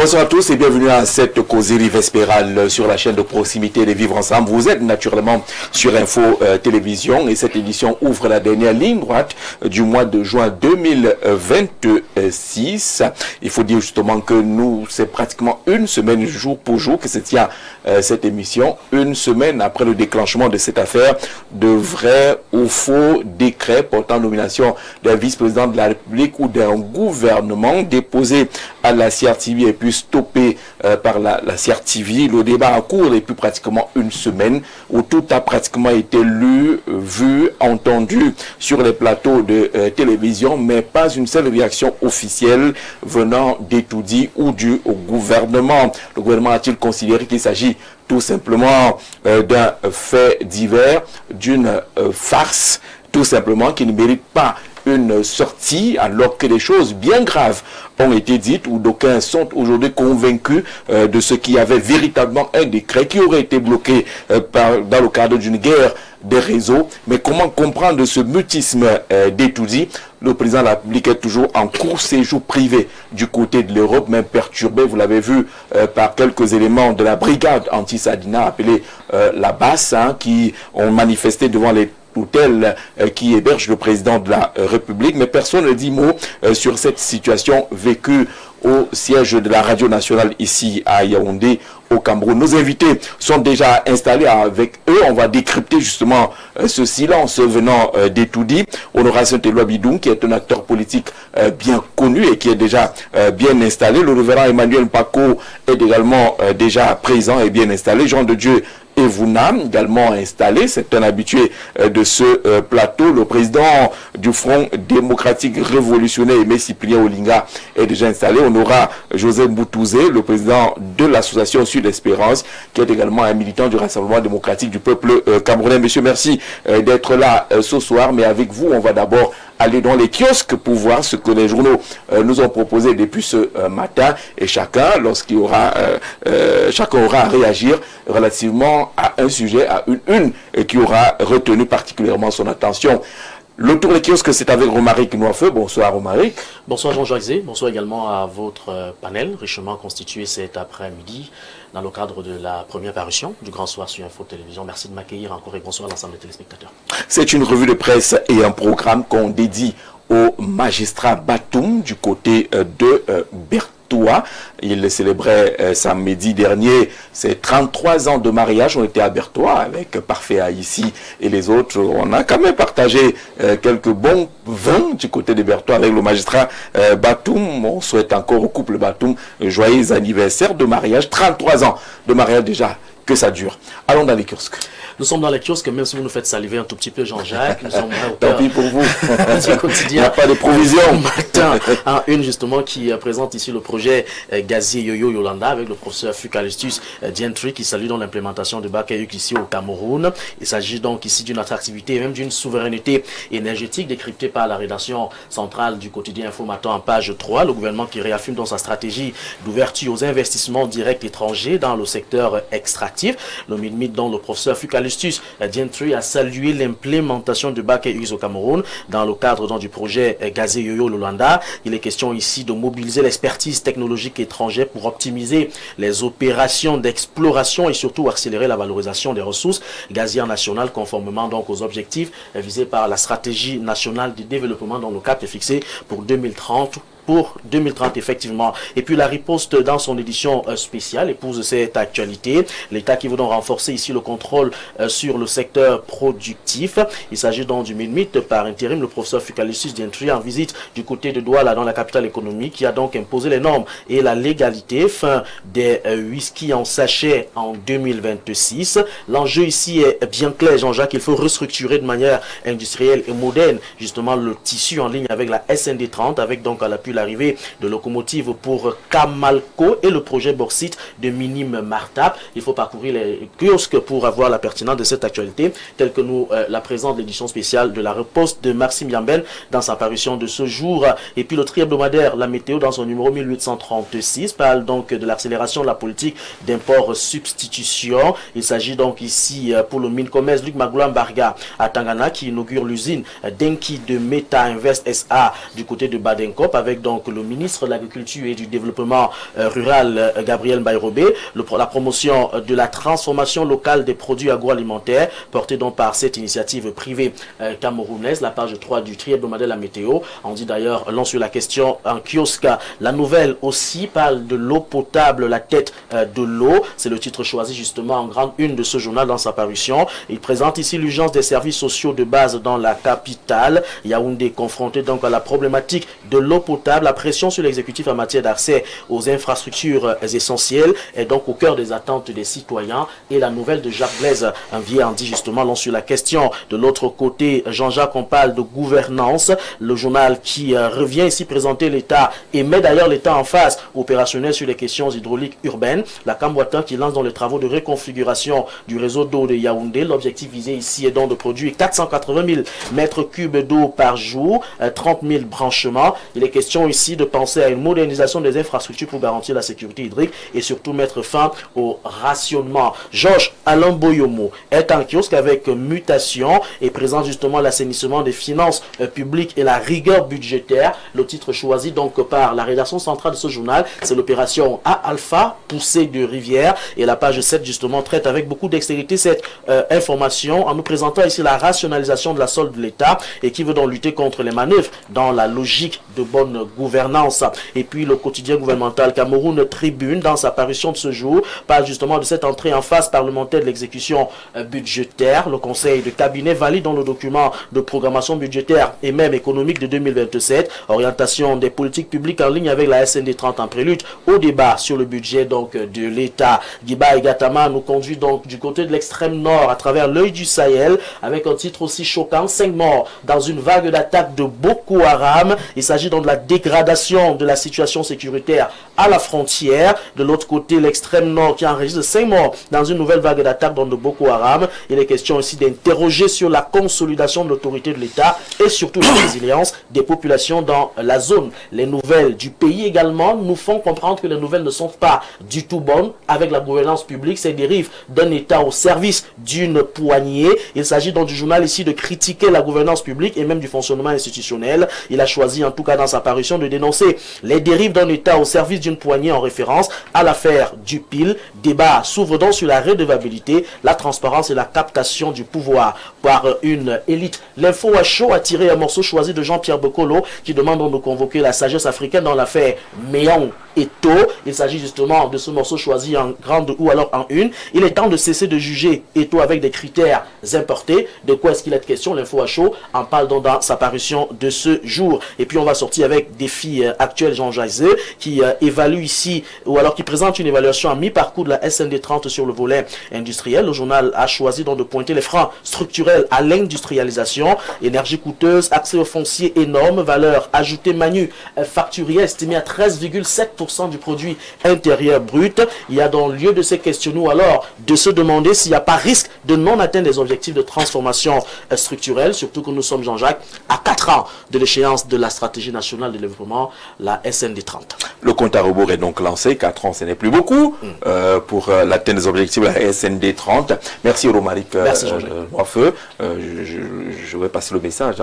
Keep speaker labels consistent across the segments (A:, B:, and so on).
A: Bonsoir à tous et bienvenue à cette causerie vespérale sur la chaîne de proximité de Vivre Ensemble. Vous êtes naturellement sur Info Télévision et cette édition ouvre la dernière ligne droite du mois de juin 2026. Il faut dire justement que c'est pratiquement une semaine jour pour jour que se tient cette émission. Une semaine après le déclenchement de cette affaire de vrai ou faux décret portant nomination d'un vice-président de la République ou d'un gouvernement déposé à la CRTV et puis stoppé par la CRTV. Le débat en cours depuis pratiquement une semaine où tout a pratiquement été lu, vu, entendu sur les plateaux de télévision, mais pas une seule réaction officielle venant d'Etoudi ou du gouvernement. Le gouvernement a-t-il considéré qu'il s'agit tout simplement d'un fait divers, d'une farce, tout simplement, qui ne mérite pas une sortie, alors que des choses bien graves ont été dites, où d'aucuns sont aujourd'hui convaincus de ce qui avait véritablement un décret qui aurait été bloqué dans le cadre d'une guerre des réseaux. Mais comment comprendre ce mutisme d'Etoudi? Le président de la République est toujours en court séjour privé du côté de l'Europe, même perturbé, vous l'avez vu, par quelques éléments de la brigade anti-Sadina appelée la Basse, qui ont manifesté devant les hôtel qui héberge le président de la République, mais personne ne dit mot sur cette situation vécue au siège de la radio nationale ici à Yaoundé, au Cameroun. Nos invités sont déjà installés avec eux. On va décrypter justement ce silence venant d'Etoudi. Honoration Telwa Bidoum, qui est un acteur politique bien connu et qui est déjà bien installé. Le révérend Emmanuel Mpako est également déjà présent et bien installé. Jean de Dieu Evouna, également installé, c'est un habitué de ce plateau. Le président du Front démocratique révolutionnaire, Aimé Cyprien Olinga, est déjà installé. On aura José Mboutouzé, le président de l'association Sud Espérance, qui est également un militant du Rassemblement démocratique du peuple camerounais. Monsieur, merci d'être là ce soir, mais avec vous, on va d'abord aller dans les kiosques pour voir ce que les journaux nous ont proposé depuis ce matin, et chacun aura à réagir relativement à un sujet, à une qui aura retenu particulièrement son attention. Le tour des kiosques, c'est avec Romaric Noifeu. Bonsoir Romaric.
B: Bonsoir Jean-Jacques Zé. Bonsoir également à votre panel, richement constitué cet après-midi dans le cadre de la première parution du Grand Soir sur Info Télévision. Merci de m'accueillir encore et bonsoir à l'ensemble des téléspectateurs. C'est une revue de presse et un programme qu'on dédie au magistrat Batoum du côté de Berthoud. Il célébrait samedi dernier ses 33 ans de mariage. On était à Berthoud avec Parfait ici et les autres. On a quand même partagé quelques bons vins du côté de Berthoud avec le magistrat Batoum. On souhaite encore au couple Batoum joyeux anniversaire de mariage. 33 ans de mariage déjà, que ça dure. Allons dans les kiosques. Nous sommes dans les kiosques, même si vous nous faites saliver un tout petit peu, Jean-Jacques. Nous sommes
A: tant pis pour vous.
B: Quotidien.
A: Il n'y a pas de provision.
B: Matin, une justement qui présente ici le projet Gazier Yoyo Yolanda avec le professeur Fucalistus Dientry qui salue dans l'implémentation de Bakayuk ici au Cameroun. Il s'agit donc ici d'une attractivité et même d'une souveraineté énergétique décryptée par la rédaction centrale du quotidien Info Matin en page 3. Le gouvernement qui réaffirme dans sa stratégie d'ouverture aux investissements directs étrangers dans le secteur extractif. Le mythe dont le professeur Fucalistus Dientry a salué l'implémentation de Bakayuk au Cameroun dans le cadre du projet Gazier Yoyo Yolanda. Il est question ici de mobiliser l'expertise technologique étrangère pour optimiser les opérations d'exploration et surtout accélérer la valorisation des ressources gazières nationales conformément donc aux objectifs visés par la stratégie nationale de développement dont le cap est fixé pour 2030. Pour 2030, effectivement. Et puis la riposte dans son édition spéciale épouse cette actualité. L'État qui veut donc renforcer ici le contrôle sur le secteur productif. Il s'agit donc du mythe par intérim. Le professeur Fucalistus Dientry en visite du côté de Douala dans la capitale économique qui a donc imposé les normes et la légalité. Fin des whisky en sachet en 2026. L'enjeu ici est bien clair, Jean-Jacques. Il faut restructurer de manière industrielle et moderne justement le tissu en ligne avec la SND 30, avec donc à l'appui l'arrivée de locomotives pour Kamalco et le projet bauxite de Minime Martap. Il faut parcourir les kiosques pour avoir la pertinence de cette actualité, telle que nous la présente l'édition spéciale de la riposte de Maxime Yamben dans sa parution de ce jour. Et puis le tri-hebdomadaire La Météo dans son numéro 1836 parle donc de l'accélération de la politique d'import-substitution. Il s'agit donc ici pour le mine-commerce Luc Magoulam Barga à Tangana qui inaugure l'usine Denki de Meta Invest SA du côté de Badenkop avec avec donc le ministre de l'Agriculture et du Développement rural, Gabriel Bayrobé, la promotion de la transformation locale des produits agroalimentaires, portée donc par cette initiative privée camerounaise, la page 3 du tri-hebdomadaire La Météo. On dit d'ailleurs, long sur la question en kiosque, la nouvelle aussi parle de l'eau potable, la tête de l'eau. C'est le titre choisi justement en grande une de ce journal dans sa parution. Il présente ici l'urgence des services sociaux de base dans la capitale. Yaoundé confronté donc à la problématique de l'eau potable. La pression sur l'exécutif en matière d'accès aux infrastructures essentielles est donc au cœur des attentes des citoyens. Et la nouvelle de Jacques Blaise vient en dit justement long sur la question. De l'autre côté, Jean-Jacques, on parle de gouvernance. Le journal qui revient ici présenter l'État et met d'ailleurs l'État en phase opérationnelle sur les questions hydrauliques urbaines. La Camboita qui lance dans les travaux de reconfiguration du réseau d'eau de Yaoundé. L'objectif visé ici est donc de produire 480 000 mètres cubes d'eau par jour, 30 000 branchements. Il est question ici de penser à une modernisation des infrastructures pour garantir la sécurité hydrique et surtout mettre fin au rationnement. Georges Alain Boyomo est en kiosque avec mutation et présente justement l'assainissement des finances publiques et la rigueur budgétaire. Le titre choisi donc par la rédaction centrale de ce journal, c'est l'opération A-Alpha, poussée de rivière. Et la page 7 justement traite avec beaucoup d'extérité cette information en nous présentant ici la rationalisation de la solde de l'État et qui veut donc lutter contre les manœuvres dans la logique de bonne gouvernance. Et puis le quotidien gouvernemental Cameroun Tribune, dans sa parution de ce jour, parle justement de cette entrée en phase parlementaire de l'exécution budgétaire. Le conseil de cabinet valide dans le document de programmation budgétaire et même économique de 2027, orientation des politiques publiques en ligne avec la SND 30 en prélude au débat sur le budget donc de l'État. Guiba et Gatama nous conduit donc du côté de l'extrême nord à travers l'œil du Sahel avec un titre aussi choquant, 5 morts dans une vague d'attaques de Boko Haram. Il s'agit donc de la dégradation de la situation sécuritaire à la frontière. De l'autre côté, l'extrême nord qui enregistre 5 morts dans une nouvelle vague d'attaques de Boko Haram. Il est question aussi d'interroger sur la consolidation de l'autorité de l'État et surtout la résilience des populations dans la zone. Les nouvelles du pays également nous font comprendre que les nouvelles ne sont pas du tout bonnes avec la gouvernance publique. Ces dérives d'un État au service d'une poignée. Il s'agit donc du journal ici de critiquer la gouvernance publique et même du fonctionnement institutionnel. Il a choisi en tout cas dans sa parution de dénoncer les dérives d'un État au service d'une poignée en référence à l'affaire du PIL. Débat s'ouvre donc sur la redevabilité, la transparence et la captation du pouvoir par une élite. L'info à chaud a tiré un morceau choisi de Jean-Pierre Bokolo qui demande de convoquer la sagesse africaine dans l'affaire Méon Eto. Il s'agit justement de ce morceau choisi en grande ou alors en une. Il est temps de cesser de juger Eto avec des critères importés. De quoi est-ce qu'il est question? L'info à chaud en parle donc dans sa parution de ce jour. Et puis on va sortir avec défi actuel Jean Jaizé qui évalue ici ou alors qui présente une évaluation à mi-parcours de la SND 30 sur le volet industriel. Le journal a choisi donc de pointer les freins structurels à l'industrialisation, énergie coûteuse, accès au foncier énorme, valeur ajoutée manufacturière estimée à 13,7% du produit intérieur brut. Il y a donc lieu de se questionner ou alors de se demander s'il n'y a pas risque de non-atteindre des objectifs de transformation structurelle, surtout que nous sommes, Jean-Jacques, à 4 ans de l'échéance de la stratégie nationale de développement, la SND 30.
A: Le compte à rebours est donc lancé, 4 ans ce n'est plus beaucoup pour l'atteinte des objectifs de la SND 30. Merci Romaric Noifeu. Je vais passer le message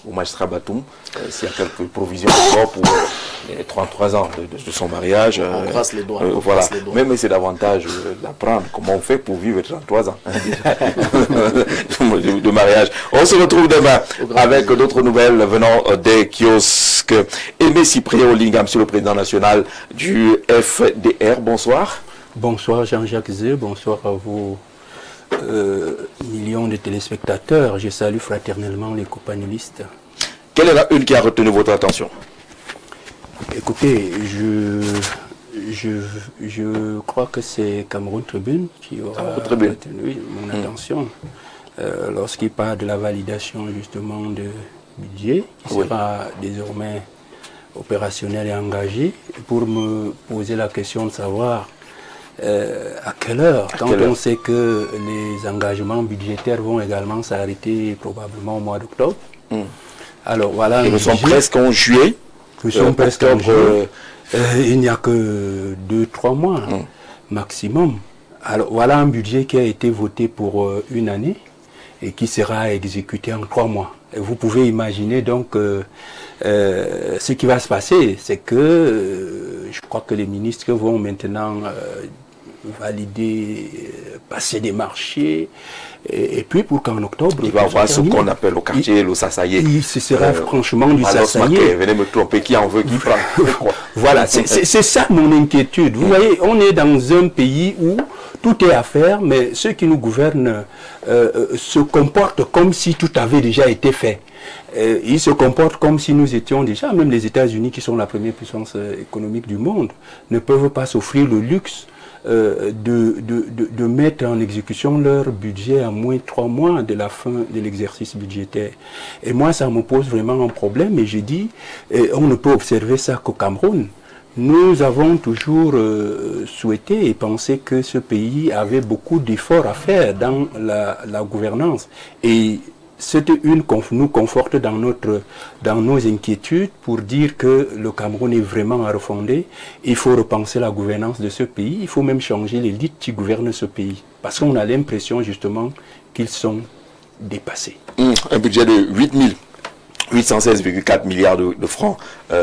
A: au magistrat Batoum, s'il y a quelques provisions encore pour les 33 ans de son mariage.
B: On croise les doigts.
A: Voilà. Mais c'est davantage d'apprendre comment on fait pour vivre 33 ans de mariage. On se retrouve demain avec d'autres nouvelles venant des kiosques. Aimé Cyprien Olingam, monsieur le président national du FDR. Bonsoir.
C: Bonsoir Jean-Jacques Zé, bonsoir à vous millions de téléspectateurs. Je salue fraternellement les co-panélistes.
A: Quelle est la une qui a retenu votre attention?
C: Écoutez, je crois que c'est Cameroun Tribune qui aura retenu mon attention lorsqu'il parle de la validation justement de budget qui sera désormais opérationnel et engagé, pour me poser la question de savoir à quelle heure, on sait que les engagements budgétaires vont également s'arrêter probablement au mois d'octobre. Alors voilà.
A: Et nous sommes presque en juillet.
C: Nous sommes presque en juillet. Il n'y a que 2-3 mois maximum. Alors voilà un budget qui a été voté pour une année et qui sera exécuté en 3 mois. Vous pouvez imaginer donc ce qui va se passer, c'est que je crois que les ministres vont maintenant valider, passer des marchés, et puis pour qu'en octobre...
A: Il va avoir ce qu'on appelle au quartier le Sassaye.
C: Ce sera franchement du Sassaye.
A: Venez me tromper, qui en veut, qui prend.
C: Voilà, c'est ça mon inquiétude. Vous voyez, on est dans un pays où tout est à faire, mais ceux qui nous gouvernent se comportent comme si tout avait déjà été fait. Ils se comportent comme si nous étions déjà, même les États-Unis qui sont la première puissance économique du monde, ne peuvent pas s'offrir le luxe de mettre en exécution leur budget à moins de 3 mois de la fin de l'exercice budgétaire. Et moi, ça me pose vraiment un problème, et je dis, on ne peut observer ça qu'au Cameroun. Nous avons toujours souhaité et pensé que ce pays avait beaucoup d'efforts à faire dans la gouvernance. Et cette une nous conforte dans nos inquiétudes pour dire que le Cameroun est vraiment à refonder. Il faut repenser la gouvernance de ce pays. Il faut même changer l'élite qui gouverne ce pays. Parce qu'on a l'impression justement qu'ils sont dépassés.
A: Un budget de 816,4 milliards de francs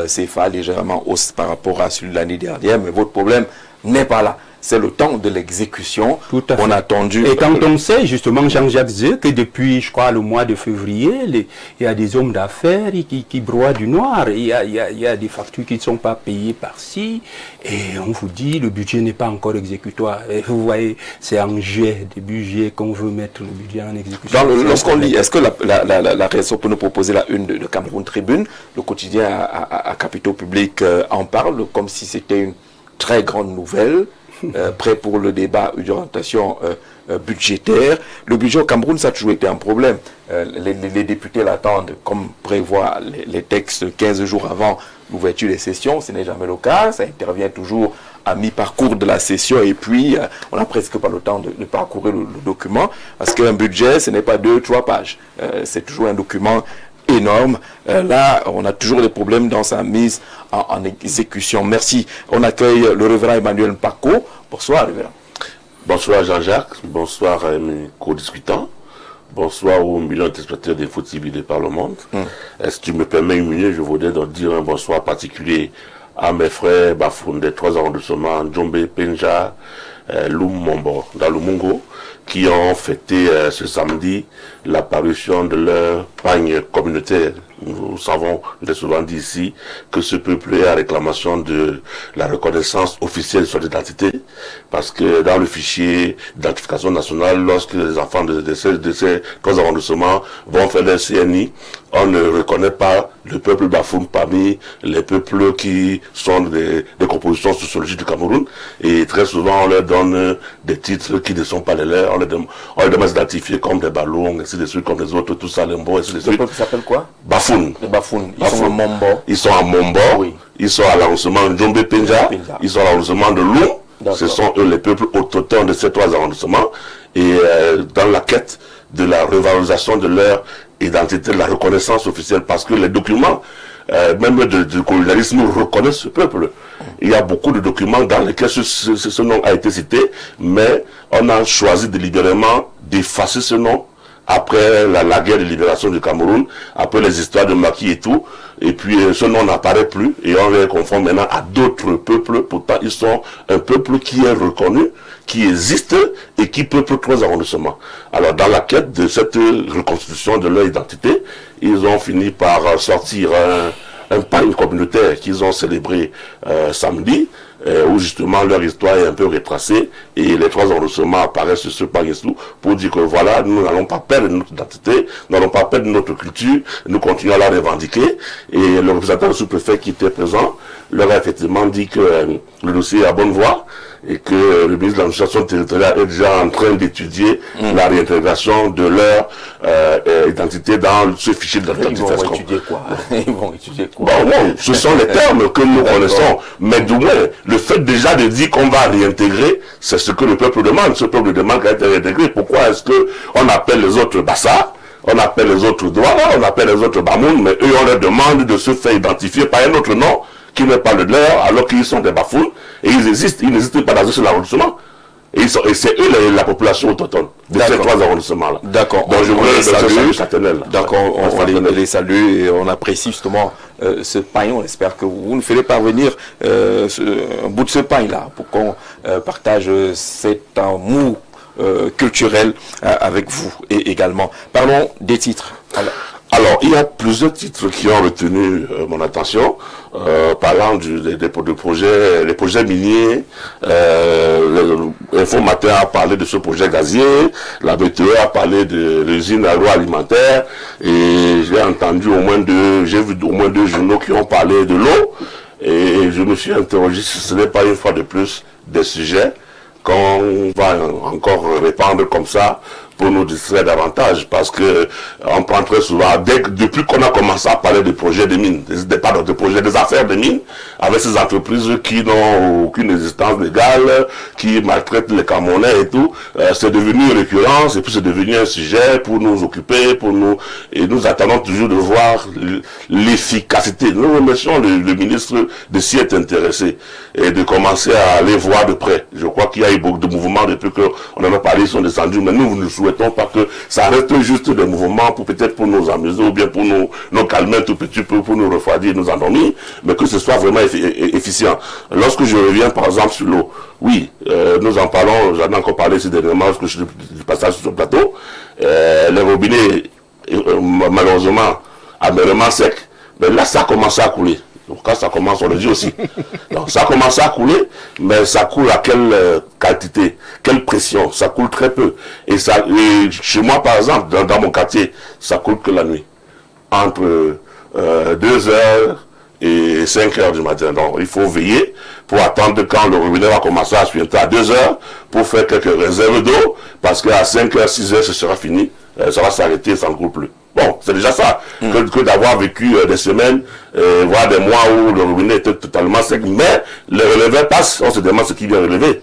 A: CFA, légèrement hausse par rapport à celui de l'année dernière. Mais votre problème n'est pas là. C'est le temps de l'exécution qu'on a attendu.
C: Et quand on sait, justement, Jean-Jacques Zé, que depuis, je crois, le mois de février, il y a des hommes d'affaires qui broient du noir. Il y a des factures qui ne sont pas payées par-ci. Et on vous dit, le budget n'est pas encore exécutoire. Et vous voyez, c'est en juillet, début juillet, qu'on veut mettre le budget en exécution.
A: Lorsqu'on lit, est-ce que la réaction peut nous proposer la une de Cameroun Tribune, le quotidien à capitaux publics en parle, comme si c'était une très grande nouvelle, prêt pour le débat d'orientation budgétaire. Le budget au Cameroun, ça a toujours été un problème. Les députés l'attendent, comme prévoit les textes, 15 jours avant l'ouverture des sessions. Ce n'est jamais le cas. Ça intervient toujours à mi-parcours de la session, et puis on n'a presque pas le temps de parcourir le document, parce qu'un budget, ce n'est pas 2-3 pages. C'est toujours un document énorme. Là, on a toujours des problèmes dans sa mise en exécution. Merci. On accueille le révérend Emmanuel Mpako. Bonsoir, révérend.
D: Bonsoir, Jean-Jacques. Bonsoir à mes co-discutants. Bonsoir aux millions de téléspectateurs d'Info TV de par le monde. Est-ce que tu me permets une minute, je voudrais donc dire un bonsoir particulier à mes frères Bafoun des 3 arrondissements, Djombe, Penja, Lumombo, dans le Mungo, qui ont fêté ce samedi l'apparition de leur pagne communautaire. Nous savons, je l'ai souvent dit ici, que ce peuple est à réclamation de la reconnaissance officielle de son identité, parce que dans le fichier d'identification nationale, lorsque les enfants de ces 3 arrondissements vont faire leur CNI, on ne reconnaît pas le peuple Bafoun parmi les peuples qui sont des compositions sociologiques du Cameroun, et très souvent on leur donne des titres qui ne sont pas les leurs, on les demande d'identifier comme des ballons, ainsi de suite, comme les autres, tout ça, les mots, ainsi de suite.
A: Le peuple s'appelle quoi?
D: Bafoun.
A: Les Bafoun. Ils sont à Mombo.
D: Ils sont à Mombo. Oui. Ils sont à l'arrondissement de Djombe Penja. Ils sont à l'arrondissement de Lou. Ce sont eux les peuples autochtones de ces 3 arrondissements. Et dans la quête de la revalorisation de leur identité, de la reconnaissance officielle, parce que les documents, même du colonialisme, reconnaissent ce peuple. Il y a beaucoup de documents dans lesquels ce nom a été cité, mais on a choisi délibérément d'effacer ce nom après la guerre de libération du Cameroun, après les histoires de maquis et tout, et puis ce nom n'apparaît plus, et on les confond maintenant à d'autres peuples. Pourtant ils sont un peuple qui est reconnu, qui existe, et qui peuple 3 arrondissements. Alors dans la quête de cette reconstitution de leur identité, ils ont fini par sortir un pagne communautaire qu'ils ont célébré samedi, où justement leur histoire est un peu retracée, et les 3 arrondissements apparaissent sur ce pagne pour dire que voilà, nous n'allons pas perdre notre identité, nous n'allons pas perdre notre culture, nous continuons à la revendiquer. Et le représentant du sous-préfet qui était présent leur a effectivement dit que le dossier est à bonne voie, et que le ministre de l'administration territoriale est déjà en train d'étudier la réintégration de leur identité dans ce fichier de l'identité.
A: Ils vont étudier quoi? Ils vont étudier quoi?
D: Bon, non, ce sont les termes que nous connaissons, mais du moins, le fait déjà de dire qu'on va réintégrer, c'est ce que le peuple demande. Ce peuple demande qu'à être réintégré. Pourquoi est-ce qu'on appelle les autres Bassa, on appelle les autres Douala, on appelle les autres Bamoun, mais eux, on leur demande de se faire identifier par un autre nom qui n'est pas le leur, alors qu'ils sont des Bafounes, et ils n'existent pas dans ce arrondissement. Et c'est eux la population autochtone de ces 3 arrondissements-là.
A: D'accord.
D: Donc je voulais les saluer.
A: D'accord, on va les saluer et on apprécie justement ce pain. On espère que vous nous ferez parvenir un bout de ce pain-là pour qu'on partage cet amour culturel avec vous et également. Parlons des titres.
D: Alors, il y a plusieurs titres qui ont retenu mon attention, parlant des projets, les projets miniers. Info Matin a parlé de ce projet gazier, la BTE a parlé de l'usine agroalimentaire, et j'ai vu au moins 2 journaux qui ont parlé de l'eau, et je me suis interrogé si ce n'est pas une fois de plus des sujets qu'on va encore répandre comme ça pour nous distraire davantage, parce que on prend très souvent, depuis qu'on a commencé à parler de projets de mines, de projets des affaires de mines, avec ces entreprises qui n'ont aucune existence légale, qui maltraitent les Camerounais et tout, c'est devenu une récurrence, et puis c'est devenu un sujet pour nous occuper, et nous attendons toujours de voir l'efficacité. Nous remercions le ministre de s'y être intéressé, et de commencer à aller voir de près. Je crois qu'il y a eu beaucoup de mouvements depuis qu'on en a parlé, ils sont descendus, mais nous ne souhaitons pas que ça reste juste des mouvements peut-être pour nous amuser ou bien pour nous calmer un tout petit peu, pour nous refroidir, nous endormir, mais que ce soit vraiment efficient. Lorsque je reviens par exemple sur l'eau, oui, nous en parlons, j'en ai encore parlé ces dernièrement lorsque je suis du passage sur ce plateau, les robinets malheureusement amèrement secs, mais là ça a commencé à couler. Donc quand ça commence, on le dit aussi. Donc ça a commencé à couler, mais ça coule à quelle quantité, quelle pression? Ça coule très peu. Et chez moi, par exemple, dans mon quartier, ça coule que la nuit. Entre 2h et 5h du matin. Donc il faut veiller pour attendre quand le robinet va commencer à suinter à 2h pour faire quelques réserves d'eau, parce qu'à 5h, 6h, ce sera fini. Ça va s'arrêter, ça ne coule plus. Bon, c'est déjà ça, que d'avoir vécu des semaines, voire des mois où le robinet était totalement sec, mais le relevé passe, on se demande ce qui vient relever.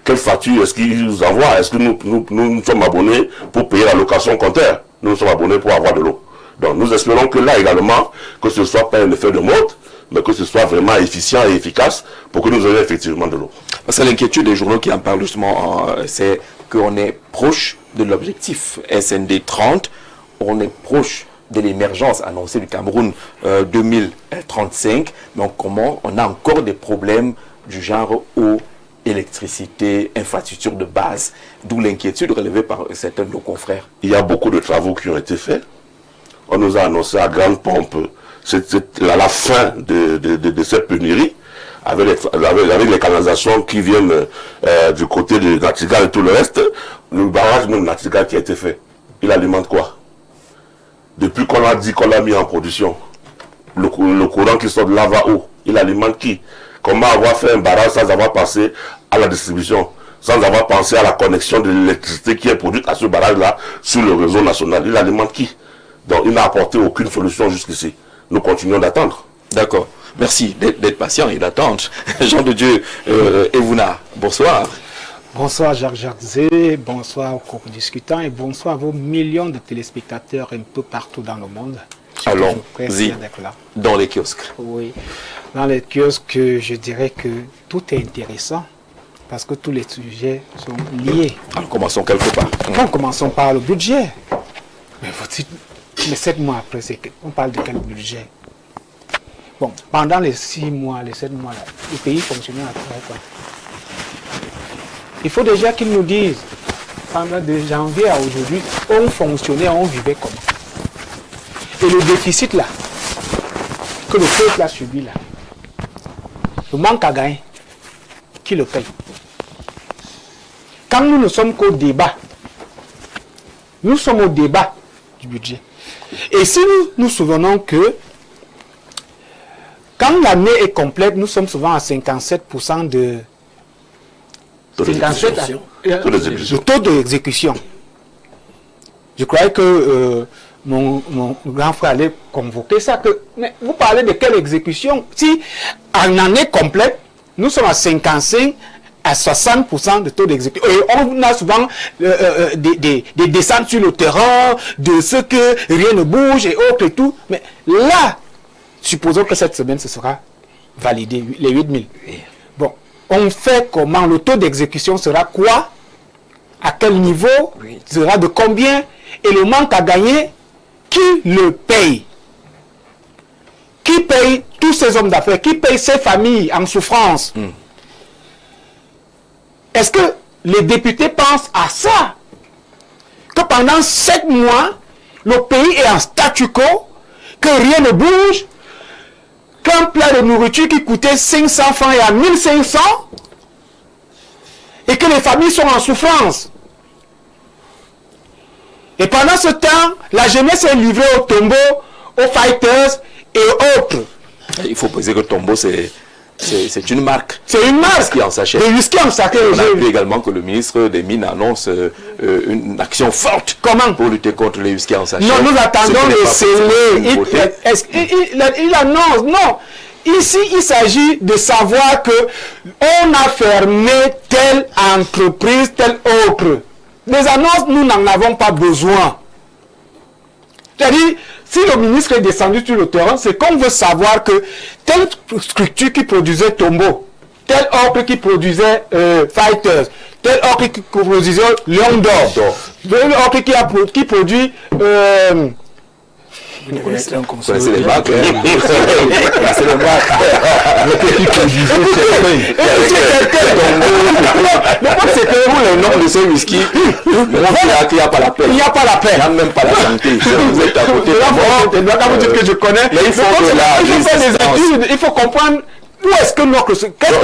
D: Quelle facture est-ce qu'il nous envoie? Est-ce que nous sommes abonnés pour payer la location compteur? Nous sommes abonnés pour avoir de l'eau. Donc nous espérons que là également, que ce ne soit pas un effet de mode, mais que ce soit vraiment efficient et efficace pour que nous ayons effectivement de l'eau.
A: Parce que l'inquiétude des journaux qui en parlent justement, c'est qu'on est proche de l'objectif SND 30, on est proche de l'émergence annoncée du Cameroun 2035, mais comment on a encore des problèmes du genre eau, électricité, infrastructure de base, d'où l'inquiétude relevée par certains de nos confrères.
D: Il y a beaucoup de travaux qui ont été faits. On nous a annoncé à grande pompe la fin de cette pénurie, avec les canalisations qui viennent du côté de Natigal et tout le reste. Le barrage de Natigal qui a été fait, il alimente quoi? Depuis qu'on a dit qu'on l'a mis en production, le courant qui sort de Lava-Eau, il alimente qui? Comment avoir fait un barrage sans avoir pensé à la distribution, sans avoir pensé à la connexion de l'électricité qui est produite à ce barrage-là sur le réseau national? Il alimente qui? Donc il n'a apporté aucune solution jusqu'ici. Nous continuons d'attendre.
A: D'accord. Merci d'être patient et d'attendre. Jean de Dieu Evouna, bonsoir.
E: Bonsoir Jacques Zé, bonsoir aux co-discutants et bonsoir à vos millions de téléspectateurs un peu partout dans le monde.
A: Allons-y, dans les kiosques.
E: Oui, dans les kiosques, je dirais que tout est intéressant parce que tous les sujets sont liés.
A: Alors commençons quelque part.
E: Bon, commençons par le budget. Mais 7 mois après, on parle de quel budget? Bon, pendant les 6 mois, les 7 mois, là, le pays fonctionnait à quoi? Il faut déjà qu'ils nous disent, pendant de janvier à aujourd'hui, on fonctionnait, on vivait comment? Et le déficit là, que le peuple a subi là, le manque à gagner, qui le paye? Quand nous ne sommes qu'au débat, nous sommes au débat du budget. Et si nous nous souvenons que quand l'année est complète, nous sommes souvent à 57% de taux d'exécution. Je croyais que mon grand frère allait convoquer ça. Mais vous parlez de quelle exécution? Si en année complète, nous sommes à 55 à 60% de taux d'exécution. On a souvent des descentes sur le terrain, de ce que rien ne bouge et autres et tout. Mais là, supposons que cette semaine, ce sera validé, les 8000. Bon, on fait comment? Le taux d'exécution sera quoi à quel niveau, sera de combien, et le manque à gagner, qui le paye? Qui paye tous ces hommes d'affaires? Qui paye ces familles en souffrance? Est-ce que les députés pensent à ça? Que pendant 7 mois, le pays est en statu quo, que rien ne bouge, qu'un plat de nourriture qui coûtait 500 francs est à 1500, et que les familles sont en souffrance. Et pendant ce temps, la jeunesse est livrée au tombeau, aux fighters et autres.
A: Il faut préciser que tombeau, c'est une marque.
E: C'est une marque.
A: Whisky en sachet.
E: Le whisky en sachet.
A: On a vu également que le ministre des Mines annonce une action forte.
E: Comment?
A: Pour lutter contre les whisky en sachet.
E: Non, nous attendons le scellé. Il annonce, non. Ici, il s'agit de savoir que on a fermé telle entreprise, telle autre. Les annonces, nous n'en avons pas besoin. C'est-à-dire, si le ministre est descendu sur le terrain, c'est qu'on veut savoir que telle structure qui produisait Tombeau, telle autre qui produisait Fighters, telle autre qui produisait Lion d'Or, telle autre qui produit...
A: Vous connaissez les marques, hein? C'est les marques. Le point, c'est que vous, le nom de ce whisky, il n'y a pas la peine.
E: Il n'y a pas la peine.
A: Il n'y a même pas la santé. Vous êtes à côté de moi.
E: Je dois vous dire que je connais.
A: Mais il faut faire des études.
E: Il faut comprendre où est-ce que notre...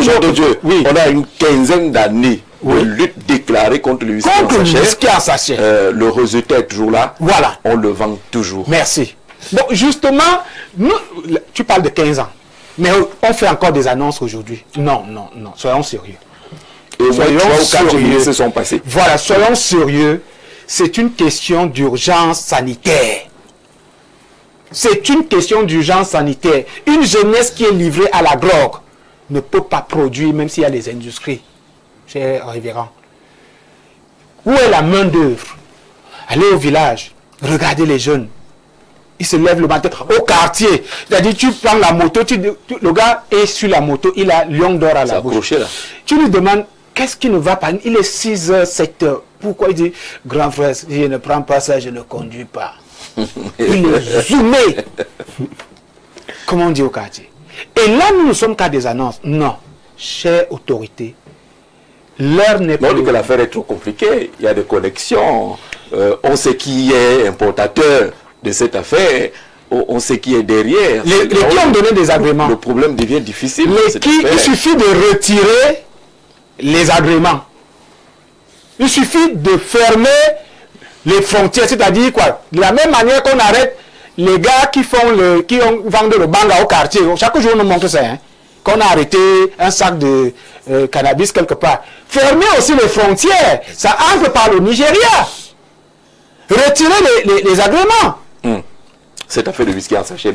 A: Jean de Dieu, on a une quinzaine d'années de lutte déclarée contre le whisky en sachet. Le résultat est toujours là.
E: Voilà.
A: On le vend toujours.
E: Merci. Donc justement, nous, tu parles de 15 ans, mais on fait encore des annonces aujourd'hui. Non, non, non, soyons sérieux.
A: Et soyons sérieux. Se sont passés.
E: Voilà, soyons sérieux. C'est une question d'urgence sanitaire. C'est une question d'urgence sanitaire. Une jeunesse qui est livrée à la drogue ne peut pas produire, même s'il y a des industries. Cher révérend. Où est la main d'œuvre? Allez au village, regardez les jeunes. Il se lève le matin au quartier. C'est-à-dire, tu prends la moto, le gars est sur la moto, il a Lion d'Or à la bouche.
A: Là.
E: Tu lui demandes, qu'est-ce qui ne va pas? Il est 6h, 7h. Pourquoi? Il dit, grand frère, si je ne prends pas ça, je ne conduis pas. Il est zoomé. Comment on dit au quartier? Et là, nous ne sommes qu'à des annonces. Non, chère autorité, l'heure n'est pas...
A: On dit que l'affaire est trop compliquée. Il y a des connexions. On sait qui est importateur de cette affaire, on sait qui est derrière.
E: Les qui ont donné des agréments.
A: Le problème devient difficile.
E: Il suffit de retirer les agréments. Il suffit de fermer les frontières, c'est-à-dire quoi? De la même manière qu'on arrête les gars qui vendent le banga au quartier. Chaque jour, on nous montre ça. Hein, qu'on a arrêté un sac de cannabis quelque part. Fermer aussi les frontières. Ça entre par le Nigeria. Retirer les agréments.
A: Cette affaire de whisky en sachet.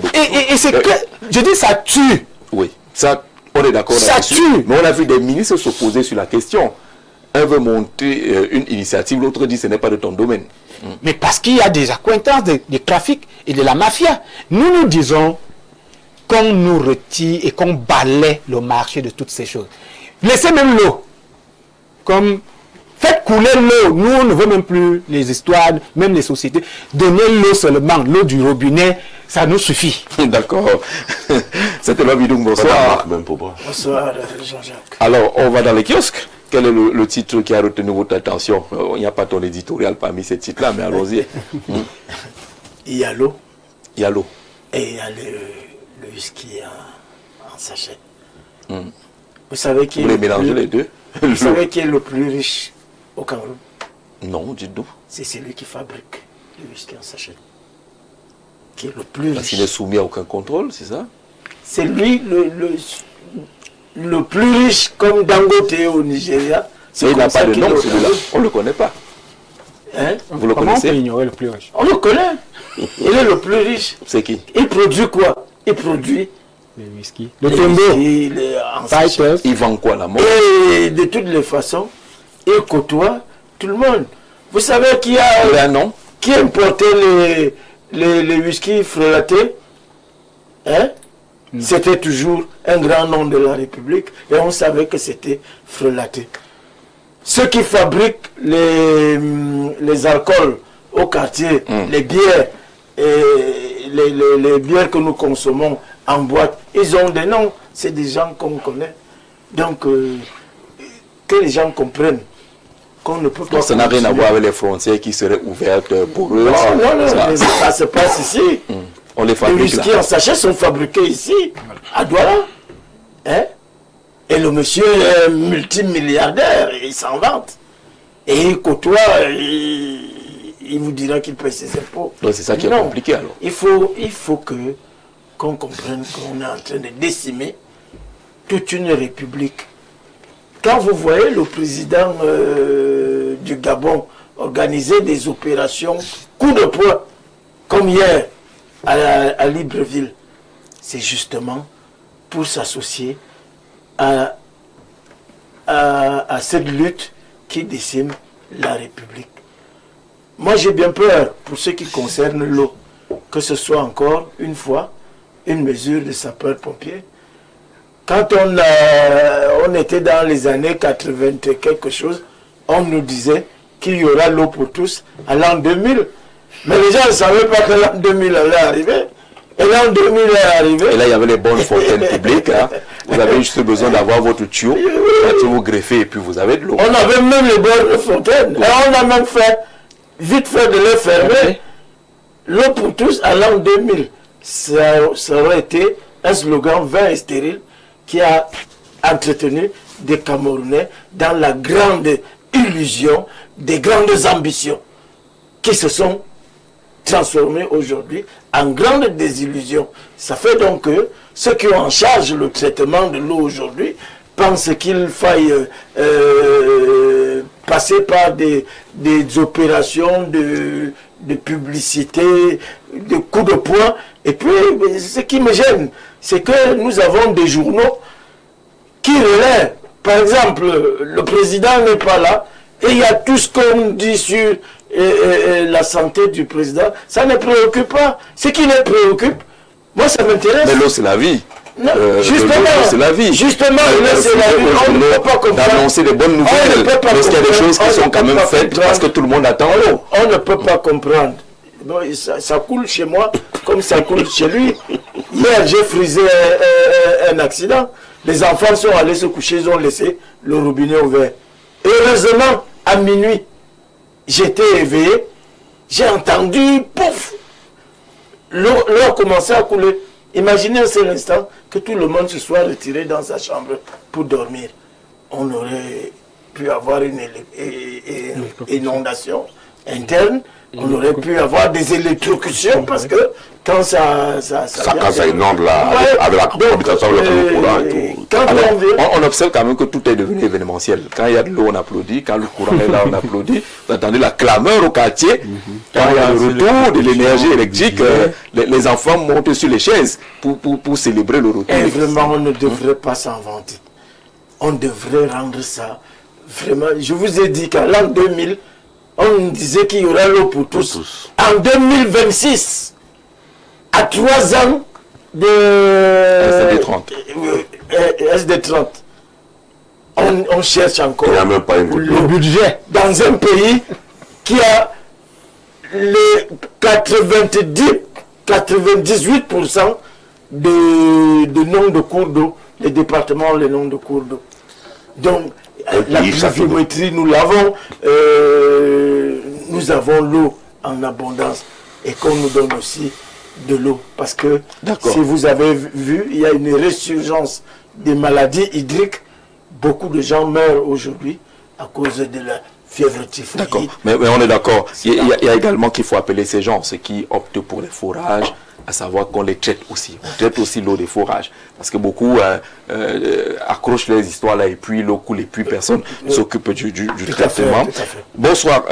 E: Et c'est que, je dis, ça tue.
A: Oui, ça, on est d'accord
E: là-dessus. Ça tue.
A: Mais on a vu des ministres s'opposer sur la question. Un veut monter une initiative, l'autre dit ce n'est pas de ton domaine.
E: Mais parce qu'il y a des accointances de trafic et de la mafia. Nous disons qu'on nous retire et qu'on balaie le marché de toutes ces choses. Laissez même l'eau. Comme... Faites couler l'eau. Nous, on ne veut même plus les histoires, même les sociétés. Donnez l'eau seulement, l'eau du robinet, ça nous suffit.
A: D'accord. C'était Mabidoum, bonsoir.
F: Bonsoir, Jean-Jacques.
A: Alors, on va dans les kiosques. Quel est le titre qui a retenu votre attention? Il n'y a pas ton éditorial parmi ces titres-là, mais allons-y.
F: Il y a l'eau.
A: Il y a l'eau.
F: Et il y a le whisky en sachet. Vous savez qui
A: Vous les mélangez les deux?
F: Vous savez qui est le plus riche au Cameroun?
A: Non, dites-nous.
F: C'est celui qui fabrique le whisky en sachet. Qui est le plus riche.
A: Parce qu'il n'est soumis à aucun contrôle, c'est ça?
F: C'est lui le plus riche, comme Dangote au Nigeria.
A: Mais il n'a pas de nom, celui-là. On ne le connaît pas.
F: Hein?
A: Vous le connaissez?
E: Comment on peut ignorer le plus riche?
F: On le connaît. Il est le plus riche.
A: C'est qui?
F: Il produit quoi? Il produit
E: le whisky. Le tombeau.
A: Il vend quoi, la mort?
F: Et de toutes les façons, il côtoie tout le monde. Vous savez qui importait les whisky frelatés? Hein? C'était toujours un grand nom de la République et on savait que c'était frelaté. ceux qui fabriquent les alcools au quartier, les bières, et les bières que nous consommons en boîte, ils ont des noms, c'est des gens qu'on connaît. Donc, que les gens comprennent qu'on ne peut pas...
A: Ça n'a rien à voir avec les frontières qui seraient ouvertes pour eux.
F: Non, ça se passe ici.
A: On les fabrique.
F: Les whisky en sachet sont fabriqués ici, à Douala. Hein? Et le monsieur est multimilliardaire, il s'en vante. Et il côtoie, il vous dira qu'il paie ses impôts.
A: Donc c'est ça qui est compliqué alors.
F: Il faut qu'on comprenne qu'on est en train de décimer toute une république. Quand vous voyez le président du Gabon organiser des opérations coup de poing, comme hier à Libreville, c'est justement pour s'associer à cette lutte qui décime la République. Moi j'ai bien peur pour ce qui concerne l'eau, que ce soit encore une fois une mesure de sapeur-pompier. Quand on était dans les années 80 et quelque chose, on nous disait qu'il y aura l'eau pour tous à l'an 2000. Mais les gens ne savaient pas que l'an 2000 allait arriver. Et l'an 2000 est arrivé.
A: Et là, il y avait les bonnes fontaines publiques. Hein. Vous avez juste besoin d'avoir votre tuyau. Quand vous greffez et puis vous avez de l'eau.
F: On avait même les bonnes fontaines. Et on a même vite fait de les fermer. L'eau pour tous à l'an 2000. Ça aurait été un slogan vain et stérile qui a entretenu des Camerounais dans la grande illusion des grandes ambitions qui se sont transformées aujourd'hui en grandes désillusions. Ça fait donc que ceux qui ont en charge le traitement de l'eau aujourd'hui pensent qu'il faille passer par des opérations de publicité, de coups de poing. Et puis, ce qui me gêne, c'est que nous avons des journaux qui relaient. Par exemple, le président n'est pas là, et il y a tout ce qu'on dit sur la santé du président. Ça ne préoccupe pas. Ce qui les préoccupe, moi ça m'intéresse.
A: Mais l'eau, c'est la vie.
F: Non, justement,
A: c'est la vie.
F: Justement, c'est la vie. On ne peut pas comprendre.
A: D'annoncer des bonnes nouvelles. Parce qu'il y a des choses qui sont quand même faites parce que tout le monde attend l'eau.
F: On ne peut pas comprendre. Bon, ça coule chez moi comme ça coule chez lui. Hier, j'ai frisé un accident. Les enfants sont allés se coucher, ils ont laissé le robinet ouvert. Heureusement, à minuit, j'étais éveillé. J'ai entendu, pouf, l'eau a commencé à couler. Imaginez un seul instant que tout le monde se soit retiré dans sa chambre pour dormir. On aurait pu avoir une inondation interne. On aurait pu avoir des électrocutions parce que quand ça
D: inonde là, avec la cohabitation avec le courant et tout.
A: Alors, on observe quand même que tout est devenu événementiel. Quand il y a de l'eau, on applaudit. Quand le courant est là, on applaudit. Vous entendez la clameur au quartier. Quand il y a le retour de l'énergie électrique, les enfants montent sur les chaises pour célébrer le retour.
F: Et vraiment, on ne devrait pas s'en vanter. On devrait rendre ça vraiment. Je vous ai dit qu'à l'an 2000, on disait qu'il y aura l'eau pour tous. En 2026, à 3 ans de SD30, on cherche encore le budget dans un pays qui a les 98% de noms de cours d'eau, les départements, les noms de cours d'eau. Donc, la pluviométrie, nous l'avons, nous avons l'eau en abondance et qu'on nous donne aussi de l'eau. Parce que si vous avez vu, il y a une résurgence des maladies hydriques. Beaucoup de gens meurent aujourd'hui à cause de la fièvre typhoïde.
A: D'accord, mais on est d'accord. Il y a également qu'il faut appeler ces gens, ceux qui optent pour les forages, à savoir qu'on les traite aussi. On traite aussi l'eau des forages. Parce que beaucoup accrochent les histoires là et puis l'eau coule et puis personne ne s'occupe du traitement. Bonsoir,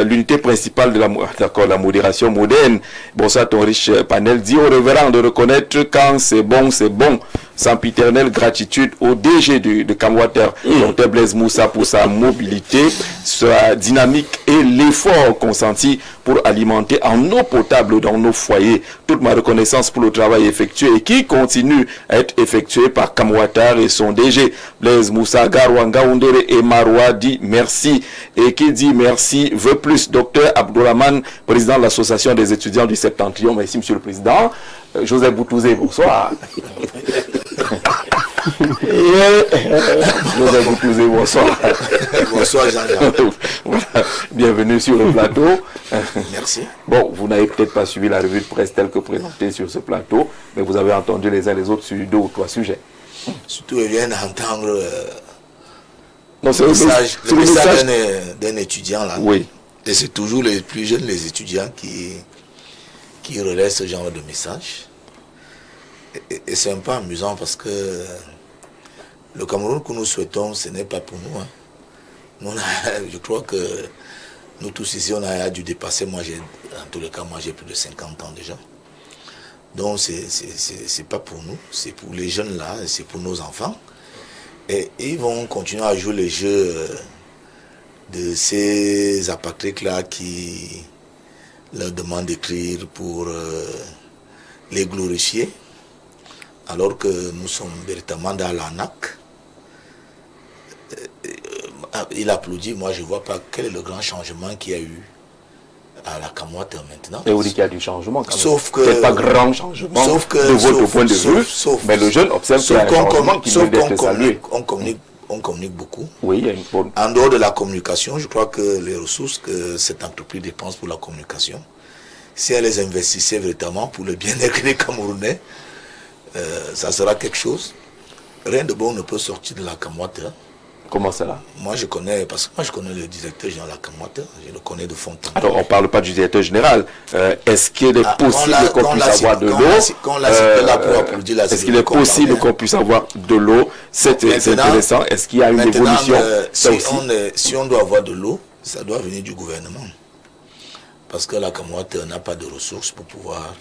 A: l'unité principale de la modération moderne. Bonsoir ton riche panel. Dit au révérend de reconnaître quand c'est bon, c'est bon. Sempiternelle gratitude au DG de Camwater, Dr Blaise Moussa, pour sa mobilité, sa dynamique et l'effort consenti pour alimenter en eau potable dans nos foyers. Toute ma reconnaissance pour le travail effectué et qui continue à être effectué par Kamwatar et son DG. Blaise Moussa Garwanga Oundere et Maroua dit merci. Et qui dit merci veut plus. Docteur Abdourahmane, président de l'association des étudiants du Septentrion. Merci, Monsieur le Président. Joseph Boutouzé, bonsoir. Joseph Boutouzé, bonsoir.
G: Bonsoir, Jean-Jacques.
A: Voilà. Bienvenue sur le plateau.
G: Merci.
A: Bon, vous n'avez peut-être pas suivi la revue de presse telle que présentée sur ce plateau, mais vous avez entendu les uns les autres sur 2 ou 3 sujets.
G: Surtout, je viens d'entendre
A: le
G: message d'un étudiant là.
A: Oui.
G: Et c'est toujours les plus jeunes, les étudiants, qui relaient ce genre de message. Et c'est un peu amusant parce que le Cameroun que nous souhaitons, ce n'est pas pour nous. Hein. Je crois que nous tous ici, on a dû dépasser. En tous les cas, moi j'ai plus de 50 ans déjà. Donc c'est pas pour nous, c'est pour les jeunes là, c'est pour nos enfants. Et ils vont continuer à jouer les jeux de ces apatriques là qui leur demandent d'écrire pour les glorifier, alors que nous sommes véritablement dans l'arnaque. Il applaudit, moi je ne vois pas quel est le grand changement qu'il y a eu à la Kamwater maintenant.
A: Et vous dites qu'il y a du changement quand même.
G: Sauf que...
A: C'est pas grand changement de votre point de vue, mais le jeune observe qu'il y a un changement qui doit être salué.
G: On communique beaucoup.
A: Oui, il y a une bonne...
G: En dehors de la communication, je crois que les ressources que cette entreprise dépense pour la communication, si elle les investissait véritablement pour le bien-être des Camerounais, ça sera quelque chose. Rien de bon ne peut sortir de la Kamwater.
A: Comment cela?
G: Moi je connais, parce que moi je connais le directeur général de la Kamwater, je le connais de fond.
A: Alors on ne parle pas du directeur général. Est-ce qu'il est possible qu'on puisse avoir de l'eau? Est-ce qu'il est possible qu'on puisse avoir de l'eau? C'est intéressant. Est-ce qu'il y a une évolution?
G: Si on doit avoir de l'eau, ça doit venir du gouvernement. Parce que la Kamwater n'a pas de ressources pour pouvoir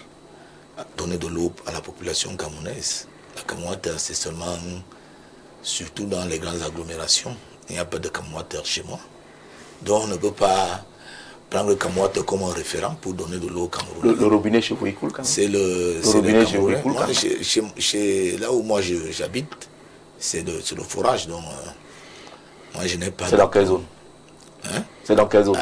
G: donner de l'eau à la population camerounaise. La Kamwater, c'est seulement... surtout dans les grandes agglomérations, il n'y a pas de Kamwater chez moi. Donc on ne peut pas prendre le Kamwater comme un référent pour donner de l'eau au Cameroun.
A: Le robinet chez vous, il coule quand même?
G: C'est le
A: robinet chez vous, il coule quand
G: même. Là où moi j'habite, c'est le forage. Donc moi je n'ai pas...
A: C'est dans quelle zone?
G: Hein?
A: C'est dans quelle zone?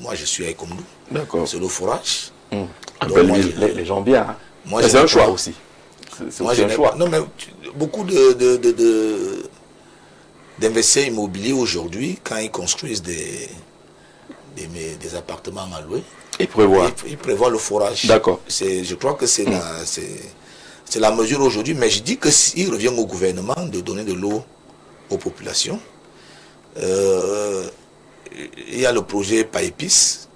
G: Moi je suis à Ekomdou.
A: D'accord.
G: C'est le forage.
A: Les gens bien. Hein? C'est un choix aussi. C'est aussi un choix.
G: Non, mais beaucoup d'investisseurs immobiliers aujourd'hui, quand ils construisent des appartements à louer, ils prévoient le forage.
A: D'accord.
G: Je crois que c'est la mesure aujourd'hui, mais je dis que s'il revient au gouvernement de donner de l'eau aux populations, il y a le projet Paépis,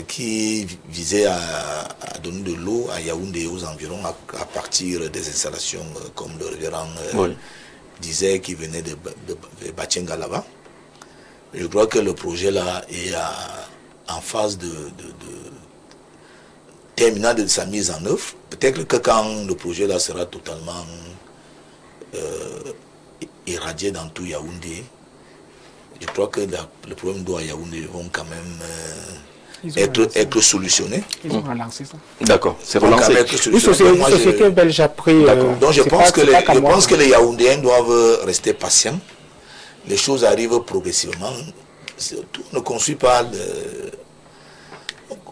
G: qui visait à donner de l'eau à Yaoundé et aux environs à partir des installations comme le révérend disait qui venait de Batchenga là-bas. Je crois que le projet là est en phase de terminant de sa mise en œuvre. Peut-être que quand le projet là sera totalement éradié dans tout Yaoundé, je crois que le problème d'eau à Yaoundé vont quand même être solutionné.
E: Ils ont relancé ça.
A: D'accord, c'est relancé.
E: Une société belge a pris...
G: Donc je pense que les Yaoundéens doivent rester patients. Les choses arrivent progressivement. On ne construit pas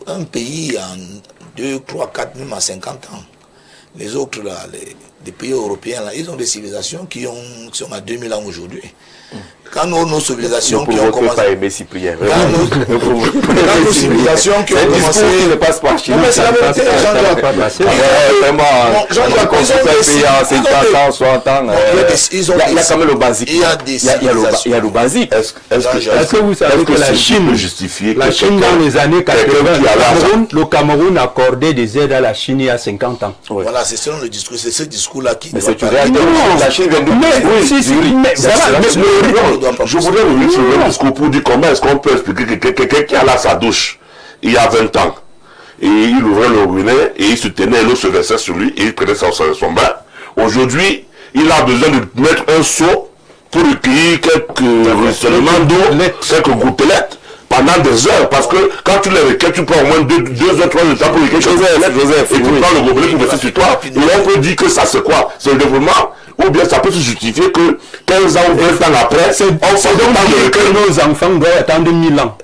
G: un pays en 2, 3, 4, même en 50 ans. Les autres, là, les pays européens, là, ils ont des civilisations qui sont à 2000 ans aujourd'hui. Quand nos civilisations qui ont commencé...
A: pas aimer Cyprien.
G: Quand nos civilisations qui ont commencé...
A: ne passe pas chez nous.
G: Non, mais c'est la vérité,
A: Vraiment, Jean-Jacques, il y a 50 ans, 60 ans, il y a quand même le basique. Il y a le basique.
C: Est-ce que vous savez que la Chine, dans les années 80, le Cameroun accordait des aides à la Chine il y a 50 ans.
G: Voilà, c'est selon le discours, c'est ce discours-là qui...
A: Mais c'est une réalité. La Chine vient de...
D: Je voudrais revenir sur le discours pour dire comment est-ce qu'on peut expliquer que quelqu'un qui a là sa douche il y a 20 ans et il ouvrait le robinet et il se tenait, l'eau se versait sur lui et il prenait son bain. Aujourd'hui, il a besoin de mettre un seau pour recueillir quelques ruissellements d'eau, quelques gouttelettes pendant des heures, parce que quand tu les requêtes, tu prends au moins 2 heures, 3 heures de temps pour requêter Joseph, et tu prends le gobelet pour verser sur toi, et on peut dire que ça c'est quoi? C'est le développement, ou bien ça peut se justifier que 15 ans ou 20 ans après,
C: on sait donc que nos enfants doivent attendre 1000 ans.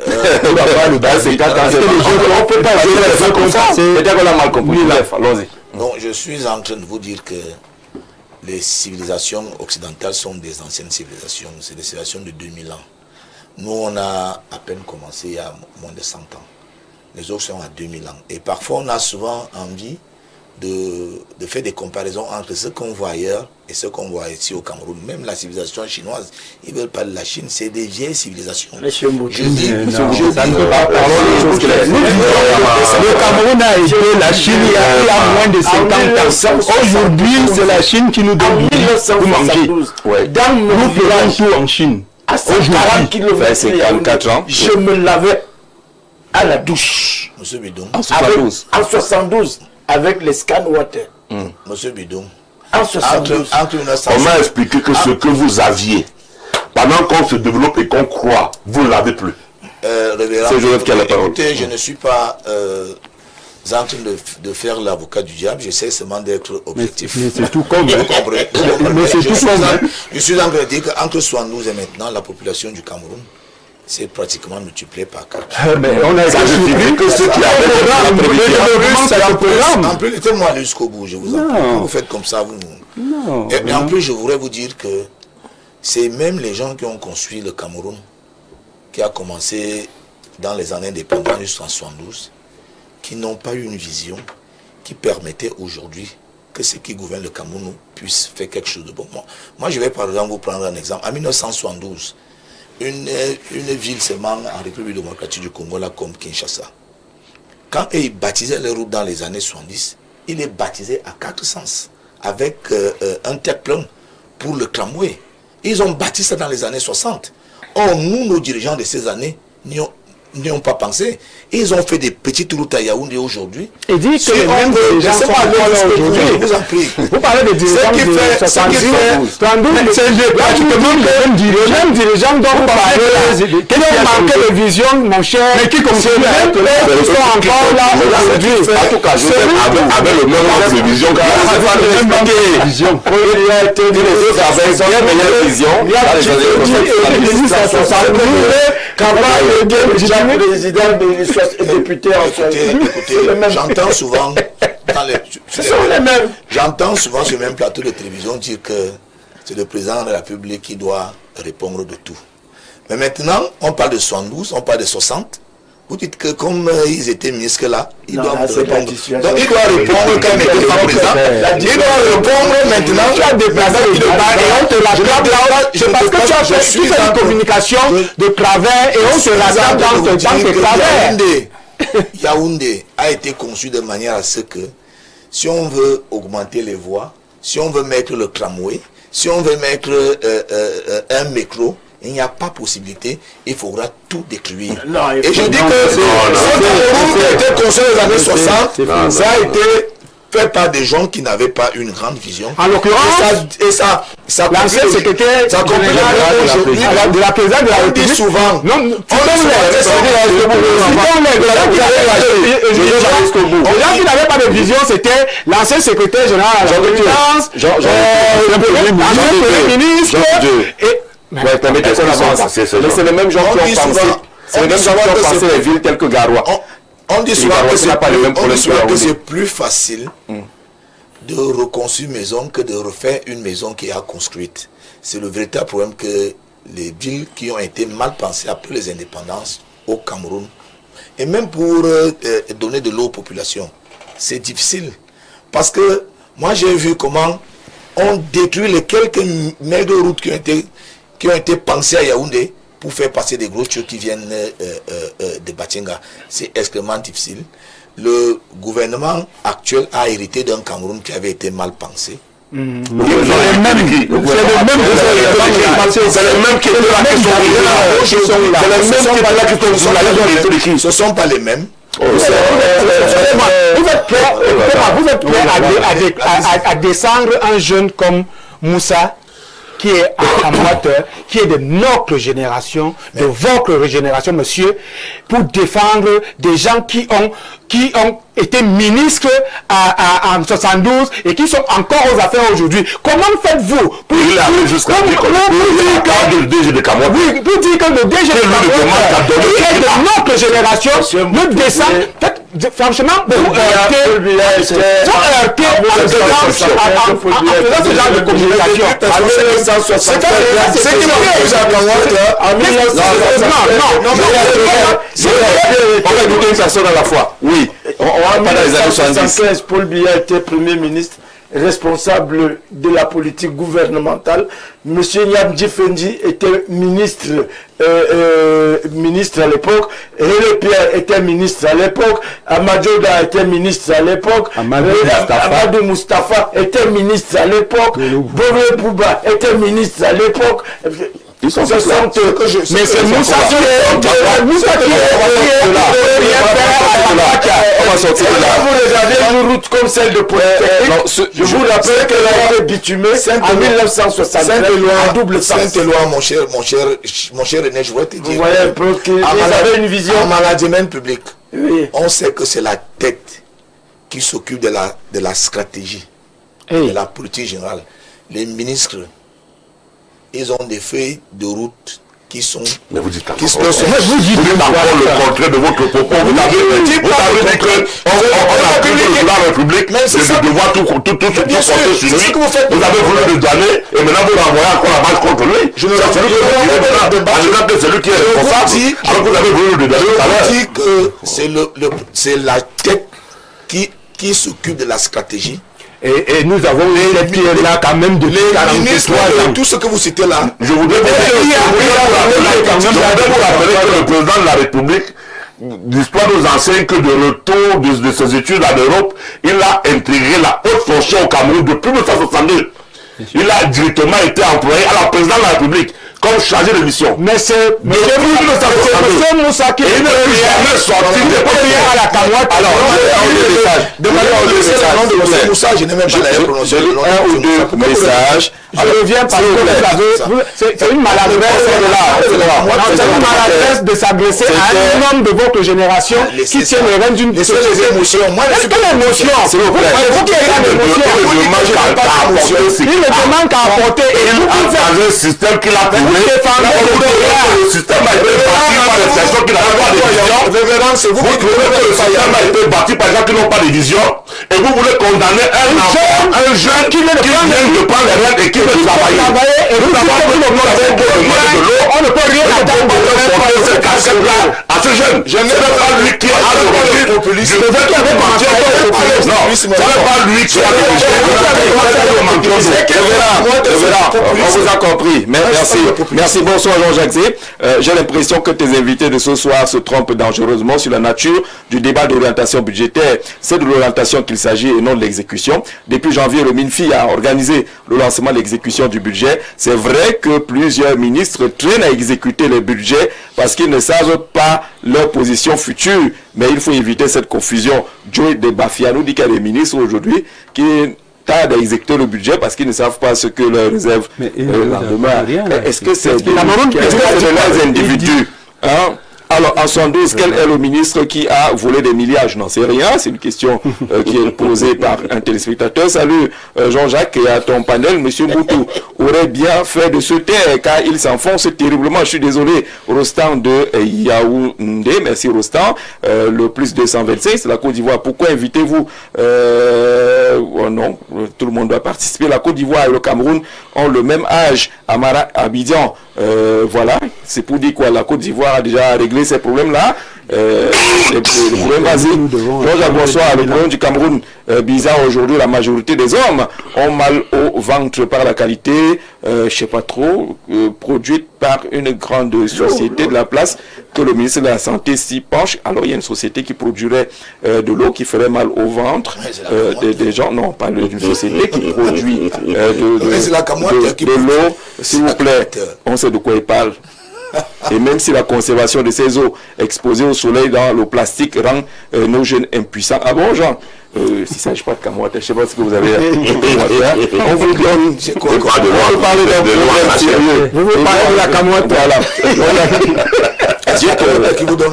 A: C'est 4 ans, on peut pas jouer les gens comme ça. C'est-à-dire qu'on a mal compris. Allons-y.
G: Donc je suis en train de vous dire que les civilisations occidentales sont des anciennes civilisations, c'est des civilisations de 2000 ans. Nous, on a à peine commencé il y a moins de 100 ans. Les autres sont à 2000 ans. Et parfois, on a souvent envie de faire des comparaisons entre ce qu'on voit ailleurs et ce qu'on voit ici au Cameroun. Même la civilisation chinoise, ils veulent parler de la Chine, c'est des vieilles civilisations.
C: Le Cameroun a été la Chine il y a moins de 50 ans. Aujourd'hui, c'est la Chine qui nous donne pour manger. Nous faisons tout en Chine.
F: À 140 km,
A: c'est 44 ans.
F: Je me lavais à la douche.
G: Monsieur Bidon.
A: En 72.
F: En 72, avec les scan water.
G: Monsieur Bidon.
F: En 72.
D: On m'a expliqué que ce que vous aviez, pendant qu'on se développe et qu'on croit, vous ne l'avez plus.
G: C'est Joseph qui a la parole. Écoutez, je ne suis pas en train de faire l'avocat du diable, j'essaie seulement d'être objectif.
C: Mais c'est tout comme.
G: Vous comprenez. Je suis en train de dire qu'entre 72 et maintenant, la population du Cameroun s'est pratiquement multipliée par 4.
C: Mais on a expliqué que ceux qui avaient
G: en plus, laissez-moi aller jusqu'au bout, je vous en prie. Vous faites comme ça, vous. Non. Et en plus, je voudrais vous dire que c'est même les gens qui ont construit le Cameroun, qui a commencé dans les années indépendantes jusqu'en 72, qui n'ont pas eu une vision qui permettait aujourd'hui que ceux qui gouvernent le Cameroun puissent faire quelque chose de bon. Moi, je vais par exemple vous prendre un exemple. En 1972, une ville seulement en République démocratique du Congo, là, comme Kinshasa, quand ils baptisaient les routes dans les années 70, ils les baptisaient à 4 sens, avec un tête-plein pour le tramway. Ils ont bâti ça dans les années 60. Or, nous, nos dirigeants de ces années, n'y ont pas pensé. Ils ont fait des petites routes à Yaoundé aujourd'hui.
E: Et dit que les mêmes dirigeants sont aujourd'hui.
G: Je vous en prie.
E: Vous parlez des dirigeants de 72. C'est les mêmes dirigeants dont vous parlez. Qui ont manqué de vision, mon cher. Mais qui sont encore là aujourd'hui.
D: En tout cas, avec le même manque de vision,
A: il a été dit les autres avaient une meilleure vision. Il y a
F: président et député en
G: écoutez, j'entends souvent
F: j'entends
G: souvent sur le même plateau de télévision dire que c'est le président de la République qui doit répondre de tout. Mais maintenant, on parle de 72, on parle de 60. Vous dites que comme ils étaient ministres là, ils doivent répondre. Donc il doit répondre quand il n'était pas président. Il doit répondre maintenant. Tu as déplacé le parce que tu fais une communication de travers et on se rattrape dans ton temps de travers. Yaoundé a été conçu de manière à ce que si on veut augmenter les voies, si on veut mettre le tramway, si on veut mettre un métro, il n'y a pas possibilité, il faudra tout détruire. Et je dis que ce Cameroun qui a été construit dans les années 60, ça a été fait par des gens qui n'avaient pas une grande vision.
E: En l'occurrence, l'ancien secrétaire général de la présidence de la République
G: souvent.
E: Les gens qui n'avaient pas de vision, c'était l'ancien secrétaire général de la présidence, le premier ministre et
A: c'est les mêmes gens qui ont pensé. C'est les mêmes gens qui ont pensé les villes telles que Garoua.
G: On dit souvent que c'est plus facile de reconstruire une maison que de refaire une maison qui est construite. C'est le véritable problème que les villes qui ont été mal pensées après les indépendances au Cameroun, et même pour donner de l'eau aux populations, c'est difficile. Parce que moi j'ai vu comment on détruit les quelques mètres de route qui ont été pensés à Yaoundé pour faire passer des gros tuyaux qui viennent de Batinga. C'est extrêmement difficile. Le gouvernement actuel a hérité d'un Cameroun qui avait été mal pensé.
D: C'est le même qui
G: ce sont pas les mêmes.
E: Vous êtes prêt à descendre un jeune comme Moussa qui est amateur, qui est de notre génération, de votre génération, monsieur, pour défendre des gens qui ont été ministres en 72 et qui sont encore aux affaires aujourd'hui. Comment faites-vous pour dire que le DG de Cameroun, qui est de notre génération, nous descend, franchement, vous heurtez ce genre de communication.
A: On va écouter une personne à la fois. Oui, on va pas dans les années 70.
F: Paul Biya était Premier ministre, responsable de la politique gouvernementale. Monsieur Nyamdi Fendi était ministre à l'époque. Hele Pierre était ministre à l'époque. Amadouda était ministre à l'époque. Amadou Mustafa était ministre à l'époque. Bové Bouba était ministre à l'époque.
A: Ils sont
F: mais c'est Moussa qui est
A: on va sortir de là.
F: Vous regardez une route comme celle de Polytechnique. Je vous rappelle qu'elle a été bitumée en 1963 en double sens.
G: Saint-Éloi, mon cher René, je voudrais te dire.
F: Vous voyez un peu qu'ils avaient une vision.
G: En management public,
F: oui.
G: On sait que c'est la tête qui s'occupe de la stratégie, de la politique générale. Les ministres, ils ont des feuilles de route qui sont...
D: Mais vous dites
G: encore
D: le contraire de votre propos. Vous avez dit qu'on a pris la République, mais de devoir tout porter sur lui. Vous avez voulu le donner et maintenant vous renvoyez encore la balle contre lui. Je ne sais que c'est lui qui est responsable. Alors que vous avez voulu le donner.
G: Je dis que c'est la tête qui s'occupe de la stratégie.
C: Et nous avons cette pierre-là quand même depuis 43 ans.
G: Tout ce que vous citez là.
D: Je voudrais vous rappeler que le président de la République, l'histoire nous enseigne que de retour de ses études en Europe, il a intégré la haute fonction au Cameroun depuis 1962. Il a directement été employé à la présidence de la République comme chargé de mission.
E: Mais c'est Moussa qui
D: il ne peut jamais sortir de
E: à la Cameroun.
G: Alors, Moussa, je n'ai même pas la prononcé.
A: Un ou deux messages.
E: Je reviens parce que c'est une maladresse. C'est une maladresse de s'adresser à un homme de votre génération qui tient les rênes d'une
G: société. Les émotions. Moi,
E: quelle émotion? S'il vous plaît. Vous qui avez l'émotion. Il ne demande qu'à apporter. Et vous
D: dans un système qu'il a trouvé.
E: Vous défendez
D: le système a été bâti par les personnes qui n'avaient pas de vision. Vous trouvez que le système a été bâti par les gens qui n'ont pas de vision. Et vous voulez condamner un jeune qui vient de prendre les rênes et qui veut travailler. Et vous savez que on ne peut rien attendre à ce jeune. Je ne sais pas lui qui a l'origine. Je ne veux pas mentir. Non, ce n'est pas lui qui a
A: l'origine. On vous a compris. Merci. Merci. Bonsoir Jean-Jacques Zé. J'ai l'impression que tes invités de ce soir se trompent dangereusement sur la nature du débat d'orientation budgétaire. C'est de l'orientation qu'il s'agit et non de l'exécution. Depuis janvier, le MINFI a organisé le lancement de l'exécution du budget. C'est vrai que plusieurs ministres traînent à exécuter les budgets parce qu'ils ne savent pas leur position future. Mais il faut éviter cette confusion. Joey de Bafia nous dit qu'il y a des ministres aujourd'hui qui tardent à exécuter le budget parce qu'ils ne savent pas ce que leur réserve le lendemain. Est-ce que c'est des individus? Alors, en 72, quel est le ministre qui a volé des milliards? Je n'en sais rien. C'est une question qui est posée par un téléspectateur. Salut Jean-Jacques et à ton panel. Monsieur Moutou aurait bien fait de se taire car il s'enfonce terriblement. Je suis désolé. Rostand de Yaoundé. Merci Rostand. Le plus 225, c'est la Côte d'Ivoire. Pourquoi invitez-vous oh non, tout le monde doit participer. La Côte d'Ivoire et le Cameroun ont le même âge. Amara Abidjan. Voilà. C'est pour dire quoi? La Côte d'Ivoire a déjà réglé ces problèmes-là. Les problèmes basiques. Bonsoir. Le problème du Cameroun, bizarre aujourd'hui, la majorité des hommes ont mal au ventre par la qualité, je sais pas trop, produite par une grande société de la place que le ministre de la Santé s'y penche. Alors il y a une société qui produirait de l'eau qui ferait mal au ventre des gens. Non, pas une société qui produit de l'eau. S'il vous plaît, on sait de quoi il parle. Et même si la conservation de ces eaux exposées au soleil dans le plastique rend nos jeunes impuissants. Ah bon, Jean, si ça ne s'agit pas de Cameroun, je ne sais pas ce que vous avez. On vous donne. On veut parler d'un problème sérieux. Vous voulez parler de la Cameroun, voilà.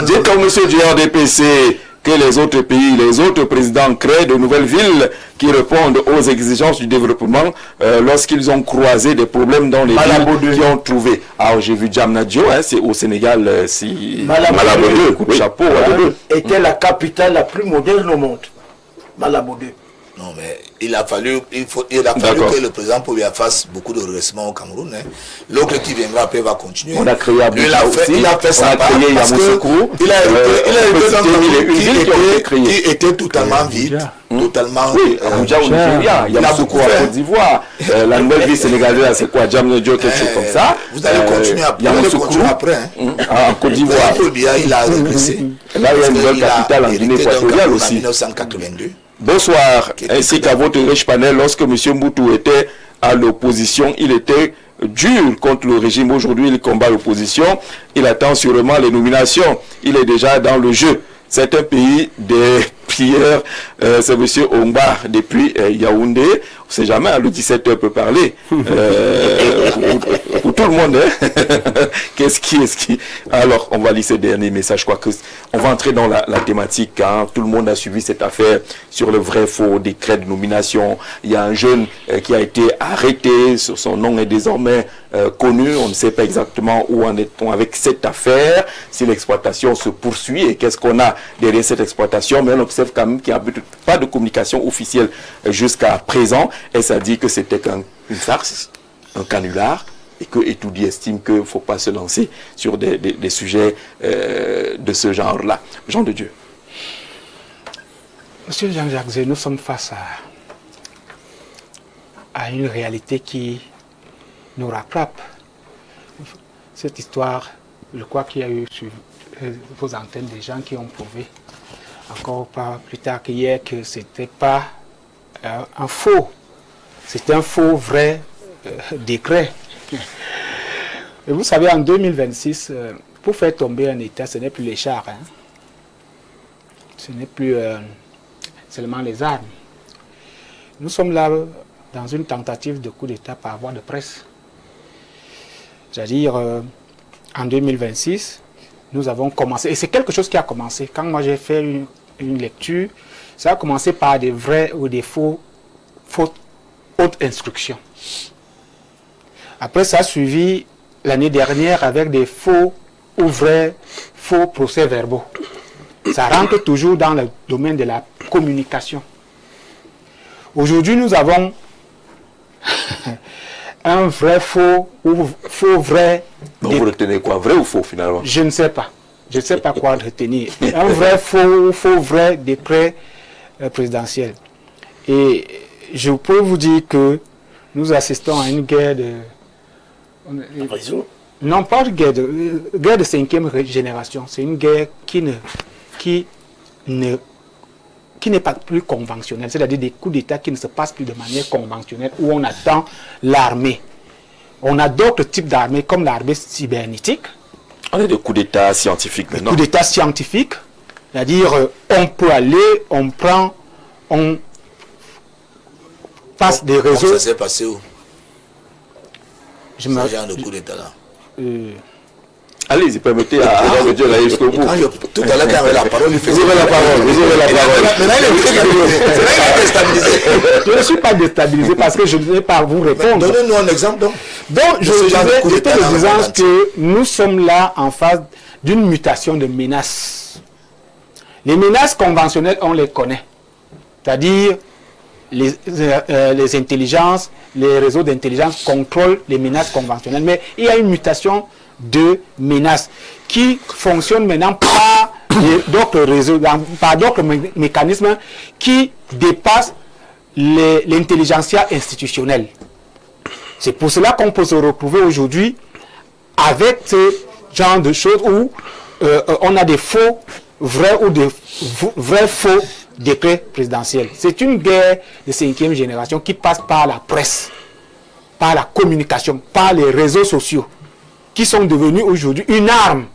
A: Dites comme monsieur du RDPC que les autres pays, les autres présidents créent de nouvelles villes qui répondent aux exigences du développement lorsqu'ils ont croisé des problèmes dans les villes qui ont trouvé. Alors j'ai vu Djamnadio, hein, c'est au Sénégal,
F: Malabo 2,
A: coup de chapeau.
F: Était la capitale la plus moderne au monde. Malabo 2.
G: Non, mais il a fallu que le président Pobia fasse beaucoup de redressement au Cameroun. Hein. L'autre qui viendra après va continuer.
A: On a créé Abuja aussi.
G: Il a fait ça parce qu'il a hérité qui était totalement vide. Totalement.
A: Oui, Abuja au Nigeria. Il y a beaucoup en Côte d'Ivoire. La nouvelle ville sénégalaise, c'est quoi? Djamnadio, quelque chose comme ça.
G: Vous allez continuer après.
A: En Côte d'Ivoire.
G: Il a régressé.
A: Là, il y a une nouvelle capitale en Guinée équatoriale aussi.
G: En 1982.
A: Bonsoir, ainsi qu'à votre riche panel. Lorsque M. Mboutou était à l'opposition, il était dur contre le régime. Aujourd'hui, il combat l'opposition. Il attend sûrement les nominations. Il est déjà dans le jeu. C'est un pays des prières. C'est M. Ongba depuis Yaoundé. On ne sait jamais, le 17h peut parler. Pour tout le monde. Hein? Qu'est-ce qui... Alors, on va lire ces derniers messages. Je crois qu'on va entrer dans la thématique. Hein? Tout le monde a suivi cette affaire sur le vrai-faux décret de nomination. Il y a un jeune qui a été arrêté. Son nom est désormais connu. On ne sait pas exactement où en est-on avec cette affaire. Si l'exploitation se poursuit et qu'est-ce qu'on a derrière cette exploitation. Mais on observe quand même qu'il n'y a pas de communication officielle jusqu'à présent. Et ça dit que c'était une farce, un canular. Et que Etoudi estime qu'il ne faut pas se lancer sur des sujets de ce genre-là. Jean de Dieu.
E: Monsieur Jean-Jacques Zé, nous sommes face à une réalité qui nous rattrape. Cette histoire, je crois qu'il y a eu sur vos antennes des gens qui ont prouvé, encore pas plus tard qu'hier, que ce n'était pas un faux, c'était un faux vrai décret. Et vous savez, en 2026, pour faire tomber un État, ce n'est plus les chars. Hein. Ce n'est plus seulement les armes. Nous sommes là dans une tentative de coup d'État par voie de presse. C'est-à-dire, en 2026, nous avons commencé, et c'est quelque chose qui a commencé. Quand moi j'ai fait une lecture, ça a commencé par des vrais ou des faux hautes instructions. Après, ça a suivi l'année dernière avec des faux ou vrais faux procès-verbaux. Ça rentre toujours dans le domaine de la communication. Aujourd'hui, nous avons un vrai faux ou faux vrai.
A: Donc vous retenez quoi? Vrai ou faux finalement?
E: Je ne sais pas. Je ne sais pas quoi retenir. Un vrai faux ou faux vrai décret présidentiel. Et je peux vous dire que nous assistons à une guerre de... Non, pas une guerre de cinquième génération. C'est une guerre qui n'est pas plus conventionnelle. C'est-à-dire des coups d'État qui ne se passent plus de manière conventionnelle, où on attend l'armée. On a d'autres types d'armées, comme l'armée cybernétique.
A: On a des coups d'État scientifiques maintenant.
E: Des coups d'État scientifiques. C'est-à-dire, on peut aller, on prend, on passe des réseaux.
G: Ça s'est passé où? Ce genre de coup d'État là.
A: Allez-y, permettez à Jean de Dieu d'aller jusqu'au bout.
G: Tout à l'heure, quand il avait la parole, il faisait...
A: Vous avez la parole, vous avez la parole.
G: Maintenant, il est déstabilisé.
E: Je ne suis pas déstabilisé parce que je ne vais pas vous répondre.
G: Donnez-nous un exemple donc.
E: Donc, j'étais en disant que nous sommes là en phase d'une mutation de menaces. Les menaces conventionnelles, on les connaît. C'est-à-dire, les intelligences, les réseaux d'intelligence contrôlent les menaces conventionnelles. Mais il y a une mutation de menaces qui fonctionnent maintenant par d'autres réseaux, par d'autres mécanismes qui dépassent l'intelligentsia institutionnelle. C'est pour cela qu'on peut se retrouver aujourd'hui avec ce genre de choses où on a des faux, vrais ou des vrais faux décrets présidentiels. C'est une guerre de cinquième génération qui passe par la presse, par la communication, par les réseaux sociaux. qui sont devenus aujourd'hui une arme.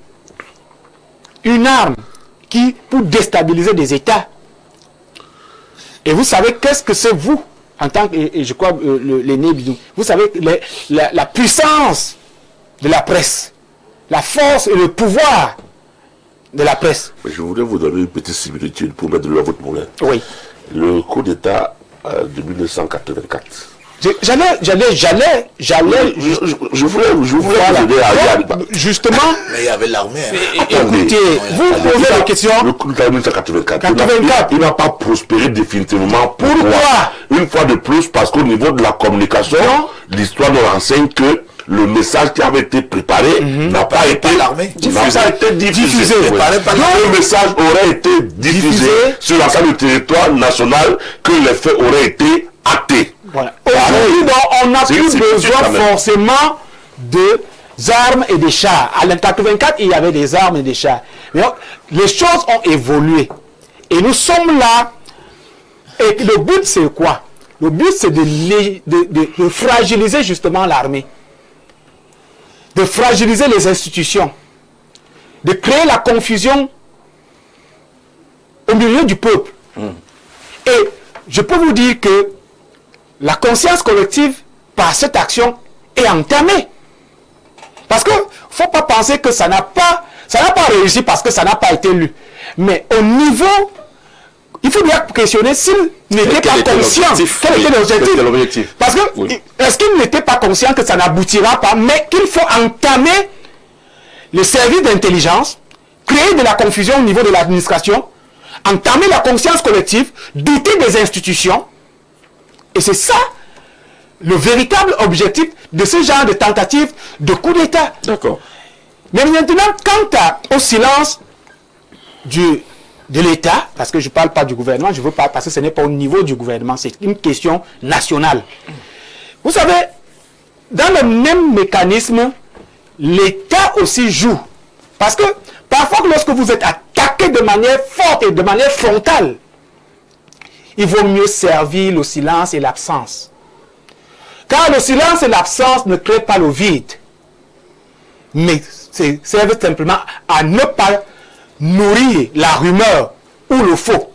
E: Une arme qui, pour déstabiliser des États. Et vous savez qu'est-ce que c'est vous, en tant que, et je crois, l'aîné Bidou, vous savez la puissance de la presse, la force et le pouvoir de la presse.
D: Je voudrais vous donner une petite similitude pour mettre de l'eau à votre moulin.
E: Oui.
D: Le coup d'État de 1984.
E: Je voulais
D: voilà. Vous aider à
E: justement.
G: Mais il y avait l'armée.
E: Écoutez, vous posez la question.
D: Le coup d'État de 1984. Il n'a pas prospéré définitivement.
E: Pourquoi?
D: Une fois de plus, parce qu'au niveau de la communication, l'histoire nous renseigne que le message qui avait été préparé n'a pas été diffusé. Le message aurait été diffusé sur l'ensemble du territoire national, que les faits auraient été actés.
E: Voilà. Aujourd'hui, on n'a plus besoin forcément de armes et des chars. À l'an 84, il y avait des armes et des chars. Mais les choses ont évolué. Et nous sommes là. Et le but, c'est quoi? Le but, c'est de fragiliser justement l'armée. De fragiliser les institutions. De créer la confusion au milieu du peuple. Et je peux vous dire que la conscience collective, par cette action, est entamée. Parce qu'il ne faut pas penser que ça n'a pas réussi parce que ça n'a pas été lu. Mais au niveau, il faut bien questionner s'il n'était pas conscient. Quel était l'objectif? Parce que, est-ce qu'il n'était pas conscient que ça n'aboutira pas, mais qu'il faut entamer le service d'intelligence, créer de la confusion au niveau de l'administration, entamer la conscience collective, douter des institutions. Et c'est ça le véritable objectif de ce genre de tentative de coup d'État.
A: D'accord.
E: Mais maintenant, quant au silence de l'État, parce que je ne parle pas du gouvernement, je veux pas, parce que ce n'est pas au niveau du gouvernement, c'est une question nationale. Vous savez, dans le même mécanisme, l'État aussi joue. Parce que parfois, lorsque vous êtes attaqué de manière forte et de manière frontale, il vaut mieux servir le silence et l'absence. Car le silence et l'absence ne créent pas le vide. Mais servent simplement à ne pas nourrir la rumeur ou le faux.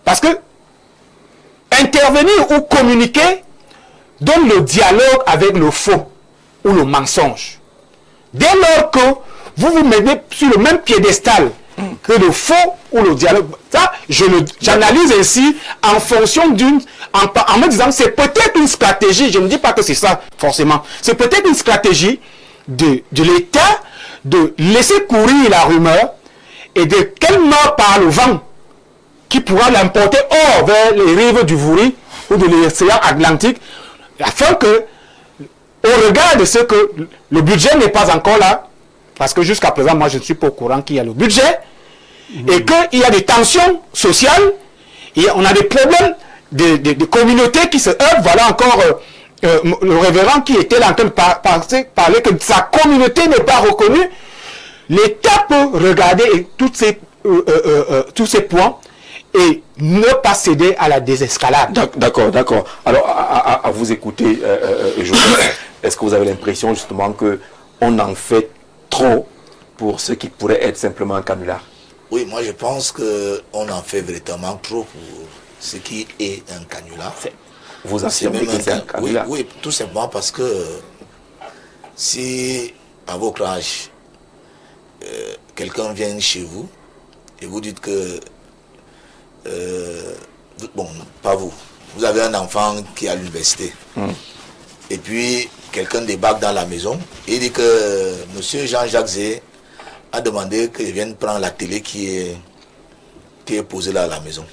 E: Parce que intervenir ou communiquer donne le dialogue avec le faux ou le mensonge. Dès lors que vous vous mettez sur le même piédestal que le faux ou le dialogue, ça, j'analyse ainsi en fonction en me disant c'est peut-être une stratégie, je ne dis pas que c'est ça forcément, c'est peut-être une stratégie de l'État de laisser courir la rumeur et de qu'elle meurt par le vent qui pourra l'emporter hors vers les rives du Vouri ou de l'océan Atlantique, afin que, au regard de ce que le budget n'est pas encore là, parce que jusqu'à présent, moi je ne suis pas au courant qu'il y a le budget, et qu'il y a des tensions sociales, et on a des problèmes de communautés qui se heurtent. Voilà encore le révérend qui était là en train de parler que sa communauté n'est pas reconnue. L'État peut regarder tous ces points et ne pas céder à la désescalade.
A: D'accord. Alors, à vous écouter, est-ce que vous avez l'impression justement qu'on en fait trop pour ce qui pourrait être simplement un canular?
G: Oui, moi je pense qu'on en fait véritablement trop pour ce qui est un canular.
A: Vous affirmez que c'est un canular?
G: Oui, tout simplement parce que si à votre âge, quelqu'un vient chez vous et vous dites que, bon, pas vous, vous avez un enfant qui est à l'université, et puis quelqu'un débarque dans la maison et il dit que monsieur Jean-Jacques Zé a demandé qu'il vienne prendre la télé qui est posée là à la maison.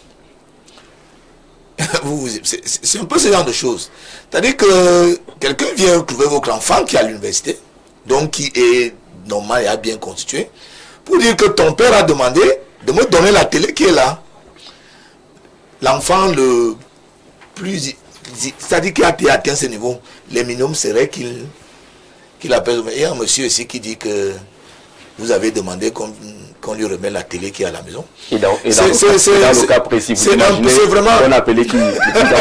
G: C'est un peu ce genre de choses. C'est-à-dire que quelqu'un vient trouver votre enfant qui est à l'université, donc qui est normal et a bien constitué, pour dire que ton père a demandé de me donner la télé qui est là. L'enfant le plus... C'est-à-dire qu'il a atteint ce niveau. Le minimum serait qu'il appelle... Il y a un monsieur ici qui dit que vous avez demandé qu'on lui remet la télé qui est à la maison.
A: Et dans le cas précis, vous imaginez qu'on appelait qui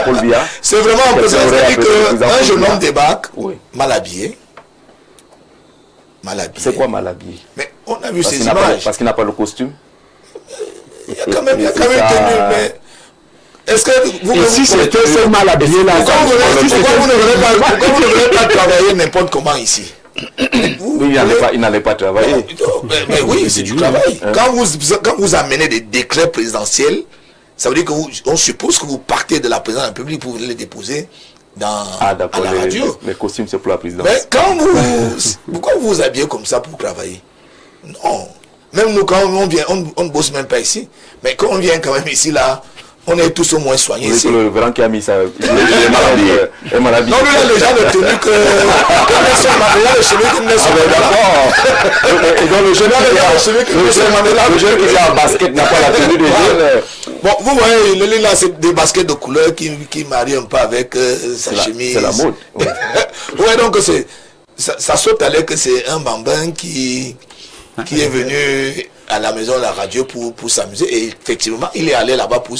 A: Paul Biya.
G: C'est vraiment un peu ça. C'est-à-dire qu'un jeune homme débarque, mal habillé, mal habillé.
A: C'est quoi mal habillé?
G: Mais on a vu ces
A: images. Parce qu'il n'a pas le costume.
G: Il y a quand même tenu, mais... Est-ce que vous...
E: Et si c'était ce mal habillé là,
G: pourquoi vous ne voulez pas travailler n'importe comment ici?
A: Il n'allait pas travailler.
G: Mais oui, c'est du travail. Quand vous amenez des décrets présidentiels, ça veut dire qu'on suppose que vous partez de la présidence de la République pour les déposer à la radio.
A: Les costumes, c'est pour la présidence.
G: Mais pourquoi vous vous habillez comme ça pour travailler? Non. Même nous, quand on vient, on ne bosse même pas ici. Mais quand on vient quand même ici, là, on est tous au moins soignés ici.
A: Le grand qui a mis ça, il est malade.
G: Non, lui, là, les gens ne tenus que Nelson Mandela, le chemin que Nelson Mandela.
A: Et donc, le jeune qui est en basket n'a pas la tenue de jeune.
G: Bon, vous voyez, là, c'est des baskets de couleur qui marient un peu avec sa chemise.
A: C'est la mode.
G: Ouais, donc, ça saute à l'air que c'est un bambin qui est venu à la maison de la radio pour s'amuser, et effectivement il est allé là-bas pour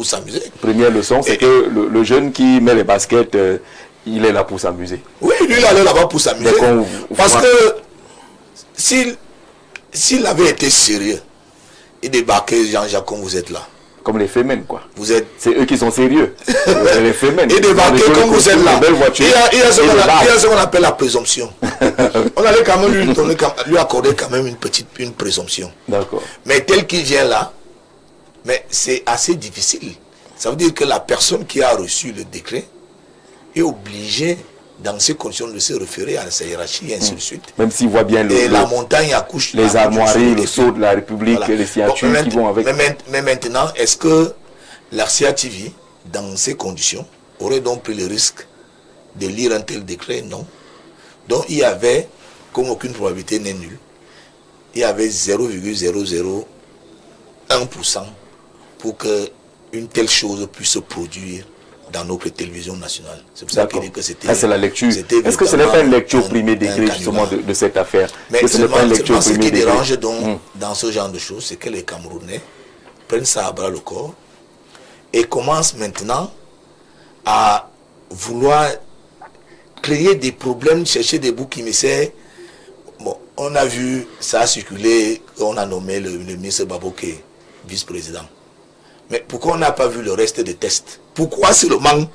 G: s'amuser.
A: Première leçon, c'est que le jeune qui met les baskets, il est là pour s'amuser.
G: Oui, lui il est allé là-bas pour s'amuser. Parce que s'il avait été sérieux, il débarquait, Jean-Jacques, comme vous êtes là.
A: Comme les femmes, quoi.
G: C'est
A: eux qui sont sérieux. Les femmes.
G: Et débarquer comme vous êtes là. Il y a ce qu'on appelle la présomption. On allait quand même lui accorder quand même une présomption.
A: D'accord.
G: Mais tel qu'il vient là, mais c'est assez difficile. Ça veut dire que la personne qui a reçu le décret est obligée, dans ces conditions, de se référer à sa hiérarchie et ainsi de suite.
A: Même s'il voit bien
G: la montagne accouche.
A: Les armoiries, le sceau de la République, voilà. Les signatures qui vont avec.
G: Mais maintenant, est-ce que l'Arcia TV, dans ces conditions, aurait donc pris le risque de lire un tel décret? Non. Donc il y avait, comme aucune probabilité n'est nulle, il y avait 0,001% pour qu'une telle chose puisse se produire dans notre télévision nationale. C'est pour ça qu'il dit que c'était...
A: c'est la lecture. Est-ce que ce n'est pas une lecture primée degré justement de cette affaire?
G: Mais ce qui dérange donc dans ce genre de choses, c'est que les Camerounais prennent ça à bras le corps et commencent maintenant à vouloir créer des problèmes, chercher des boucs émissaires. Bon, on a vu ça a circulé, on a nommé le ministre Baboké vice-président. Mais pourquoi on n'a pas vu le reste des tests? Pourquoi seulement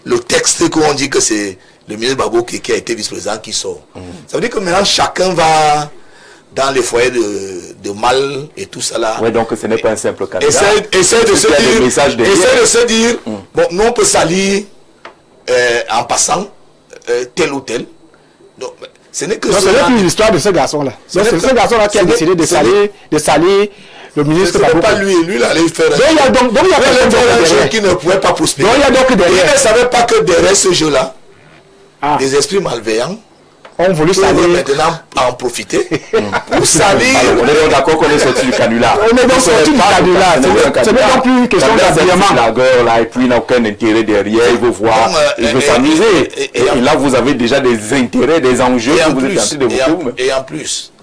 G: le texte qu'on dit que c'est le ministre Baboké qui a été vice-président qui sort? Ça veut dire que maintenant chacun va dans les foyers de mal et tout ça là.
A: Oui, donc ce n'est pas un simple candidat.
G: Essaye de se dire, bon, nous on peut salir en passant tel ou tel. Donc, ce n'est que
E: non, ce n'est plus l'histoire de ce garçon-là. C'est ce garçon-là qui a décidé de salir le ministre.
G: Ce n'est pas lui, il allait faire
E: donc il y a
G: un jeu qui ne pouvait pas prospérer.
E: Donc il y a donc derrière.
G: Il ne savait pas que derrière ce jeu-là, des esprits malveillants
E: ont voulu salir.
G: Maintenant en profiter pour salir.
A: On est d'accord qu'on est sorti du canular.
E: On est donc sorti du canular. Ce n'est pas plus une question d'habillement.
A: La gueule là, et puis il n'a aucun intérêt derrière, il veut voir, il veut s'amuser. Et là vous avez déjà des intérêts, des enjeux que vous êtes en train de vous.
G: Et en plus,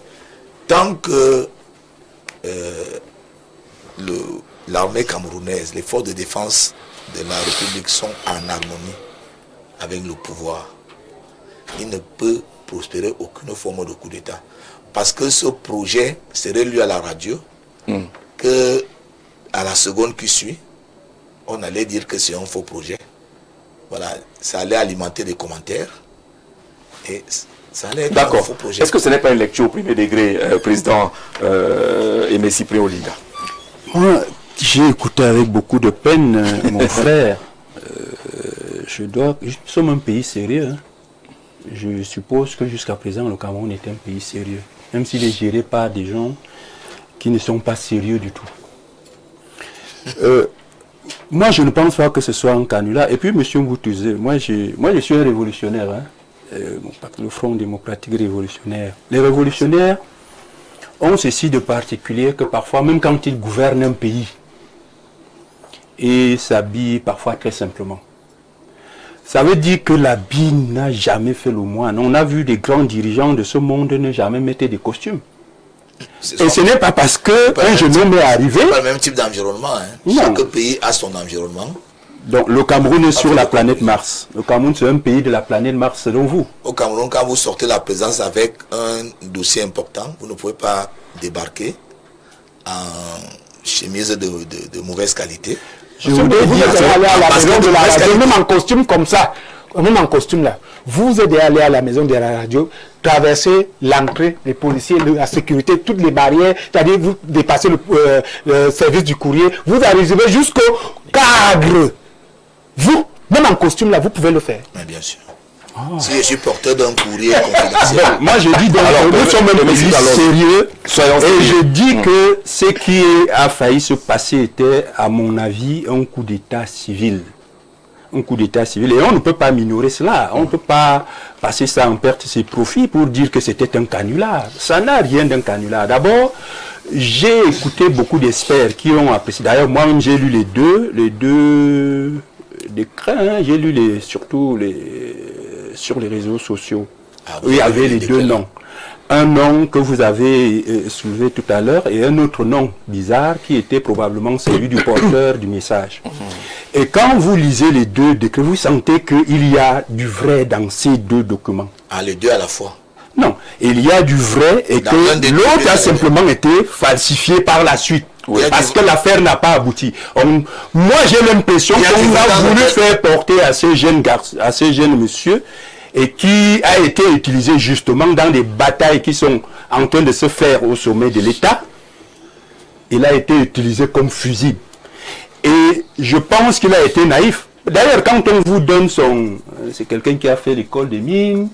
G: tant que l'armée camerounaise, les forces de défense de la République sont en harmonie avec le pouvoir, il ne peut prospérer aucune forme de coup d'État. Parce que ce projet serait lu à la radio, que à la seconde qui suit, on allait dire que c'est un faux projet. Voilà, ça allait alimenter des commentaires. Et ça allait être un faux projet.
A: Est-ce que ce n'est pas une lecture au premier degré, président Aimé Cyprien Olinga?
C: Moi, j'ai écouté avec beaucoup de peine mon frère. Nous sommes un pays sérieux. Hein. Je suppose que jusqu'à présent, le Cameroun est un pays sérieux. Même s'il est géré par des gens qui ne sont pas sérieux du tout. Moi, je ne pense pas que ce soit un canular. Et puis, M. Mboutouze, moi, je suis un révolutionnaire. Hein. Le Front démocratique révolutionnaire. Les révolutionnaires ont ceci de particulier que parfois, même quand ils gouvernent un pays, ils s'habillent parfois très simplement. Ça veut dire que l'habit n'a jamais fait le moine. On a vu des grands dirigeants de ce monde ne jamais mettre des costumes. Et ce n'est pas parce qu'un jeune homme est arrivé...
G: C'est pas le même type d'environnement. Hein. Chaque pays a son environnement.
C: Donc le Cameroun est sur la planète Mars. Le Cameroun, c'est un pays de la planète Mars, selon vous.
G: Au Cameroun, quand vous sortez la présence avec un dossier important, vous ne pouvez pas débarquer en chemise de mauvaise qualité.
E: Je voudrais dire que aller à la maison de la radio, même en costume comme ça, même en costume là, vous êtes allé à la maison de la radio, traverser l'entrée, les policiers, la sécurité, toutes les barrières, c'est-à-dire vous dépassez le service du courrier, vous arrivez jusqu'au cadre. Vous, même en costume là, vous pouvez le faire.
G: Mais bien sûr. Oh. Si je suis porteur d'un courrier confidentiel.
C: Moi je dis donc, nous sommes un pays sérieux, et je dis que ce qui a failli se passer était, à mon avis, un coup d'état civil. Un coup d'état civil, et on ne peut pas minorer cela, on ne peut pas passer ça en perte ses profits pour dire que c'était un canular. Ça n'a rien d'un canular. D'abord, j'ai écouté beaucoup d'experts qui ont apprécié. D'ailleurs, moi-même j'ai lu les deux décrets, hein. J'ai lu surtout sur les réseaux sociaux. Il y avait les deux noms. Un nom que vous avez soulevé tout à l'heure et un autre nom bizarre qui était probablement celui du porteur du message. Et quand vous lisez les deux décrets, vous sentez qu'il y a du vrai dans ces deux documents.
G: Ah, les deux à la fois?
C: Non, il y a du vrai et que l'autre a simplement été falsifié par la suite. Oui. Parce que l'affaire n'a pas abouti. Moi, j'ai l'impression qu'on a voulu faire porter à ces jeunes garçons, à ces jeunes messieurs, et qui a été utilisé justement dans des batailles qui sont en train de se faire au sommet de l'État. Il a été utilisé comme fusible. Et je pense qu'il a été naïf. D'ailleurs, quand on vous donne c'est quelqu'un qui a fait l'école des mines,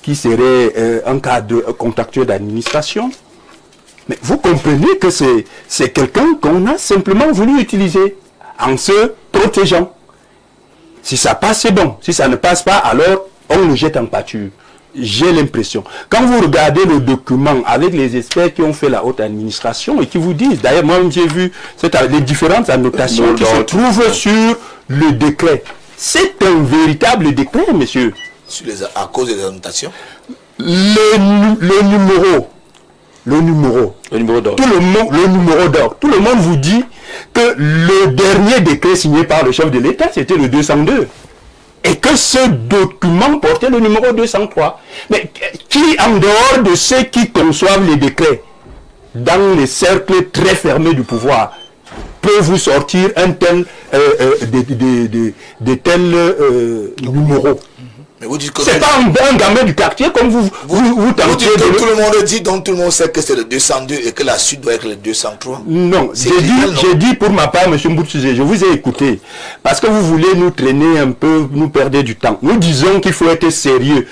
C: qui serait un cadre contractuel d'administration. Mais vous comprenez que c'est quelqu'un qu'on a simplement voulu utiliser en se protégeant. Si ça passe, c'est bon. Si ça ne passe pas, alors on le jette en pâture. J'ai l'impression. Quand vous regardez le document avec les experts qui ont fait la haute administration et qui vous disent, d'ailleurs moi j'ai vu les différentes annotations qui se trouvent sur le décret. C'est un véritable décret, monsieur.
G: À cause des annotations?
C: Le numéro d'or. Le numéro d'or. Tout le monde vous dit que le dernier décret signé par le chef de l'État, c'était le 202. Et que ce document portait le numéro 203. Mais qui, en dehors de ceux qui conçoivent les décrets, dans les cercles très fermés du pouvoir, peut vous sortir des tels numéros? C'est pas un gamin du quartier comme vous tentez de...
G: Tout le monde dit, donc tout le monde sait que c'est le 202 et que la suite doit être le 203.
C: Non, j'ai dit pour ma part, M. Mboutsuzé, je vous ai écouté, parce que vous voulez nous traîner un peu, nous perdre du temps. Nous disons qu'il faut être sérieux.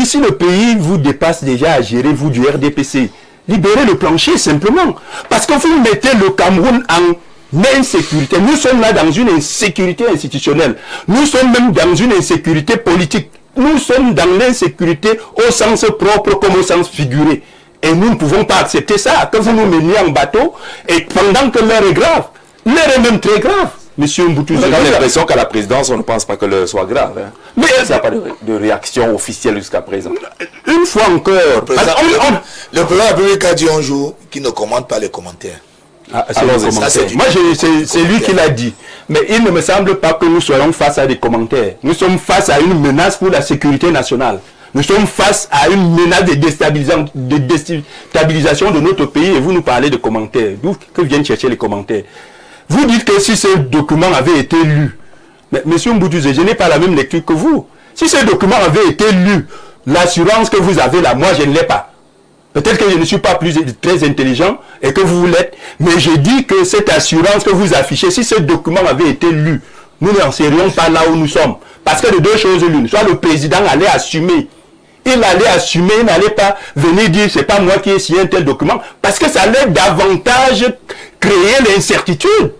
C: Si le pays vous dépasse déjà à gérer, vous du RDPC, libérez le plancher simplement. Parce que vous mettez le Cameroun en insécurité. Nous sommes là dans une insécurité institutionnelle. Nous sommes même dans une insécurité politique. Nous sommes dans l'insécurité au sens propre comme au sens figuré. Et nous ne pouvons pas accepter ça. Que vous nous meniez en bateau et pendant que l'heure est grave. L'heure est même très grave. Monsieur Mboutouzé.
A: J'ai l'impression qu'à la présidence, on ne pense pas que l'heure soit grave. Hein. Mais il n'y a pas de réaction officielle jusqu'à présent.
C: Une fois encore. Le
G: président de la République a dit un jour qu'il ne commente pas les commentaires.
C: Moi, c'est lui qui l'a dit. Mais il ne me semble pas que nous soyons face à des commentaires. Nous sommes face à une menace pour la sécurité nationale. Nous sommes face à une menace de déstabilisation de notre pays et vous nous parlez de commentaires. D'où que viennent chercher les commentaires? Vous dites que si ce document avait été lu, mais monsieur Mboutouzé, je n'ai pas la même lecture que vous. Si ce document avait été lu, l'assurance que vous avez là, moi je ne l'ai pas. Peut-être que je ne suis pas très intelligent et que vous l'êtes, mais je dis que cette assurance que vous affichez, si ce document avait été lu, nous n'en serions pas là où nous sommes. Parce que de deux choses l'une, soit le président allait assumer, il n'allait pas venir dire c'est pas moi qui ai signé un tel document, parce que ça allait davantage créer l'incertitude.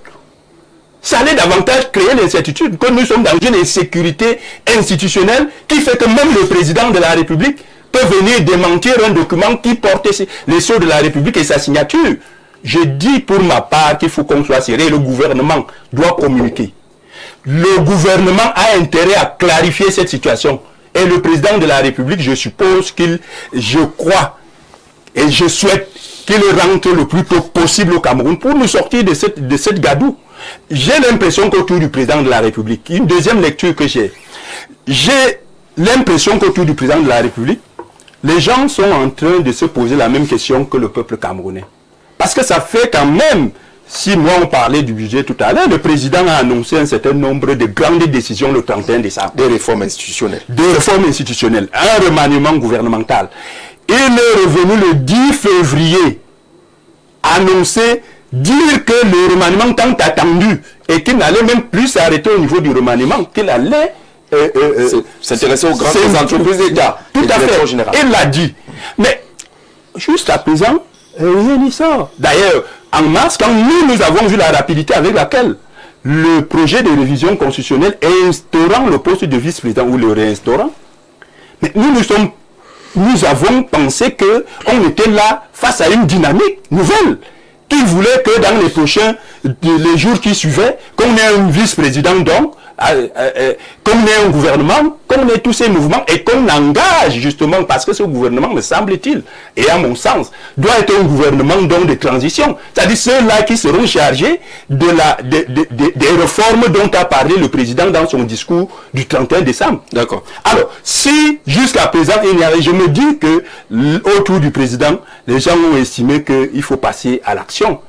C: Ça allait davantage créer l'incertitude, que nous sommes dans une insécurité institutionnelle qui fait que même le président de la République peut venir démentir un document qui portait les sceaux de la République et sa signature. Je dis pour ma part qu'il faut qu'on soit sérieux, le gouvernement doit communiquer. Le gouvernement a intérêt à clarifier cette situation. Et le président de la République, je suppose je crois et je souhaite qu'il rentre le plus tôt possible au Cameroun pour nous sortir de cette gadoue. J'ai l'impression qu'autour du président de la République, une deuxième lecture que j'ai l'impression qu'autour du président de la République, les gens sont en train de se poser la même question que le peuple camerounais. Parce que ça fait quand même, si moi on parlait du budget tout à l'heure, le président a annoncé un certain nombre de grandes décisions le 31 décembre.
A: Des réformes institutionnelles.
C: Des réformes institutionnelles, un remaniement gouvernemental. Il est revenu le 10 février annoncer, dire que le remaniement tant attendu et qu'il n'allait même plus s'arrêter au niveau du remaniement, qu'il allait
A: s'intéresser aux grandes entreprises d'État.
C: Tout à fait. Il l'a dit. Mais juste à présent, rien n'y sort. D'ailleurs, en mars, quand nous avons vu la rapidité avec laquelle le projet de révision constitutionnelle instaurant le poste de vice-président ou le réinstaurant, mais nous avons pensé qu'on était là face à une dynamique nouvelle, qu'il voulait que dans les jours qui suivaient, qu'on ait un vice-président donc, qu'on ait un gouvernement, qu'on ait tous ces mouvements et qu'on engage justement, parce que ce gouvernement, me semble-t-il, et à mon sens, doit être un gouvernement donc de transition. C'est-à-dire ceux-là qui seront chargés des réformes dont a parlé le président dans son discours du 31 décembre.
A: D'accord.
C: Alors, si jusqu'à présent, je me dis que autour du président, les gens ont estimé qu'il faut passer à l'action.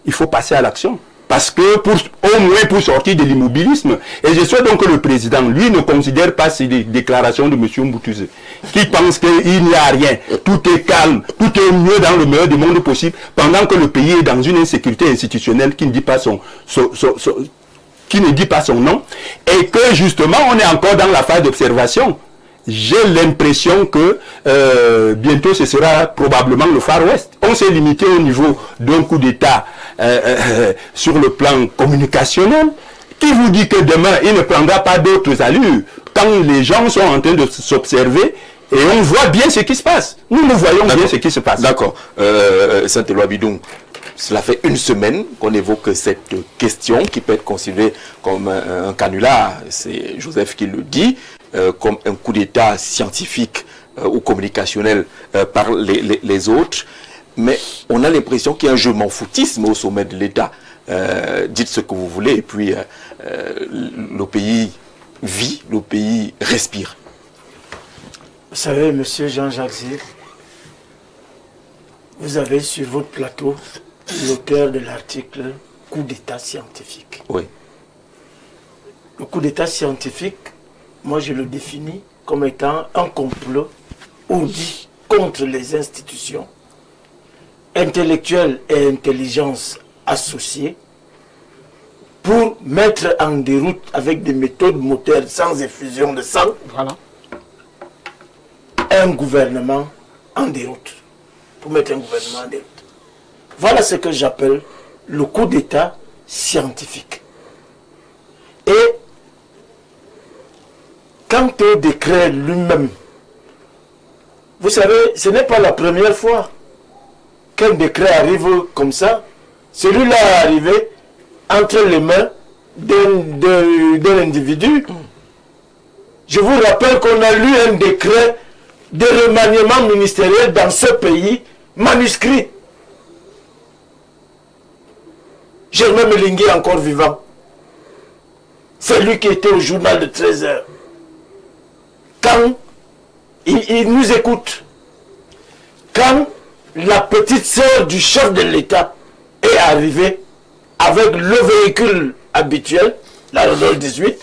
C: Il faut passer à l'action. Parce que, au moins pour sortir de l'immobilisme, et je souhaite donc que le président, lui, ne considère pas ces déclarations de M. Mboutouzé, qui pense qu'il n'y a rien, tout est calme, tout est mieux dans le meilleur des mondes possible, pendant que le pays est dans une insécurité institutionnelle qui ne dit pas son nom, et que justement, on est encore dans la phase d'observation. J'ai l'impression que bientôt ce sera probablement le Far West. On s'est limité au niveau d'un coup d'État sur le plan communicationnel. Qui vous dit que demain il ne prendra pas d'autres allures quand les gens sont en train de s'observer et on voit bien ce qui se passe. Nous voyons bien ce qui se passe.
A: D'accord. Saint-Éloi Bidon, cela fait une semaine qu'on évoque cette question qui peut être considérée comme un canular. C'est Joseph qui le dit. Comme un coup d'État scientifique ou communicationnel par les autres. Mais on a l'impression qu'il y a un je m'en foutisme au sommet de l'État. Dites ce que vous voulez et puis le pays vit, le pays respire.
F: Vous savez, monsieur Jean-Jacques Zir, vous avez sur votre plateau l'auteur de l'article « Coup d'État scientifique ».
A: Oui.
F: Le coup d'État scientifique, moi je le définis comme étant un complot ourdi contre les institutions, intellectuelles et intelligence associées, pour mettre en déroute avec des méthodes moteur sans effusion de sang, voilà, un gouvernement en déroute. Pour mettre un gouvernement en déroute. Voilà ce que j'appelle le coup d'État scientifique. Et quant au décret lui-même, vous savez, ce n'est pas la première fois qu'un décret arrive comme ça. Celui-là est arrivé entre les mains d'un individu. Je vous rappelle qu'on a lu un décret de remaniement ministériel dans ce pays, manuscrit. Germain Melingui est encore vivant. C'est lui qui était au journal de 13h. Quand il nous écoute, quand la petite sœur du chef de l'État est arrivée avec le véhicule habituel, la Renault 18,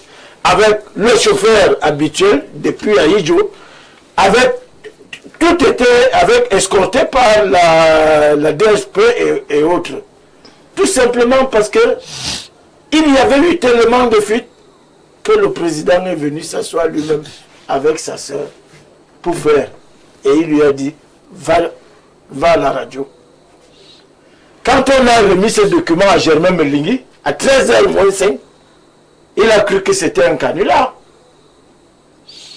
F: avec le chauffeur habituel depuis Aïdjo, avec tout était escorté par la DSP et autres. Tout simplement parce que il y avait eu tellement de fuites que le président est venu s'asseoir lui-même avec sa sœur pour faire. Et il lui a dit, va à la radio. Quand on a remis ce document à Germain Melingui, à 13h-5, il a cru que c'était un canular.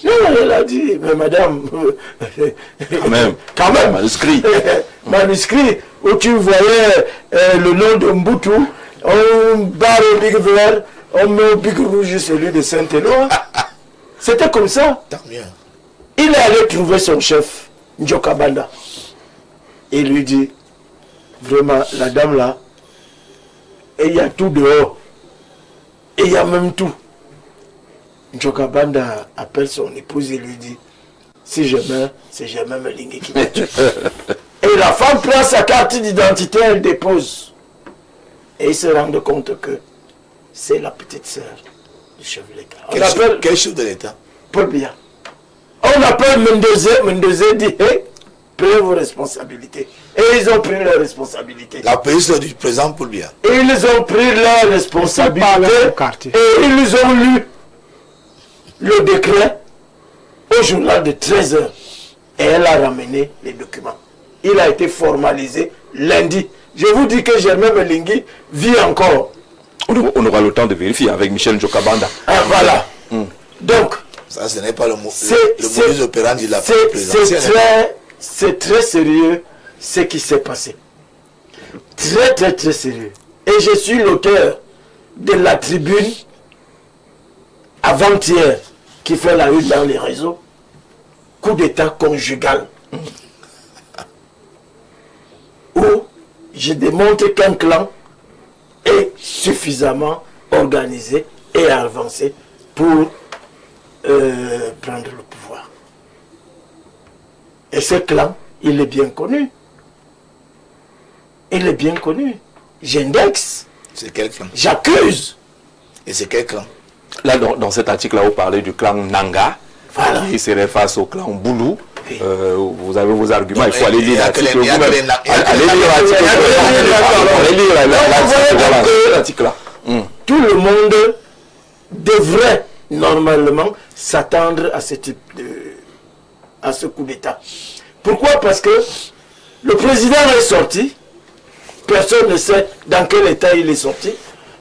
F: Non, il a dit, mais madame, quand même,
A: manuscrit.
F: Manuscrit, où tu voyais le nom de Mboutou, on barre au big vert, on met au big rouge celui de Saint-Éloi. C'était comme ça.
G: Tant mieux.
F: Il est allé trouver son chef, Njoka Banda. Et il lui dit, vraiment, la dame là, et il y a tout dehors. Et il y a même tout. Njoka Banda appelle son épouse et lui dit, si je meurs, c'est jamais Melingi qui me tue. Et la femme prend sa carte d'identité, elle dépose. Et ils se rendent compte que c'est la petite sœur du chef de l'État.
G: Quel chef de l'État?
F: Paul Biya. On appelle Mendoza dit, hey, prenez vos responsabilités. Et ils ont pris leurs responsabilités.
G: La police du président Paul Biya.
F: Et ils ont pris leurs responsabilités. Et ils ont lu le décret au journal de 13h. Et elle a ramené les documents. Il a été formalisé lundi. Je vous dis que Germain Melingi vit encore.
A: On aura le temps de vérifier avec Michel Njoka Banda.
F: Ah, voilà. Donc,
G: ça, ce n'est pas le modus operandi de la présidentielle.
F: C'est très sérieux ce qui s'est passé. Très sérieux. Et je suis l'auteur de la tribune avant-hier qui fait la une dans les réseaux. Coup d'état conjugal. Où je démontre qu'un clan est suffisamment organisé et avancé pour prendre le pouvoir. Et ce clan, il est bien connu. Il est bien connu. J'indexe.
G: C'est quel clan?
F: J'accuse.
G: Et c'est quel clan?
A: Là, dans cet article-là, vous parlez du clan Nanga,
F: voilà,
A: qui serait face au clan Boulou. Oui. Vous avez vos arguments, il faut aller lire l'article. Allez lire l'article-là.
F: Tout le monde devrait normalement s'attendre à ce type à ce coup d'État. Pourquoi? Parce que le président est sorti, personne ne sait dans quel état il est sorti,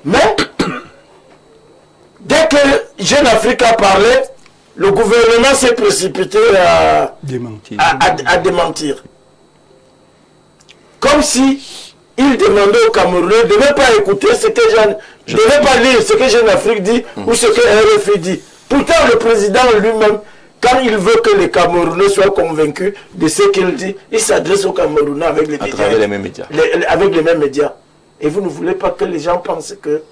F: mais dès que Jeune Afrique a parlé, le gouvernement s'est précipité à démentir. Comme si il demandait aux Camerounais de ne pas écouter ce que je ne vais pas lire ce que Jeune Afrique dit ou ce que RFI dit. Pourtant, le président lui-même, quand il veut que les Camerounais soient convaincus de ce qu'il dit, il s'adresse aux Camerounais avec les médias.
A: Travers les mêmes médias.
F: Avec les mêmes médias. Et vous ne voulez pas que les gens pensent que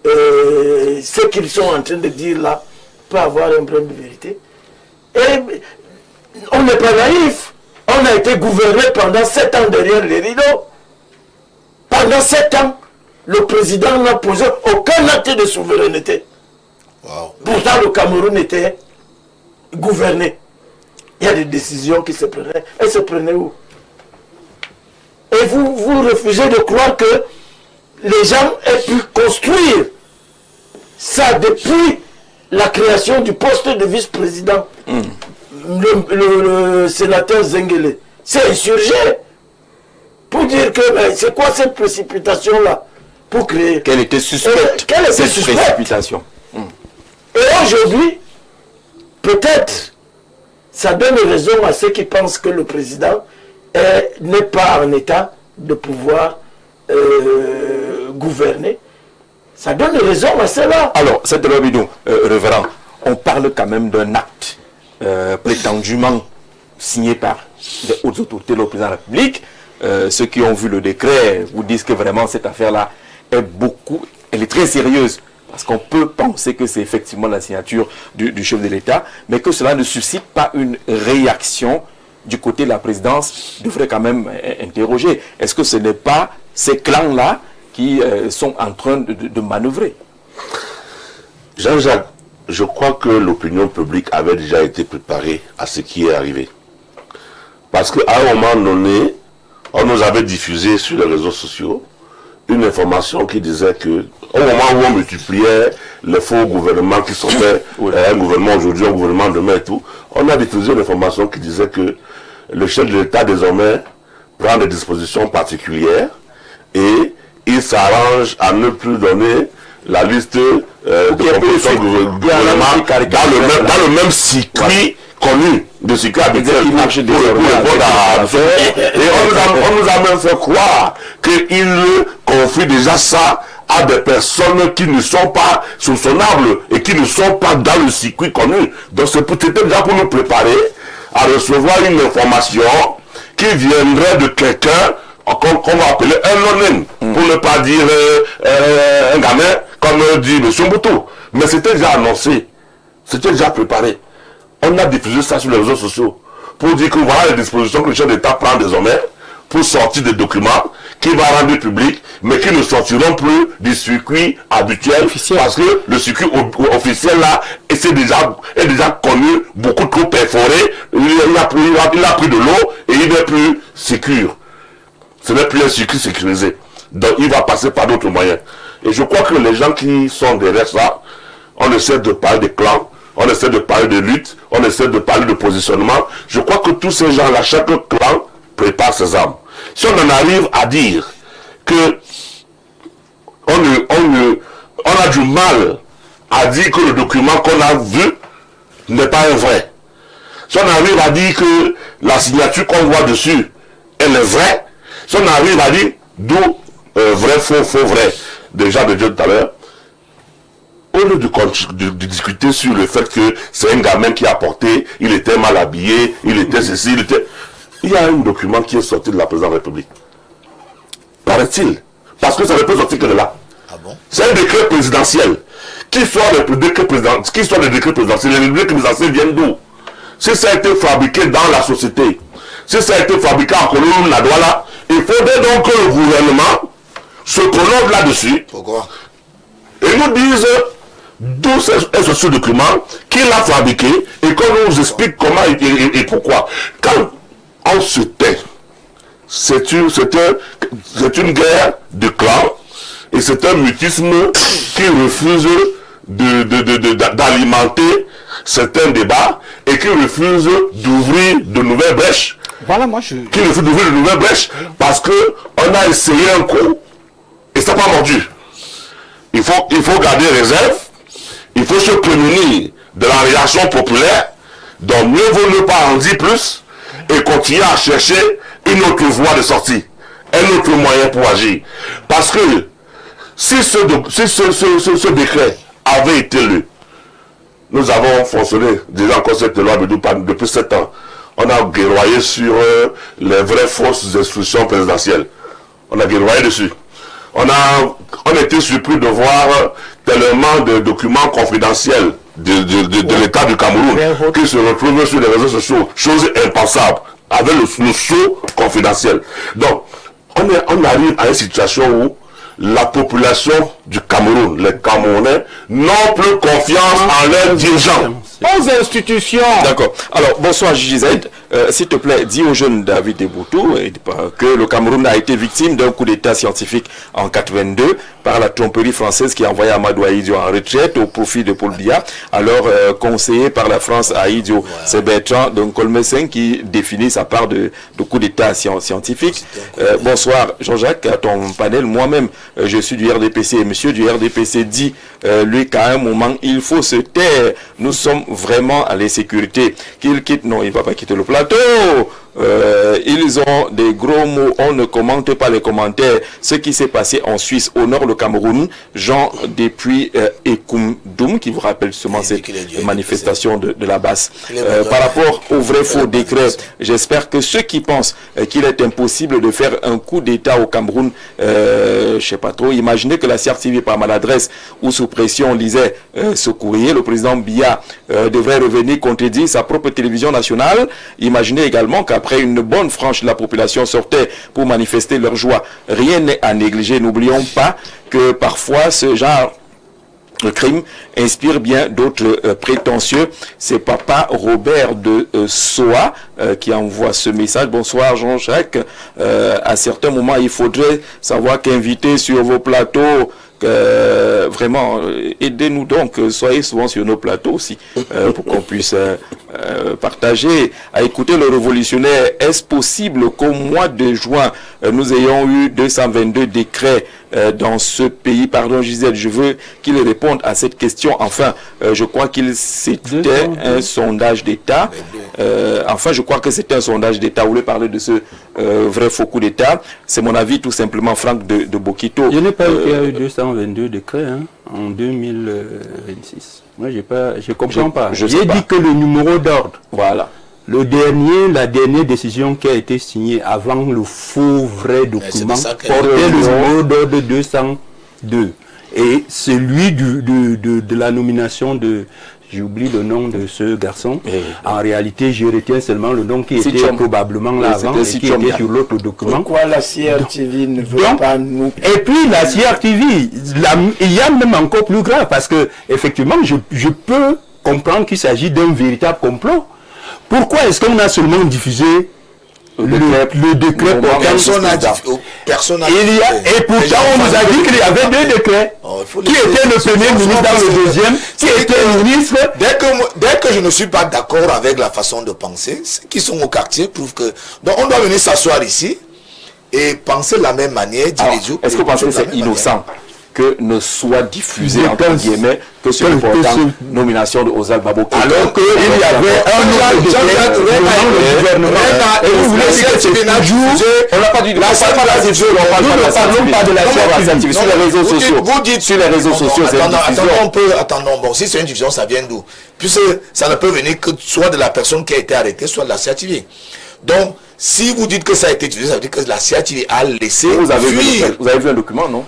F: ce qu'ils sont en train de dire là peut avoir un problème de vérité. Et on n'est pas naïf. On a été gouverné pendant 7 ans derrière les rideaux. Pendant 7 ans, le président n'a posé aucun acte de souveraineté.
G: Wow.
F: Pourtant, le Cameroun était gouverné. Il y a des décisions qui se prenaient. Elles se prenaient où? Et vous refusez de croire que les gens aient pu construire ça depuis la création du poste de vice-président. Le sénateur Zengele s'est insurgé pour dire que c'est quoi cette précipitation-là pour créer.
A: Qu'elle était suspecte. Cette précipitation.
F: Et aujourd'hui, peut-être, ça donne raison à ceux qui pensent que le président n'est pas en état de pouvoir gouverner. Ça donne raison à cela.
A: Alors, cette loi bidon, révérend, on parle quand même d'un acte prétendument signé par des hautes autorités de la présidence de la République. Ceux qui ont vu le décret vous disent que vraiment cette affaire-là elle est très sérieuse. Parce qu'on peut penser que c'est effectivement la signature du chef de l'État, mais que cela ne suscite pas une réaction du côté de la présidence, devrait quand même interroger. Est-ce que ce n'est pas ces clans-là qui sont en train de manœuvrer?
D: Jean-Jacques, je crois que l'opinion publique avait déjà été préparée à ce qui est arrivé. Parce qu'à un moment donné, on nous avait diffusé sur les réseaux sociaux une information qui disait que au moment où on multipliait les faux gouvernements qui sont faits, un gouvernement aujourd'hui, un gouvernement demain et tout, on a diffusé une information qui disait que le chef de l'État désormais prend des dispositions particulières et il s'arrange à ne plus donner la liste de composition du gouvernement dans le même circuit connu de circuit habituel pour répondre à l'affaire. Et on nous a même fait croire qu'il confie déjà ça à des personnes qui ne sont pas soupçonnables et qui ne sont pas dans le circuit connu. Donc c'était déjà pour nous préparer à recevoir une information qui viendrait de quelqu'un qu'on va appeler un non-name, pour ne pas dire un gamin, comme dit M. Mboutou. Mais c'était déjà annoncé, c'était déjà préparé. On a diffusé ça sur les réseaux sociaux pour dire que voilà les dispositions que le chef d'État prend désormais pour sortir des documents qu'il va rendre publics, mais qui ne sortiront plus du circuit habituel, parce que le circuit officiel là est déjà connu, beaucoup trop perforé, il a pris de l'eau et il n'est plus sécure. Ce n'est plus un circuit sécurisé. Donc il va passer par d'autres moyens. Et je crois que les gens qui sont derrière ça, on essaie de parler des clans, on essaie de parler de lutte, on essaie de parler de positionnement. Je crois que tous ces gens-là, chaque clan prépare ses armes. Si on en arrive à dire que on a du mal à dire que le document qu'on a vu n'est pas un vrai. Si on arrive à dire que la signature qu'on voit dessus, elle est vraie, si on arrive à dire d'où vrai, faux, vrai, déjà de Dieu tout à l'heure, au lieu de discuter sur le fait que c'est un gamin qui a porté, il était mal habillé, il était ceci, il y a un document qui est sorti de la présidence de la République. Paraît-il. Parce que ça ne peut sortir que de là.
G: Ah bon?
D: C'est un décret présidentiel. Qui soit le décret présidentiel, les décrets présidentiels viennent d'où? Si ça a été fabriqué dans la société, si ça a été fabriqué en Colombie, la Douala, il faudrait donc que le gouvernement se prononce là-dessus.
G: Pourquoi?
D: Et nous dise d'où est ce document, qui l'a fabriqué, et qu'on nous explique comment et pourquoi. Quand on se tait, c'est une guerre de clans, et c'est un mutisme qui refuse d'alimenter certains débats, et qui refuse d'ouvrir de nouvelles brèches.
E: Voilà,
D: Qui refuse d'ouvrir de nouvelles brèches, parce qu'on a essayé un coup, et ça n'a pas mordu. Il faut garder réserve, il faut se prémunir de la réaction populaire, donc mieux vaut ne pas en dire plus, et continuer à chercher une autre voie de sortie, un autre moyen pour agir. Parce que si ce décret avait été lu, nous avons fonctionné déjà encore cette loi depuis 7 ans. On a guerroyé sur les vraies fausses instructions présidentielles. On a guerroyé dessus. On était surpris de voir tellement de documents confidentiels de l'État du Cameroun qui se retrouvent sur les réseaux sociaux, chose impensable, avec le sceau confidentiel. Donc, on arrive à une situation où la population du Cameroun, les Camerounais, n'ont plus confiance en leurs dirigeants.
E: Aux institutions.
A: D'accord. Alors, bonsoir Gisèle. S'il te plaît, dis au jeune David Eboutou que le Cameroun a été victime d'un coup d'état scientifique en 82 par la tromperie française qui a envoyé Amadou Ahidjo en retraite au profit de Paul Biya, alors conseillé par la France à Ahidjo. C'est Bertrand Colmessin qui définit sa part de coup d'état scientifique. Bonsoir Jean-Jacques, à ton panel. Moi-même, je suis du RDPC et monsieur du RDPC dit, lui, qu'à un moment, il faut se taire. Nous sommes vraiment à l'insécurité. Qu'il quitte, non, il ne va pas quitter le plateau. Ils ont des gros mots, on ne commente pas les commentaires. Ce qui s'est passé en Suisse, au nord du Cameroun, Jean depuis Ekoumdoum, qui vous rappelle justement cette manifestation de la basse. Par rapport au vrai faux décret, j'espère que ceux qui pensent qu'il est impossible de faire un coup d'état au Cameroun, je ne sais pas trop, imaginez que la CRTV par maladresse ou sous pression lisait ce courrier, le président Biya devrait revenir contredire sa propre télévision nationale. Imaginez également qu'après une bonne frange de la population sortait pour manifester leur joie. Rien n'est à négliger. N'oublions pas que parfois ce genre de crime inspire bien d'autres prétentieux. C'est Papa Robert de Soa qui envoie ce message. Bonsoir Jean-Jacques. À certains moments, il faudrait savoir qu'inviter sur vos plateaux, vraiment, aidez-nous donc, soyez souvent sur nos plateaux aussi, pour qu'on puisse partager, à écouter le révolutionnaire. Est-ce possible qu'au mois de juin, nous ayons eu 222 décrets dans ce pays? Pardon Gisèle, je veux qu'il réponde à cette question. Enfin, je crois qu'il c'était un sondage d'État. Enfin, je crois que c'était un sondage d'État. Vous voulez parler de ce vrai faux coup d'État? C'est mon avis tout simplement, Franck de Bokito.
C: Je n'ai pas dit qu'il y a eu 222 décrets en 2026. Moi, je ne comprends pas. J'ai dit que le numéro d'ordre,
A: voilà,
C: la dernière décision qui a été signée avant le faux vrai document portait le numéro d'ordre 202. Et celui de la nomination de... J'oublie le nom de ce garçon. En réalité, je retiens seulement le nom qui était probablement là avant et qui était sur l'autre document.
F: Pourquoi la CRTV ne veut pas nous...
C: Et puis la CRTV, il y a même encore plus grave parce que effectivement, je peux comprendre qu'il s'agit d'un véritable complot. Pourquoi est-ce qu'on a seulement diffusé le décret pour
G: personne n'a diffusé.
C: Et pourtant, on nous a dit qu'il y avait deux décrets. Qui était le premier ministre dans le deuxième? Qui était le ministre?
G: Dès que je ne suis pas d'accord avec la façon de penser, ceux qui sont au quartier prouvent que... Donc on doit venir s'asseoir ici et penser de la même manière.
A: Est-ce que vous pensez que c'est innocent que ne soit diffusé entre guillemets que sur l'importante nomination de Ozal Babo,
C: alors qu'il y avait un autre gouvernement et vous voulez dire que c'est un jour on n'a pas dit de la CRTV, on ne parlons pas de la CRTV
A: sur les réseaux sociaux.
G: Vous dites sur les réseaux sociaux, c'est une diffusion. Attendons, bon, si c'est une diffusion, ça vient d'où? Puisque ça ne peut venir que soit de la personne qui a été arrêtée, soit de la CRTV. Donc, si vous dites que ça a été diffusé, ça veut dire que la CRTV a laissé
A: vous avez vu un document, non?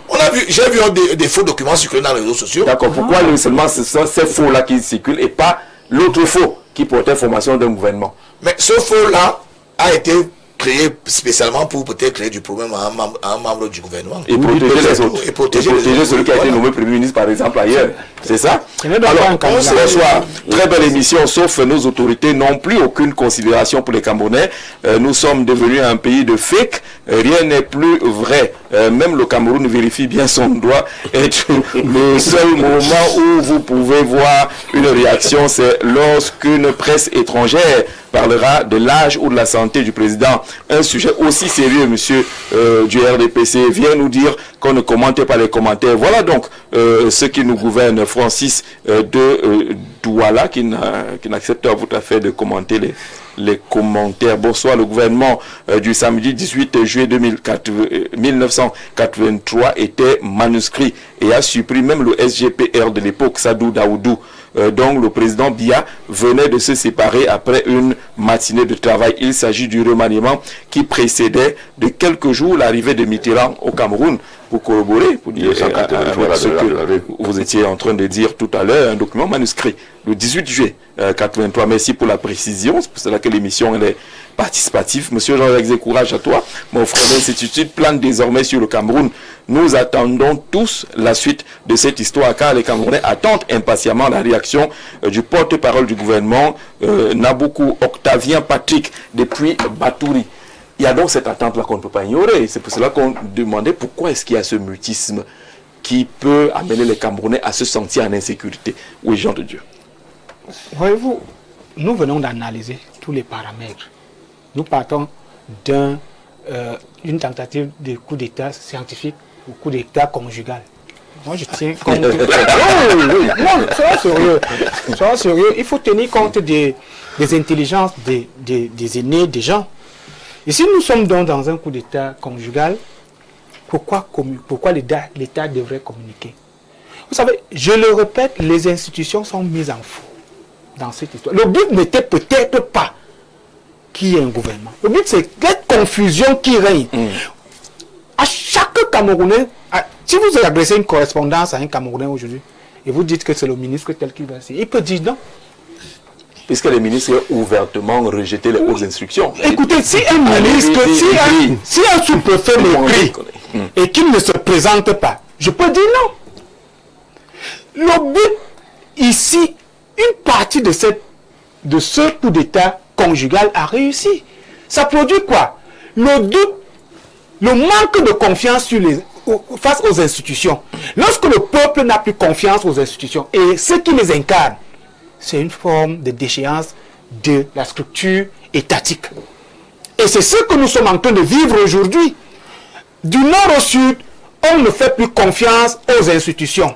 G: J'ai vu des faux documents circuler dans les réseaux sociaux.
A: D'accord, pourquoi seulement ces faux-là qui circulent et pas l'autre faux qui portait formation d'un gouvernement?
G: Mais ce faux-là a été créé spécialement pour peut-être créer du problème à un membre du gouvernement.
A: Et protéger les autres. Et protéger celui qui a été nommé Premier ministre, par exemple, ailleurs. C'est ça? Alors, bonsoir. Très belle émission, sauf nos autorités n'ont plus aucune considération pour les Camerounais. Nous sommes devenus un pays de fake. Rien n'est plus vrai. Même le Cameroun vérifie bien son doigt. Et le seul moment où vous pouvez voir une réaction, c'est lorsqu'une presse étrangère parlera de l'âge ou de la santé du président. Un sujet aussi sérieux, monsieur du RDPC, vient nous dire qu'on ne commentait pas les commentaires. Voilà donc ce qui nous gouverne, Francis de Douala, qui n'accepte pas tout à fait de commenter les commentaires. Bonsoir, le gouvernement du samedi 18 juillet 1983 était manuscrit et a supprimé même le SGPR de l'époque, Sadou Daoudou. Donc le président Biya venait de se séparer après une matinée de travail. Il s'agit du remaniement qui précédait de quelques jours l'arrivée de Mitterrand au Cameroun. Pour corroborer, pour dire ce que vous étiez en train de dire tout à l'heure, un document manuscrit le 18 juillet 83. Merci pour la précision, c'est pour cela que l'émission elle est participative. Monsieur Jean-Jacques, courage à toi. Mon frère d'institut plane désormais sur le Cameroun. Nous attendons tous la suite de cette histoire car les Camerounais attendent impatiemment la réaction du porte-parole du gouvernement, Naboukou Octavien Patrick, depuis Batouri. Il y a donc cette attente-là qu'on ne peut pas ignorer. C'est pour cela qu'on demandait pourquoi est-ce qu'il y a ce mutisme qui peut amener les Camerounais à se sentir en insécurité. Oui, Jean de Dieu.
E: Voyez-vous, nous venons d'analyser tous les paramètres. Nous partons d'une tentative de coup d'État scientifique ou coup d'État conjugal. Moi, je tiens compte... oui. Non, soyons sérieux. Il faut tenir compte des intelligences des aînés, des gens. Et si nous sommes donc dans un coup d'État conjugal, pourquoi l'État devrait communiquer? Vous savez, je le répète, les institutions sont mises en faux dans cette histoire. Le but n'était peut-être pas qu'il y ait un gouvernement. Le but, c'est cette confusion qui règne. À chaque Camerounais, si vous adressez une correspondance à un Camerounais aujourd'hui, et vous dites que c'est le ministre tel qu'il va signer, il peut dire non.
A: Puisque les ministres ont ouvertement rejeté les hautes instructions.
E: Écoutez, si un ministre, si un sous-préfet m'écrit et qu'il ne se présente pas, je peux dire non. Le but, ici, une partie de ce coup d'État conjugal a réussi. Ça produit quoi? Le doute, le manque de confiance face aux institutions. Lorsque le peuple n'a plus confiance aux institutions et ceux qui les incarnent, c'est une forme de déchéance de la structure étatique. Et c'est ce que nous sommes en train de vivre aujourd'hui. Du nord au sud, on ne fait plus confiance aux institutions.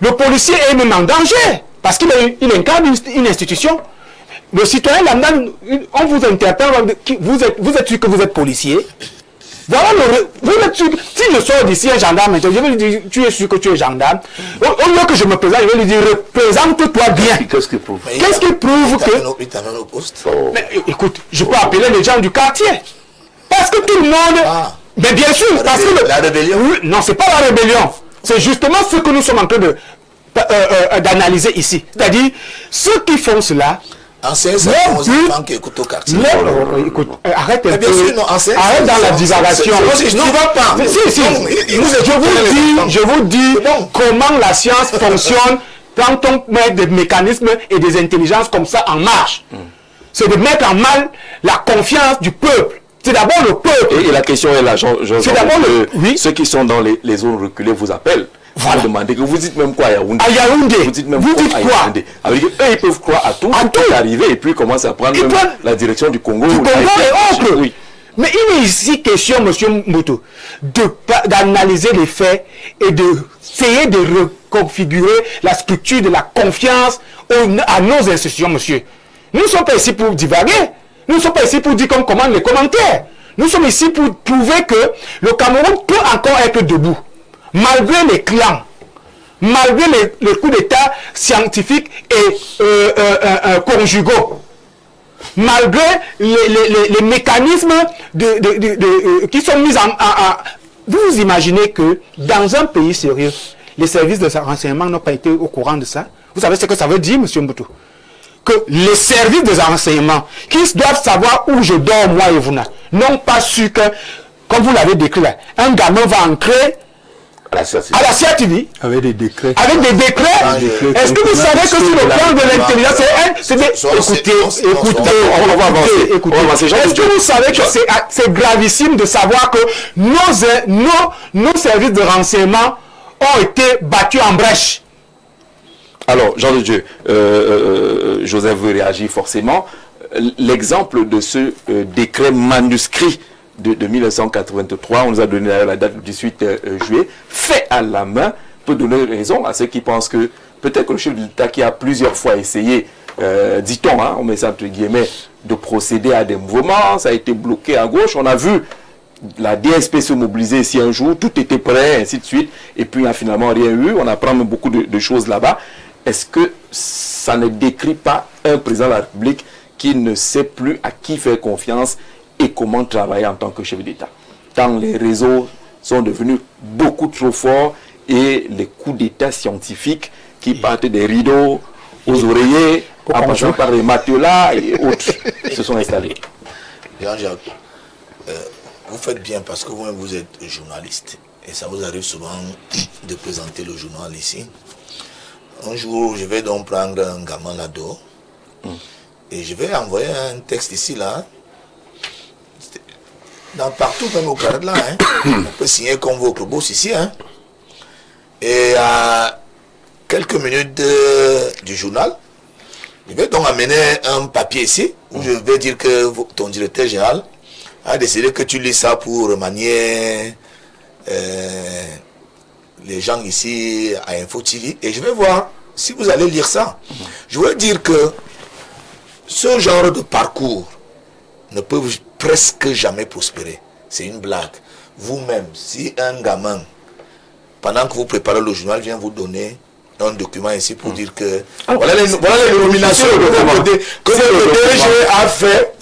E: Le policier est même en danger, parce qu'il incarne une institution. Le citoyen lambda, on vous interpelle, vous êtes sûr que vous êtes policier. Voilà vous êtes sûr, si je sors d'ici un gendarme, je vais lui dire, tu es sûr que tu es gendarme. Au lieu que je me présente, je vais lui dire, représente-toi bien.
D: Qu'est-ce qu'il prouve?
E: Qu'est-ce qu'il prouve que... Mais écoute, je peux appeler les gens du quartier. Parce que tout le monde... Mais bien sûr, parce que...
G: La rébellion?
E: Non, c'est pas la rébellion. C'est justement ce que nous sommes en train d'analyser ici. C'est-à-dire, ceux qui font cela,
G: ancien, c'est un qui écoute au quartier.
E: Écoute, arrête un peu.
G: Arrête
E: dans la divagation.
G: Non, ne vas pas.
E: Si. Je vous dis comment la science fonctionne quand on met des mécanismes et des intelligences comme ça en marche. C'est de mettre en mal la confiance du peuple. C'est d'abord le peuple.
A: Et la question est là, c'est d'abord ceux qui sont dans les zones reculées vous appellent. Vous demandez que vous dites même quoi à Yaoundé.
E: À Yaoundé.
A: Vous dites même
E: quoi
A: à Yaoundé. Avec eux, ils peuvent croire à tout qui est arrivé et puis commencent à prendre la direction du Congo.
E: Du Congo et autres. Oui. Mais il est ici question, M. Moutou, d'analyser les faits et d'essayer de reconfigurer la structure de la confiance à nos institutions, monsieur. Nous ne sommes pas ici pour divaguer. Nous ne sommes pas ici pour dire comme commande les commentaires. Nous sommes ici pour prouver que le Cameroun peut encore être debout. Malgré les clans, malgré les coups d'état scientifiques et conjugaux, malgré les mécanismes qui sont mis en... Vous imaginez que dans un pays sérieux, les services de renseignement n'ont pas été au courant de ça? Vous savez ce que ça veut dire, M. Mboutou? Que les services de renseignement, qui doivent savoir où je dors, moi et vous, n'ont pas su que, comme vous l'avez décrit là, un gamin va entrer à la CRTV
C: avec des décrets.
E: Est-ce que vous savez que sur le plan de l'intelligence, écoutez, est-ce que vous savez que c'est gravissime de savoir que nos services de renseignement ont été battus en brèche?
A: Alors, Jean de Dieu, Joseph veut réagir forcément. L'exemple de ce décret manuscrit de 1983, on nous a donné la date du 18 juillet, fait à la main, peut donner raison à ceux qui pensent que peut-être que le chef de l'État qui a plusieurs fois essayé, dit-on, on met ça entre guillemets, de procéder à des mouvements, ça a été bloqué à gauche, on a vu la DSP se mobiliser ici un jour, tout était prêt, ainsi de suite, et puis il n'y a finalement rien eu, on apprend même beaucoup de choses là-bas. Est-ce que ça ne décrit pas un président de la République qui ne sait plus à qui faire confiance et comment travailler en tant que chef d'État? Tant les réseaux sont devenus beaucoup trop forts et les coups d'État scientifiques qui partent des rideaux aux oreillers, en passant par les matelas et autres, se sont installés.
G: Jean-Jacques, vous faites bien parce que vous-même vous êtes journaliste et ça vous arrive souvent de présenter le journal ici. Un jour, je vais donc prendre un gamin là-dedans et je vais envoyer un texte ici, là. Partout, même au Canada, on peut signer comme votre boss ici. Et à quelques minutes du journal, je vais donc amener un papier ici, où je vais dire que ton directeur général a décidé que tu lis ça pour remanier les gens ici à Info TV. Et je vais voir si vous allez lire ça. Je veux dire que ce genre de parcours ne peut presque jamais prospérer. C'est une blague. Vous-même, si un gamin, pendant que vous préparez le journal, vient vous donner un document ici pour dire que voilà les nominations que le DG a fait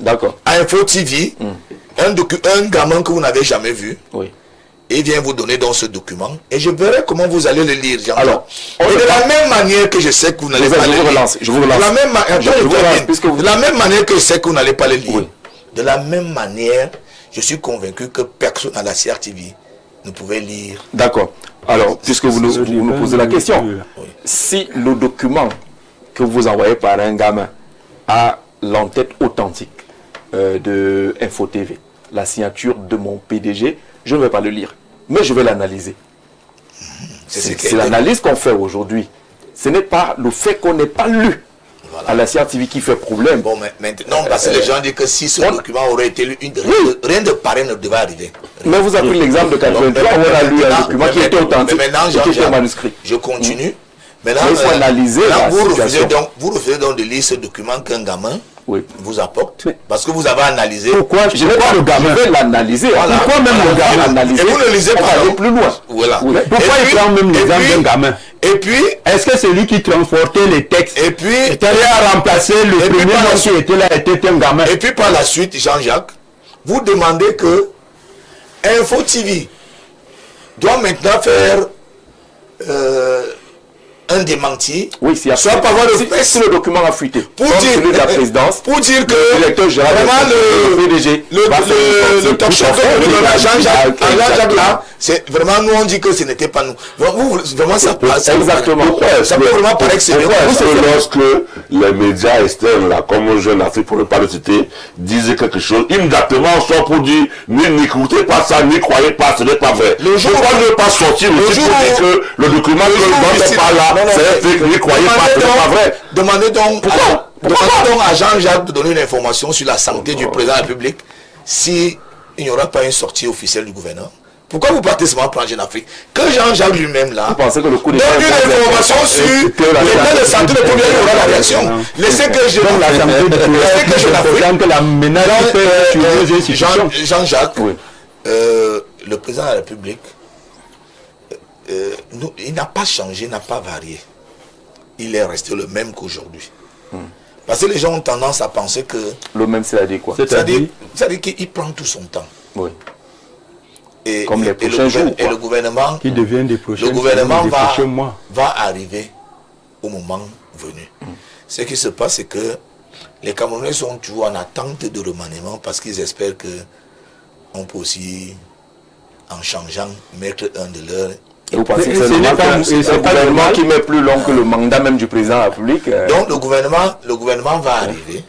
G: à Info TV, un gamin que vous n'avez jamais vu, et vient vous donner dans ce document, et je verrai comment vous allez le lire. Alors, et de la même manière que je sais que vous n'allez pas le lire, de la même manière que je sais que vous n'allez pas le lire, de la même manière, je suis convaincu que personne à la CRTV ne pouvait lire.
A: D'accord. Alors, puisque vous nous posez la question, si le document que vous envoyez par un gamin a l'entête authentique de Info TV, la signature de mon PDG, je ne vais pas le lire, mais je vais l'analyser. C'est l'analyse qu'on fait aujourd'hui. Ce n'est pas le fait qu'on n'ait pas lu à la CRTV qui fait problème.
G: Bon, mais maintenant, parce que les gens disent que si ce document aurait été lu, rien de pareil ne devait arriver.
A: Mais vous avez pris l'exemple de 83 où on a lu un document qui était authentique et qui était manuscrit.
G: Je continue. Maintenant,
A: il faut analyser
G: vous refusez donc de lire ce document qu'un gamin vous apporte, parce que vous avez analysé.
A: Pourquoi je vais l'analyser. Pourquoi même le gamin analyser?
G: Et vous ne lisez pas
A: aller plus loin.
C: Voilà. Pourquoi il prend même l'exemple d'un gamin?
G: Et puis,
C: est-ce que c'est lui qui transportait les textes
G: et puis
C: était à remplacer le premier nom qui était là était un gamin?
G: Et puis par la suite, Jean-Jacques, vous demandez que Info TV doit maintenant faire un démenti,
A: oui, si
G: soit par voie de presse,
A: si le document a fuité
G: pour dire,
A: celui de la présidence,
G: pour dire que
A: le directeur général,
G: vraiment
A: le PDG,
G: le talk show que nous donnons à Jean-Jacques là, c'est vraiment, nous on dit que ce n'était pas nous. Vraiment ça passe.
A: Exactement.
G: Ça peut vraiment paraître sérieux.
D: Parce que lorsque les médias externes, là, comme Jeune Afrique, pour ne pas le citer, disaient quelque chose, immédiatement, soit pour dire, n'écoutez pas ça, n'y croyez pas, ce n'est pas vrai. Pourquoi ne pas sortir le jour pour dire que le document que le n'est pas là, c'est fait, n'y croyez pas, ce n'est pas vrai.
G: Demandez donc à Jean-Jacques de donner une information sur la santé du président de la République si il n'y aura pas une sortie officielle du gouverneur. Pourquoi vous partez seulement prendre Jeune Afrique? Que Jean-Jacques lui-même là
A: que le coup
G: donne une information sur l'état de santé de premier, il y aura la réaction. Laissez que je donne la santé
C: que la menace
G: Jean-Jacques, le président de la République, il n'a pas changé, il n'a pas varié. Il est resté le même qu'aujourd'hui. Parce que les gens ont tendance à penser que...
A: Le même, c'est-à-dire quoi?
G: C'est-à-dire qu'il prend tout son temps.
A: Oui.
G: Et,
A: comme les prochains jours.
G: Et le gouvernement...
C: Qui devient des prochains,
G: le gouvernement
C: mois.
G: Va arriver au moment venu. Ce qui se passe, c'est que les Camerounais sont toujours en attente de remaniement parce qu'ils espèrent que on peut aussi, en changeant, mettre un de leurs...
A: Et vous pensez que c'est le gouvernement qui met plus long que le mandat même du président de la République?
G: Donc le gouvernement va arriver.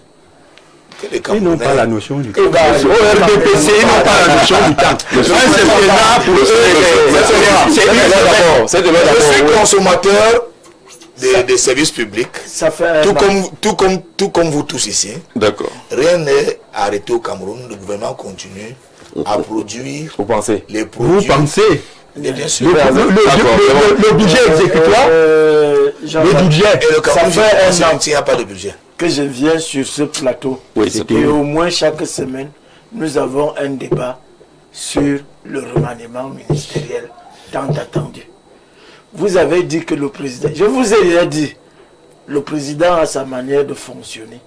C: Ils n'ont pas la notion du temps.
E: Au RDPC, ils n'ont pas la notion du temps.
G: Je suis consommateur des services publics, tout comme vous tous ici.
A: D'accord.
G: Rien n'est arrêté au Cameroun. Le gouvernement continue à produire les produits.
C: Vous pensez?
G: Bien sûr.
C: Le budget exécutoire, le budget.
G: Et le Cameroun, il n'y a pas de budget.
F: Que je viens sur ce plateau.
A: Oui,
F: et au moins chaque semaine, nous avons un débat sur le remaniement ministériel tant attendu. Vous avez dit que le président, je vous ai déjà dit, le président a sa manière de fonctionner.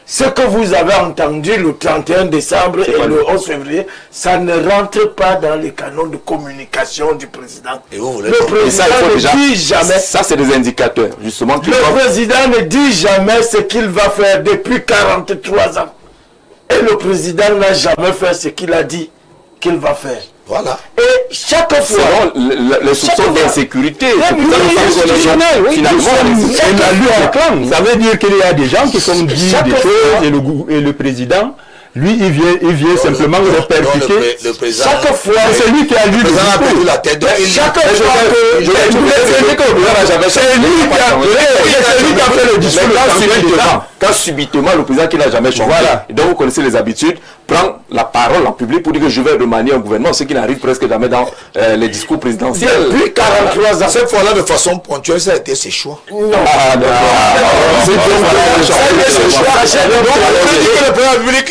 F: Ce que vous avez entendu le 31 décembre et le 11 février, ça ne rentre pas dans les canaux de communication du président.
G: Et vous voulez
F: le président ne dit jamais.
A: Ça, c'est des indicateurs, justement.
F: Le président ne dit jamais ce qu'il va faire depuis 43 ans. Et le président n'a jamais fait ce qu'il a dit qu'il va faire.
G: Voilà.
F: Et chaque fois...
A: les soupçons d'insécurité,
C: finalement, ça veut dire qu'il y a des gens qui sont dit des choses et le président, lui, il vient simplement répercuter.
G: Chaque fois,
C: c'est lui qui a lu le discours.
G: La tête de
C: chaque fois que c'est lui qui a fait le discours.
A: Quand subitement le président qui n'a jamais changé, et donc vous connaissez les habitudes, prend la parole en public pour dire que je vais remanier un gouvernement, ce qui n'arrive presque jamais dans les discours présidentiels.
G: Depuis 43 ans. Cette fois-là, de façon ponctuelle, ça a été ses choix.
F: Non.
G: C'est le président de la République,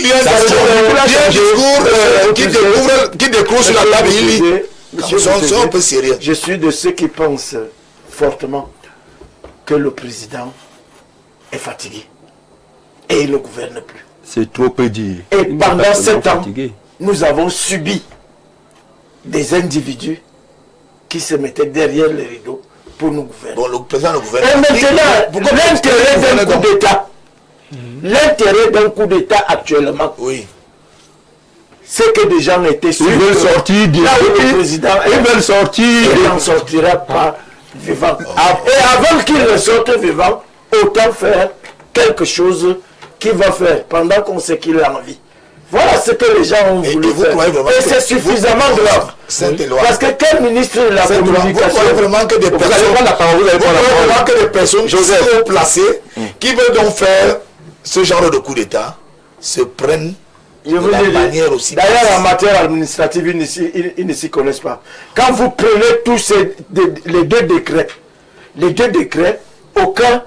G: qui découvre sur la table, il lit. Un peu sérieux.
F: Je suis de ceux qui pensent fortement que le président est fatigué et il ne gouverne plus.
C: C'est trop peu dire.
F: Et pendant 7 ans, nous avons subi des individus qui se mettaient derrière les rideaux pour nous gouverner.
G: Bon, le président le gouverne.
F: Et maintenant, l'intérêt d'un coup d'État, l'intérêt d'un coup d'État actuellement,
G: oui,
F: c'est que des gens étaient sûrs.
C: Ils veulent sortir du
F: président.
C: Ils veulent sortir.
F: Il n'en sortira pas vivant. Et avant qu'il ne sorte vivant, autant faire quelque chose qu'il va faire pendant qu'on sait qu'il a envie. Voilà ce que les gens ont voulu faire. Et c'est suffisamment grave. Parce que quel ministre de la communication...
G: Vous croyez vraiment que des personnes sont placées qui veulent donc faire ce genre de coup d'État se prennent de la manière aussi.
F: D'ailleurs, en matière administrative, ils ne s'y connaissent pas. Quand vous prenez tous les deux décrets, aucun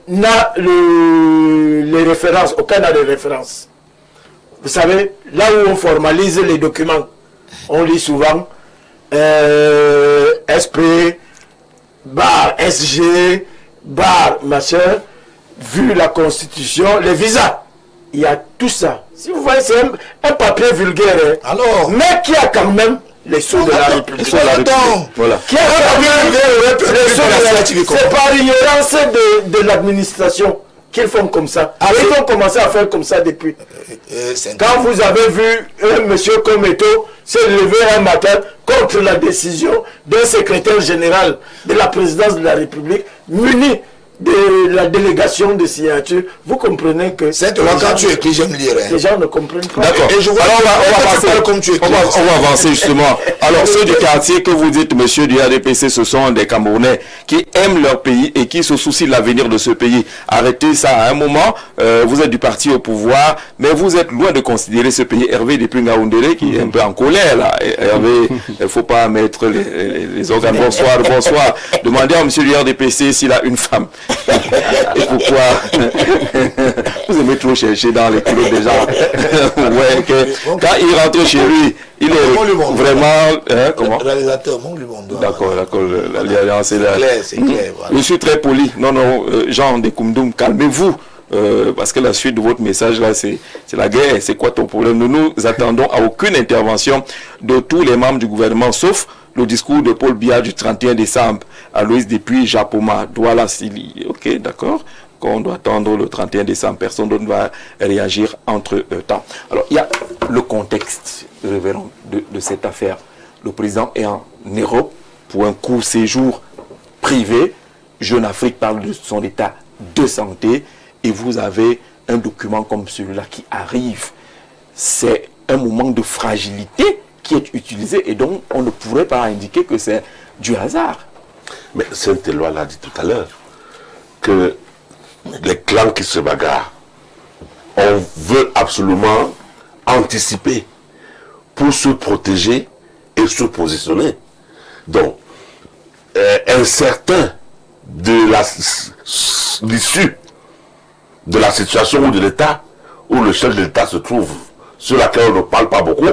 F: n'a les références, aucun n'a de références. Vous savez, là où on formalise les documents, on lit souvent SP, bar SG, bar machin, vu la constitution, les visas. Il y a tout ça. Si vous voyez, c'est un papier vulgaire, hein, alors, mais qui a quand même les sceaux de la République.
A: Voilà.
F: Qui a c'est par ignorance de l'administration qu'ils font comme ça. Ils ont commencé à faire comme ça depuis. Quand vous avez vu un monsieur comme Eto'o se lever un matin contre la décision d'un secrétaire général de la présidence de la République muni de la délégation de signature, vous comprenez que...
G: C'est quand tu écris, j'aime lire.
F: Les gens ne comprennent pas.
A: D'accord. On va avancer justement. Alors, ceux du quartier que vous dites, monsieur du RDPC, ce sont des Camerounais qui aiment leur pays et qui se soucient de l'avenir de ce pays. Arrêtez ça à un moment. Vous êtes du parti au pouvoir, mais vous êtes loin de considérer ce pays. Hervé depuis Ngaoundéré, qui est un peu en colère, là. Hervé, il ne faut pas mettre les organes. Bonsoir. Demandez à monsieur du RDPC s'il a une femme. Et pourquoi vous aimez trop chercher dans les culottes des gens. Quand il rentre chez lui, il est vraiment... comment
G: réalisateur,
A: d'accord, l'alliance est là.
G: C'est clair. Voilà.
A: Je suis très poli. Non, Jean de Koumdoum, calmez-vous. Parce que la suite de votre message là, c'est la guerre. C'est quoi ton problème? Nous nous attendons à aucune intervention de tous les membres du gouvernement, sauf le discours de Paul Biya du 31 décembre à Louis depuis Japoma, Douala Sili. Ok, d'accord. Qu'on doit attendre le 31 décembre. Personne d'autre ne va réagir entre temps. Alors, il y a le contexte, révérend, de cette affaire. Le président est en Europe pour un court séjour privé. Jeune Afrique parle de son état de santé. Et vous avez un document comme celui-là qui arrive. C'est un moment de fragilité qui est utilisé et donc on ne pourrait pas indiquer que c'est du hasard.
D: Mais Saint-Éloi l'a dit tout à l'heure, que les clans qui se bagarrent, on veut absolument anticiper pour se protéger et se positionner. Donc, incertain de l'issue de la situation ou de l'État où le chef de l'État se trouve, sur laquelle on ne parle pas beaucoup,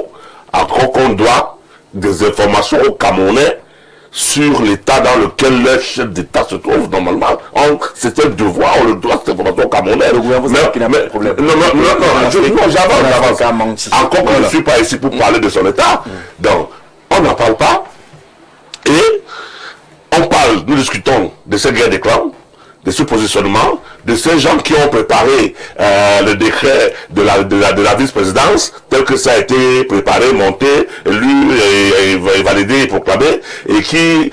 D: encore qu'on doit des informations aux Camerounais sur l'état dans lequel le chef d'État se trouve normalement. C'est un devoir, on le doit cette information aux Camerounais.
A: Le gouvernement qui n'a pas de problème.
D: Non, j'avance. Encore que je ne suis pas ici pour parler de son état. Donc, on n'en parle pas. Et on parle, nous discutons de cette guerre des clans, de ce positionnement, de ces gens qui ont préparé le décret de la vice-présidence, tel que ça a été préparé, monté, lu, et validé et proclamé, et qui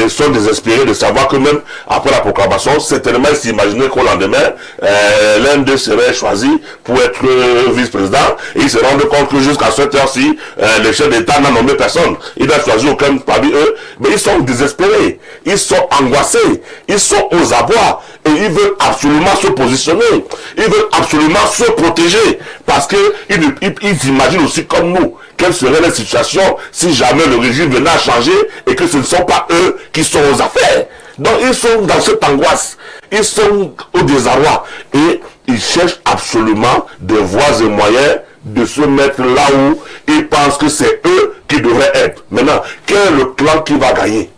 D: sont désespérés de savoir que même après la proclamation, certainement ils s'imaginaient qu'au lendemain, l'un d'eux serait choisi pour être vice-président, et ils se rendent compte que jusqu'à cette heure-ci, le chef d'État n'a nommé personne. Il n'a choisi aucun parmi eux, mais ils sont désespérés, ils sont angoissés, ils sont aux abois, et ils veulent absolument se positionner, ils veulent absolument se protéger, parce qu'ils imaginent aussi comme nous, quelle serait la situation si jamais le régime venait à changer et que ce ne sont pas eux qui sont aux affaires. Donc ils sont dans cette angoisse, ils sont au désarroi, et ils cherchent absolument des voies et moyens de se mettre là où ils pensent que c'est eux qui devraient être. Maintenant, quel est le clan qui va gagner?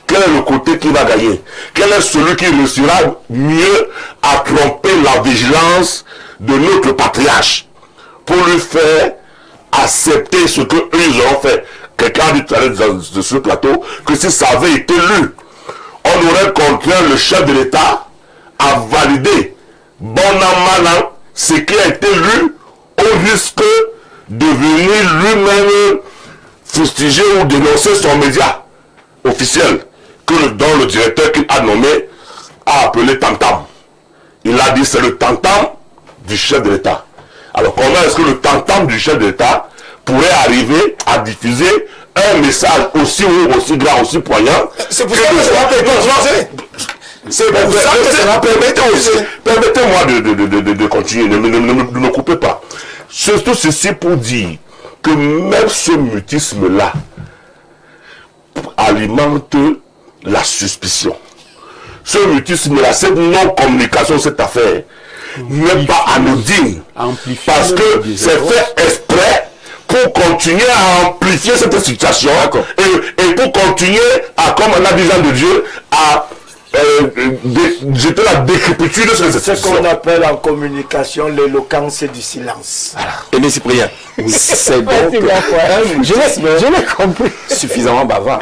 D: Quel est le côté qui va gagner? Quel est celui qui réussira mieux à tromper la vigilance de notre patriarche pour lui faire accepter ce qu'eux ils ont fait? Quelqu'un a dit tout à l'heure de ce plateau que si ça avait été lu, on aurait contraint le chef de l'État à valider bon an mal an ce qui a été lu, au risque de venir lui-même fustiger ou dénoncer son média officiel, dont le directeur qu'il a nommé a appelé Tantam. Il a dit c'est le Tantam du chef de l'État. Alors comment est-ce que le Tantam du chef de l'État pourrait arriver à diffuser un message aussi haut, aussi grand, aussi poignant?
G: C'est pour ça que ça va permettre. C'est pour ça que ça va permettre aussi.
D: Permettez-moi de continuer, ne me coupez pas. Surtout ceci pour dire que même ce mutisme-là alimente la suspicion. Ce mutisme-là, cette non-communication, cette affaire, n'est pas anodine. Parce que c'est fait exprès pour continuer à amplifier cette situation et pour continuer à, comme on a dit Jean de Dieu, à jeter la décrépitude sur les
F: Ce qu'on appelle en communication l'éloquence du silence.
A: Et mais Cyprien, c'est donc
E: je l'ai compris.
A: suffisamment bavard.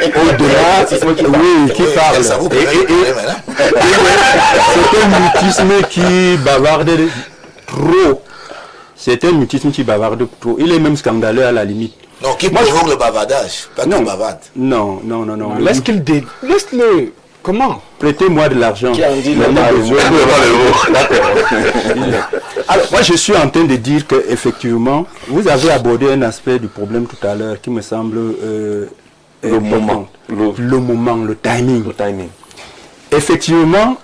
C: Au-delà, oui, qui parle.
G: Ça vous
C: C'est un mutisme qui bavarde trop. C'est un mutisme qui bavarde trop. Il est même scandaleux à la limite.
G: Non, qui provoque le bavardage, pas qu'il bavarde.
C: Non.
E: Laisse-le. Comment?
C: Prêtez-moi de l'argent.
F: Qui a dit
C: Alors, moi, je suis en train de dire qu'effectivement, vous avez abordé un aspect du problème tout à l'heure qui me semble
A: Le moment.
C: Le timing.
A: Le timing.
C: Effectivement,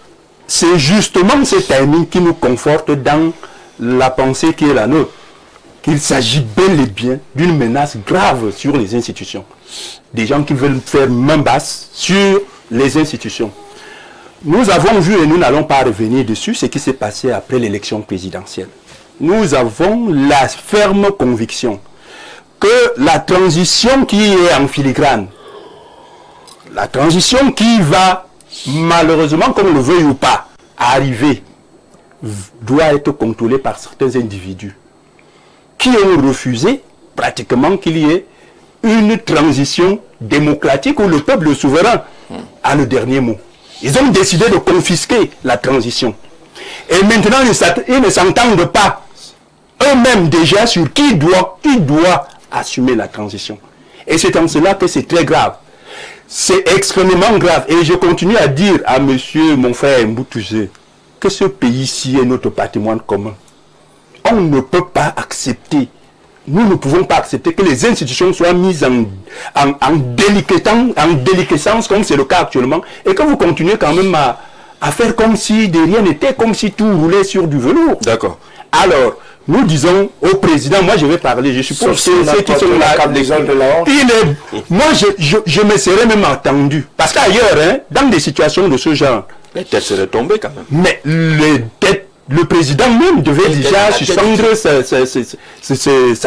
C: c'est justement ce timing qui nous conforte dans la pensée qui est la nôtre. Qu'il s'agit bel et bien d'une menace grave sur les institutions. Des gens qui veulent faire main basse sur les institutions. Nous avons vu, et nous n'allons pas revenir dessus, ce qui s'est passé après l'élection présidentielle. Nous avons la ferme conviction que la transition qui est en filigrane, la transition qui va, malheureusement, qu'on le veuille ou pas, arriver, doit être contrôlée par certains individus qui ont refusé pratiquement qu'il y ait une transition démocratique où le peuple souverain a le dernier mot. Ils ont décidé de confisquer la transition. Et maintenant, ils ne s'entendent pas eux-mêmes déjà sur qui doit assumer la transition. Et c'est en cela que c'est très grave. C'est extrêmement grave. Et je continue à dire à monsieur, mon frère Mboutouzé, que ce pays-ci est notre patrimoine commun. On ne peut pas accepter, nous ne pouvons pas accepter que les institutions soient mises en déliquescence, comme c'est le cas actuellement, et que vous continuez quand même à faire comme si de rien n'était, comme si tout roulait sur du velours.
A: D'accord.
C: Alors, nous disons au président, moi je vais parler, je suppose que ceux qui sont là, moi je me serais même attendu, parce qu'ailleurs, dans des situations de ce genre,
A: les têtes seraient tombées quand même.
C: Mais le président même devait déjà suspendre sa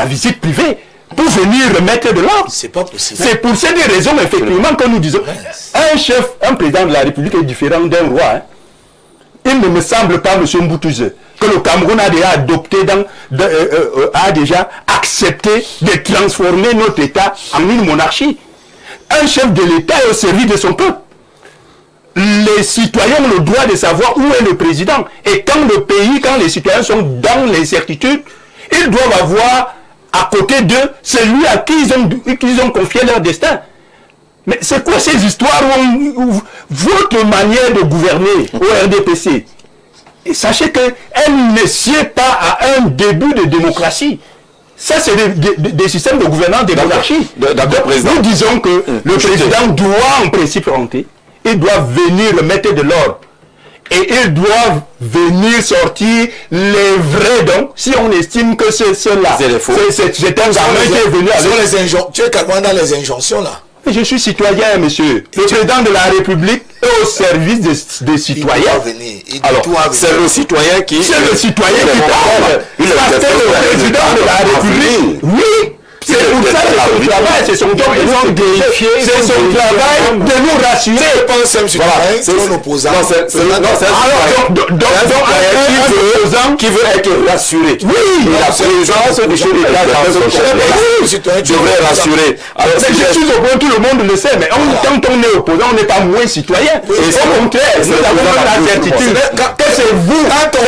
C: visite privée pour venir remettre de l'ordre.
G: C'est pas possible.
C: C'est pour cette raison, effectivement, que nous disons, un président de la République est différent d'un roi. Hein. Il ne me semble pas, M. Mboutouzé, que le Cameroun a déjà adopté, a déjà accepté de transformer notre État en une monarchie. Un chef de l'État est au service de son peuple. Les citoyens ont le droit de savoir où est le président. Et quand les citoyens sont dans l'incertitude, ils doivent avoir à côté d'eux celui à qui ils ont confié leur destin. Mais c'est quoi ces histoires où votre manière de gouverner au RDPC, et sachez qu'elle ne sied pas à un début de démocratie. Ça, c'est des systèmes de gouvernance des monarchies. Nous disons que le président doit en principe rentrer. Ils doivent venir mettre de l'ordre. Et ils doivent venir sortir les vrais dons. Si on estime que c'est cela, c'est un gamin qui est venu avec...
G: Tu es carrément dans les injonctions là.
C: Je suis citoyen, monsieur. Le président de la République est au service des citoyens.
A: Alors, c'est le citoyen qui...
C: C'est le citoyen qui parle. Parce que le président de la République... Oui. C'est pour ça que c'est son travail, c'est son job de nous vérifier, c'est son travail de nous rassurer.
G: C'est pas un seul citoyen, c'est un opposant.
A: Non, c'est un opposant qui veut être rassuré.
C: Oui,
A: la présence du chef d'État dans ce projet devrait rassurer.
C: Alors, je suis opposant, tout le monde le sait, mais quand on est opposant, on n'est pas moins citoyen. Et au contraire, nous avons la certitude que c'est vous, quand on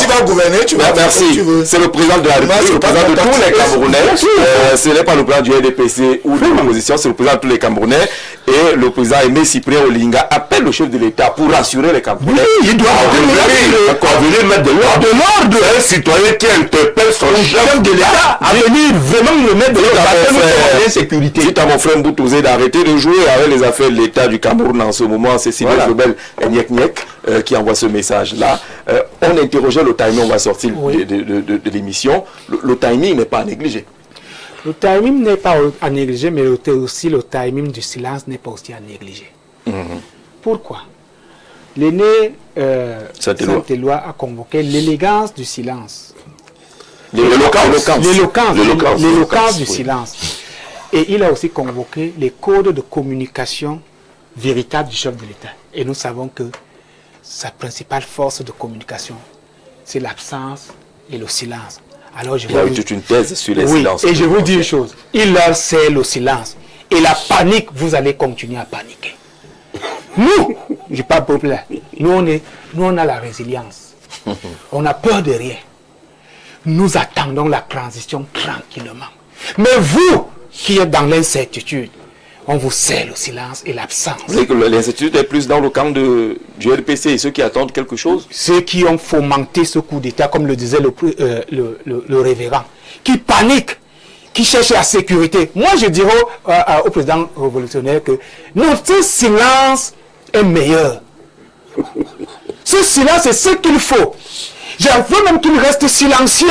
G: va gouverner, tu vas
A: merci. C'est le président de la République, le président de tous les Camerounais. Ce n'est pas le président du RDPC ou de l'opposition, c'est le président de tous les Camerounais. Et le président Aimé Cyprien Olinga appelle le chef de l'État pour rassurer les Camerounais.
C: Oui, il doit
D: venir mettre de l'ordre. Un citoyen qui interpelle son chef de l'État
C: à venir vraiment le mettre de l'ordre. Sécurité.
A: Dites à mon frère Mboutouzé d'arrêter de jouer avec les affaires de l'État du Cameroun en ce moment. C'est Sylvain Jobel Nyek qui envoie ce message-là. On interrogeait le timing, on va sortir de l'émission. Le timing n'est pas à négliger.
E: Le timing n'est pas à négliger, mais aussi le timing du silence n'est pas aussi à négliger. Pourquoi? L'aîné Saint-Éloi a convoqué l'élégance du silence.
A: L'éloquence
E: du silence. Et il a aussi convoqué les codes de communication véritables du chef de l'État. Et nous savons que sa principale force de communication, c'est l'absence et le silence. Alors
A: il y a eu toute une thèse sur les silences.
E: Et je vous dis une chose, il leur sait le silence. Et la panique, vous allez continuer à paniquer. Nous, je ne parle pas populaire, nous on a la résilience. On n'a peur de rien. Nous attendons la transition tranquillement. Mais vous, qui êtes dans l'incertitude, on vous sait le silence et l'absence.
A: Vous savez que l'incertitude est plus dans le camp du LPC, ceux qui attendent quelque chose.
E: Ceux qui ont fomenté ce coup d'État, comme le disait le révérend, qui paniquent, qui cherchent la sécurité. Moi, je dirais au président révolutionnaire que notre silence est meilleur. Ce silence, c'est ce qu'il faut. Je veux même qu'il reste silencieux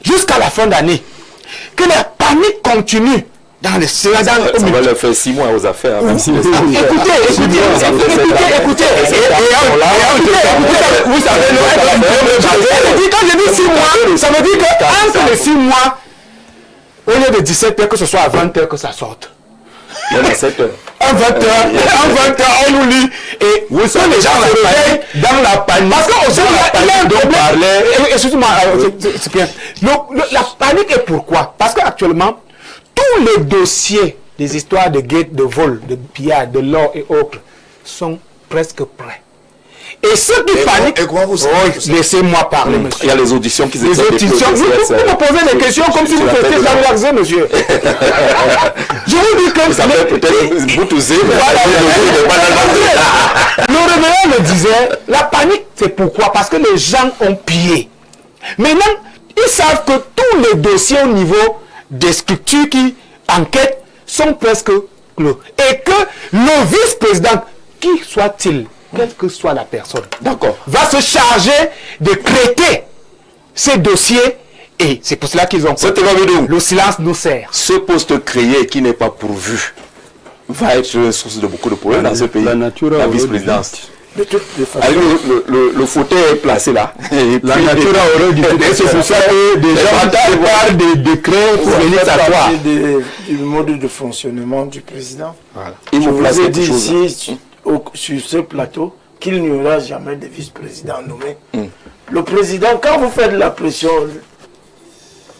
E: jusqu'à la fin d'année. Que la panique continue. Dans le silence.
A: Ça va leur faire 6 mois aux affaires. Même si
E: écoutez, vous savez, quand je dis 6 mois, ça veut dire qu'entre les 6 mois, au lieu de 17h, que ce soit à 20h que ça sorte.
A: Même à 7h.
E: À 20h, on nous lit. Et vous savez, les gens se réveillent dans la panique. Parce qu'il y a un problème. Excusez-moi, c'est bien. La panique est pourquoi? Parce qu'actuellement, tous les dossiers des histoires de guettes, de vol, de pillage, de l'or et autres sont presque prêts. Et ceux qui paniquent... laissez-moi parler, monsieur.
A: Il y a les auditions qui
E: les auditions. Vous me posez des questions comme si vous étiez Jean-Jacques, monsieur. Je vous dis que...
A: Ça fait peut-être vous toussez.
E: Le réveillon le disait, la panique, c'est pourquoi? Parce que les gens ont pillé. Maintenant, ils savent que tous les dossiers au niveau des structures qui enquêtent sont presque clos. Et que le vice-président, qui soit-il, quelle que soit la personne, va se charger de traiter ces dossiers. Et c'est pour cela qu'ils ont... Le silence nous sert.
A: Ce poste créé qui n'est pas pourvu va être source de beaucoup de problèmes dans ce pays. La vice-présidence. Le fauteuil est placé là.
C: La nature aurait dû. C'est pour ça que des gens parlent des décrets pour venir s'asseoir.
F: Du mode de fonctionnement du président.
A: Voilà.
F: Je vous ai dit ici, sur ce plateau, qu'il n'y aura jamais de vice-président nommé. Le président, quand vous faites la pression,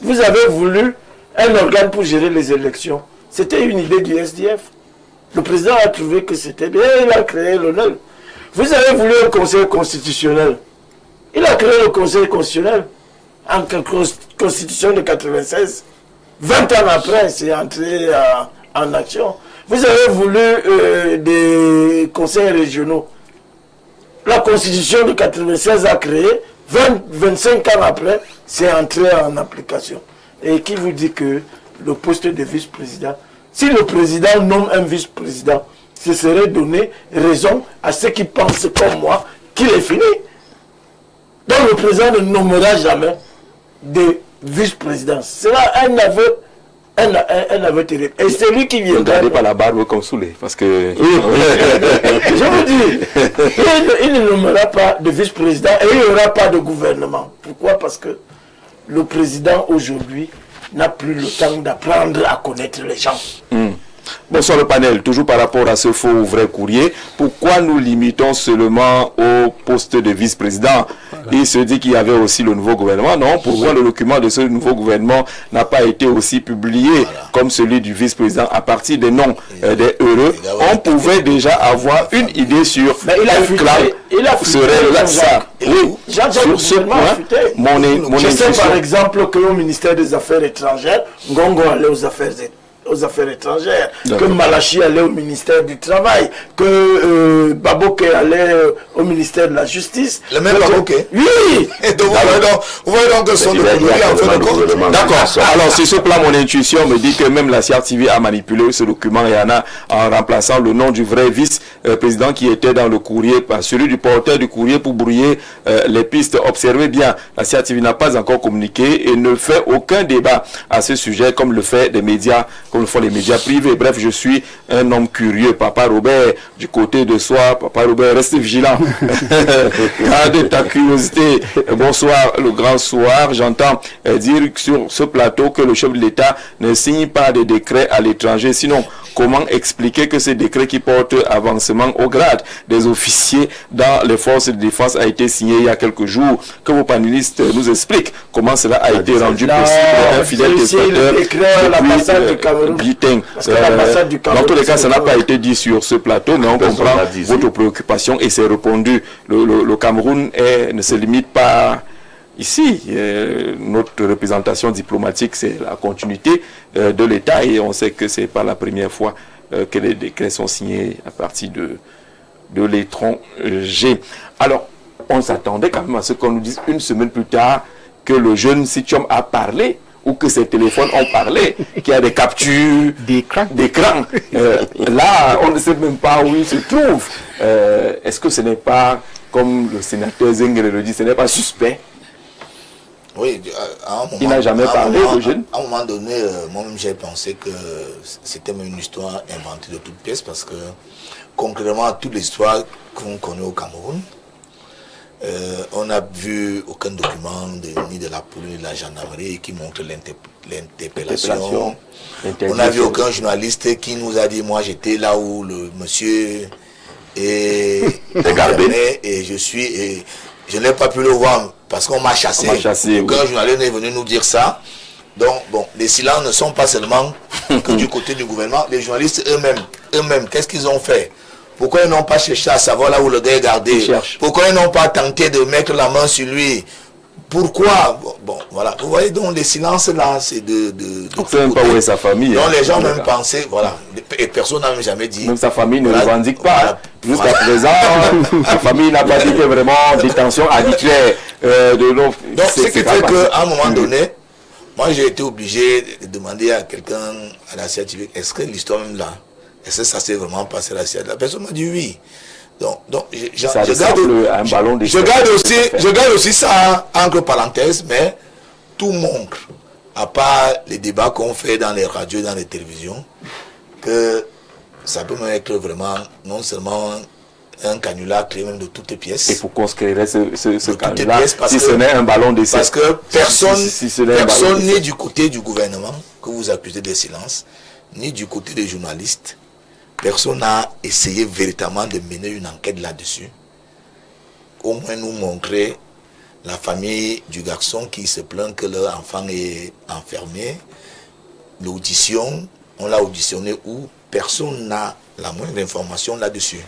F: vous avez voulu un organe pour gérer les élections. C'était une idée du SDF. Le président a trouvé que c'était bien, il a créé l'honneur. Vous avez voulu un conseil constitutionnel. Il a créé le conseil constitutionnel en constitution de 96. 20 ans après, c'est entré en action. Vous avez voulu des conseils régionaux. La constitution de 96 a créé. 25 ans après, c'est entré en application. Et qui vous dit que le poste de vice-président, si le président nomme un vice-président, ce serait donner raison à ceux qui pensent comme moi qu'il est fini. Donc le président ne nommera jamais de vice-président. C'est là un aveu terrible. Et c'est lui qui vient.
A: Ne gardez pas la barbe comme Soulé, parce que...
F: Je vous dis, il ne nommera pas de vice-président et il n'y aura pas de gouvernement. Pourquoi? Parce que le président aujourd'hui n'a plus le temps d'apprendre à connaître les gens.
A: Bonsoir le panel, toujours par rapport à ce faux ou vrai courrier, pourquoi nous limitons seulement au poste de vice-président? Il se dit qu'il y avait aussi le nouveau gouvernement. Non, pourquoi le document de ce nouveau gouvernement n'a pas été aussi publié comme celui du vice-président à partir des noms des heureux? On pouvait déjà avoir une idée sur quel clan serait là ça. Oui, sur ce point,
F: je sais par exemple qu'au ministère des Affaires étrangères, Ngongo allait aux affaires étrangères, que Malachi allait au ministère du Travail, que Baboke allait au ministère de la Justice.
G: Le même Baboke?
F: Oui.
G: Et donc, vous voyez donc que son document.
A: D'accord. Alors, sur ce plan, mon intuition me dit que même la CRTV a manipulé ce document, et en remplaçant le nom du vrai vice-président qui était dans le courrier, par celui du porteur du courrier pour brouiller les pistes. Observez bien, la CRTV n'a pas encore communiqué et ne fait aucun débat à ce sujet comme le fait des médias comme encore une fois les médias privés. Bref, je suis un homme curieux. Papa Robert, du côté de soi, Papa Robert, reste vigilant. Garde ta curiosité. Bonsoir, le grand soir. J'entends dire sur ce plateau que le chef de l'État ne signe pas de décret à l'étranger. Sinon, comment expliquer que ce décret qui porte avancement au grade des officiers dans les forces de défense a été signé il y a quelques jours? Que vos panélistes nous expliquent comment cela a été rendu possible. Un fidèle dans tous les cas, ça n'a pas été dit sur ce plateau, mais on comprend votre préoccupation et c'est répondu. Le Cameroun ne se limite pas ici. Notre représentation diplomatique, c'est la continuité de l'État et on sait que ce n'est pas la première fois que les décrets sont signés à partir de l'étranger. Alors, on s'attendait quand même à ce qu'on nous dise une semaine plus tard que le jeune Sitchom a parlé ou que ses téléphones ont parlé, qu'il y a des captures d'écran. Là, on ne sait même pas où il se trouve. Est-ce que ce n'est pas, comme le sénateur Zengele le dit, ce n'est pas suspect?
G: Oui, à un moment,
A: il n'a jamais parlé, le jeune.
G: À un moment donné, moi-même j'ai pensé que c'était une histoire inventée de toutes pièces parce que, concrètement à toute l'histoire qu'on connaît au Cameroun, on n'a vu aucun document ni de la police ni de la gendarmerie qui montre l'interpellation. On n'a vu aucun journaliste qui nous a dit, moi j'étais là où le monsieur est gardé et je n'ai pas pu le voir parce qu'on m'a chassé. Aucun journaliste n'est venu nous dire ça. Donc, bon, les silences ne sont pas seulement que du côté du gouvernement. Les journalistes eux-mêmes, qu'est-ce qu'ils ont fait? Pourquoi ils n'ont pas cherché à savoir là où le gars est gardé? Pourquoi ils n'ont pas tenté de mettre la main sur lui? Pourquoi? Bon, voilà. Vous voyez, donc les silences là, c'est de
A: on ne sait même pas où est sa famille.
G: Donc les gens même pensaient, voilà. Et personne n'a jamais dit.
A: Même sa famille ne revendique pas. Jusqu'à présent, sa famille n'a pas dit que vraiment détention arbitraire de l'eau.
G: Donc ce qui fait qu'à un moment donné, moi j'ai été obligé de demander à quelqu'un à la CIATV, est-ce que l'histoire même là, est-ce que ça s'est vraiment passé à la CIATV? La personne m'a dit oui. Donc je garde aussi ça entre parenthèses, mais tout montre, à part les débats qu'on fait dans les radios et dans les télévisions, que ça peut même être vraiment non seulement un canular créé même de toutes les pièces.
A: Et pour conscrire ce canular, si ce n'est un ballon d'essai.
G: Parce que personne ni du côté du gouvernement, que vous accusez de silence, ni du côté des journalistes, personne n'a essayé véritablement de mener une enquête là-dessus. Au moins nous montrer la famille du garçon qui se plaint que leur enfant est enfermé. L'audition, on l'a auditionné où personne n'a la moindre information là-dessus.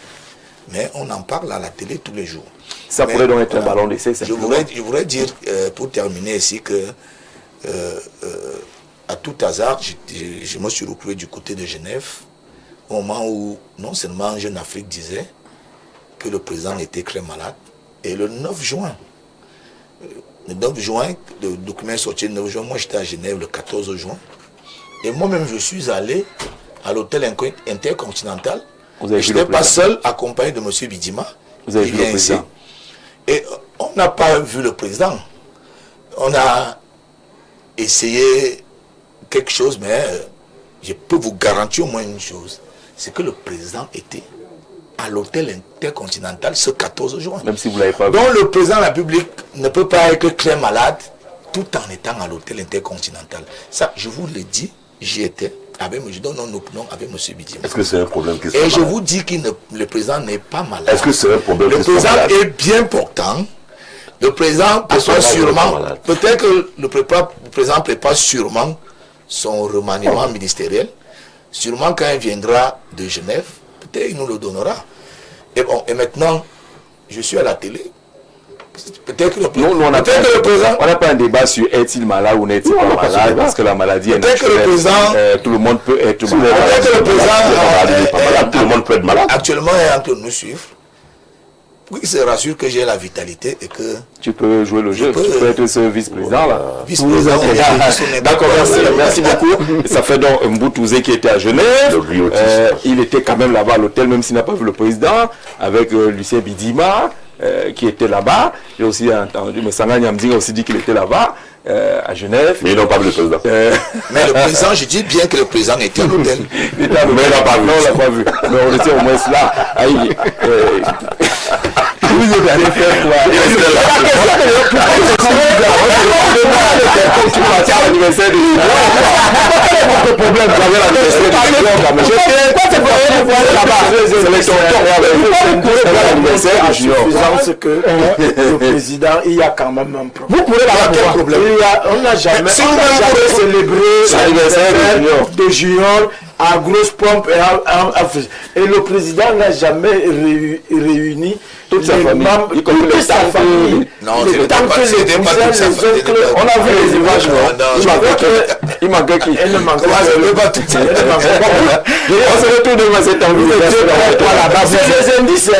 G: Mais on en parle à la télé tous les jours.
A: Ça pourrait donc être un ballon d'essai.
G: Je voudrais dire, pour terminer ici, que à tout hasard, je me suis retrouvé du côté de Genève, au moment où non seulement Jeune Afrique disait que le président était très malade, et le 9 juin, le document est sorti le 9 juin, moi j'étais à Genève le 14 juin, et moi-même je suis allé à l'hôtel intercontinental. Je n'étais pas seul, accompagné de M. Bidima.
A: Vous avez vu le président?
G: Et on n'a pas vu le président. On a essayé quelque chose, mais je peux vous garantir au moins une chose. C'est que le président était à l'hôtel intercontinental ce 14 juin.
A: Même si vous ne l'avez pas vu.
G: Donc le président de la République ne peut pas être très malade tout en étant à l'hôtel intercontinental. Ça, je vous le dis, j'y étais. Je donne nos opinions avec M. Bidima.
D: Est-ce que c'est un problème qui
G: Et je vous dis que le président n'est pas malade.
D: Est-ce que c'est un problème
G: qui soit malade? Le président est bien portant. Le président prépare sûrement, peut-être que le président prépare sûrement son remaniement ministériel. Sûrement quand il viendra de Genève, peut-être il nous le donnera. Et bon, et maintenant, je suis à la télé. Peut-être que le président...
A: On n'a pas un débat sur est-il malade ou n'est-il pas malade, parce que la maladie est naturelle. Tout le monde peut être malade.
G: Peut-être que le président...
D: Tout le monde peut être malade.
G: Actuellement, il est en train de nous suivre. Pour qu'il se rassure que j'ai la vitalité et que...
A: Tu peux jouer le jeu, tu peux être ce vice-président là.
G: Vice-président.
A: D'accord, merci beaucoup. Ça fait donc Mboutouzé qui était à Genève. Il était quand même là-bas à l'hôtel, même s'il n'a pas vu le président, avec Lucien Bidima. Qui était là-bas. J'ai aussi entendu, mais Sanga Nyamding a aussi dit qu'il était là-bas. à Genève.
D: Mais ils n'ont pas vu le président.
G: Mais le président, je dis bien que le président était à l'hôtel.
A: Mais il n'a pas vu. Non, on l'a pas vu. Mais on était au moins là. Vous êtes allé faire quoi?
F: Que le président, il y a quand même un problème.
E: Vous pourrez avoir quel problème?
F: On n'a jamais célébré l'anniversaire de Junior à grosse pompe et le président n'a jamais réuni toute sa famille.
G: Non, c'était pas toute sa famille.
A: On a vu les images. Il manquait qui?
F: Elle ne manquait pas.
A: On se retrouve devant cette envie.
F: C'est les indices.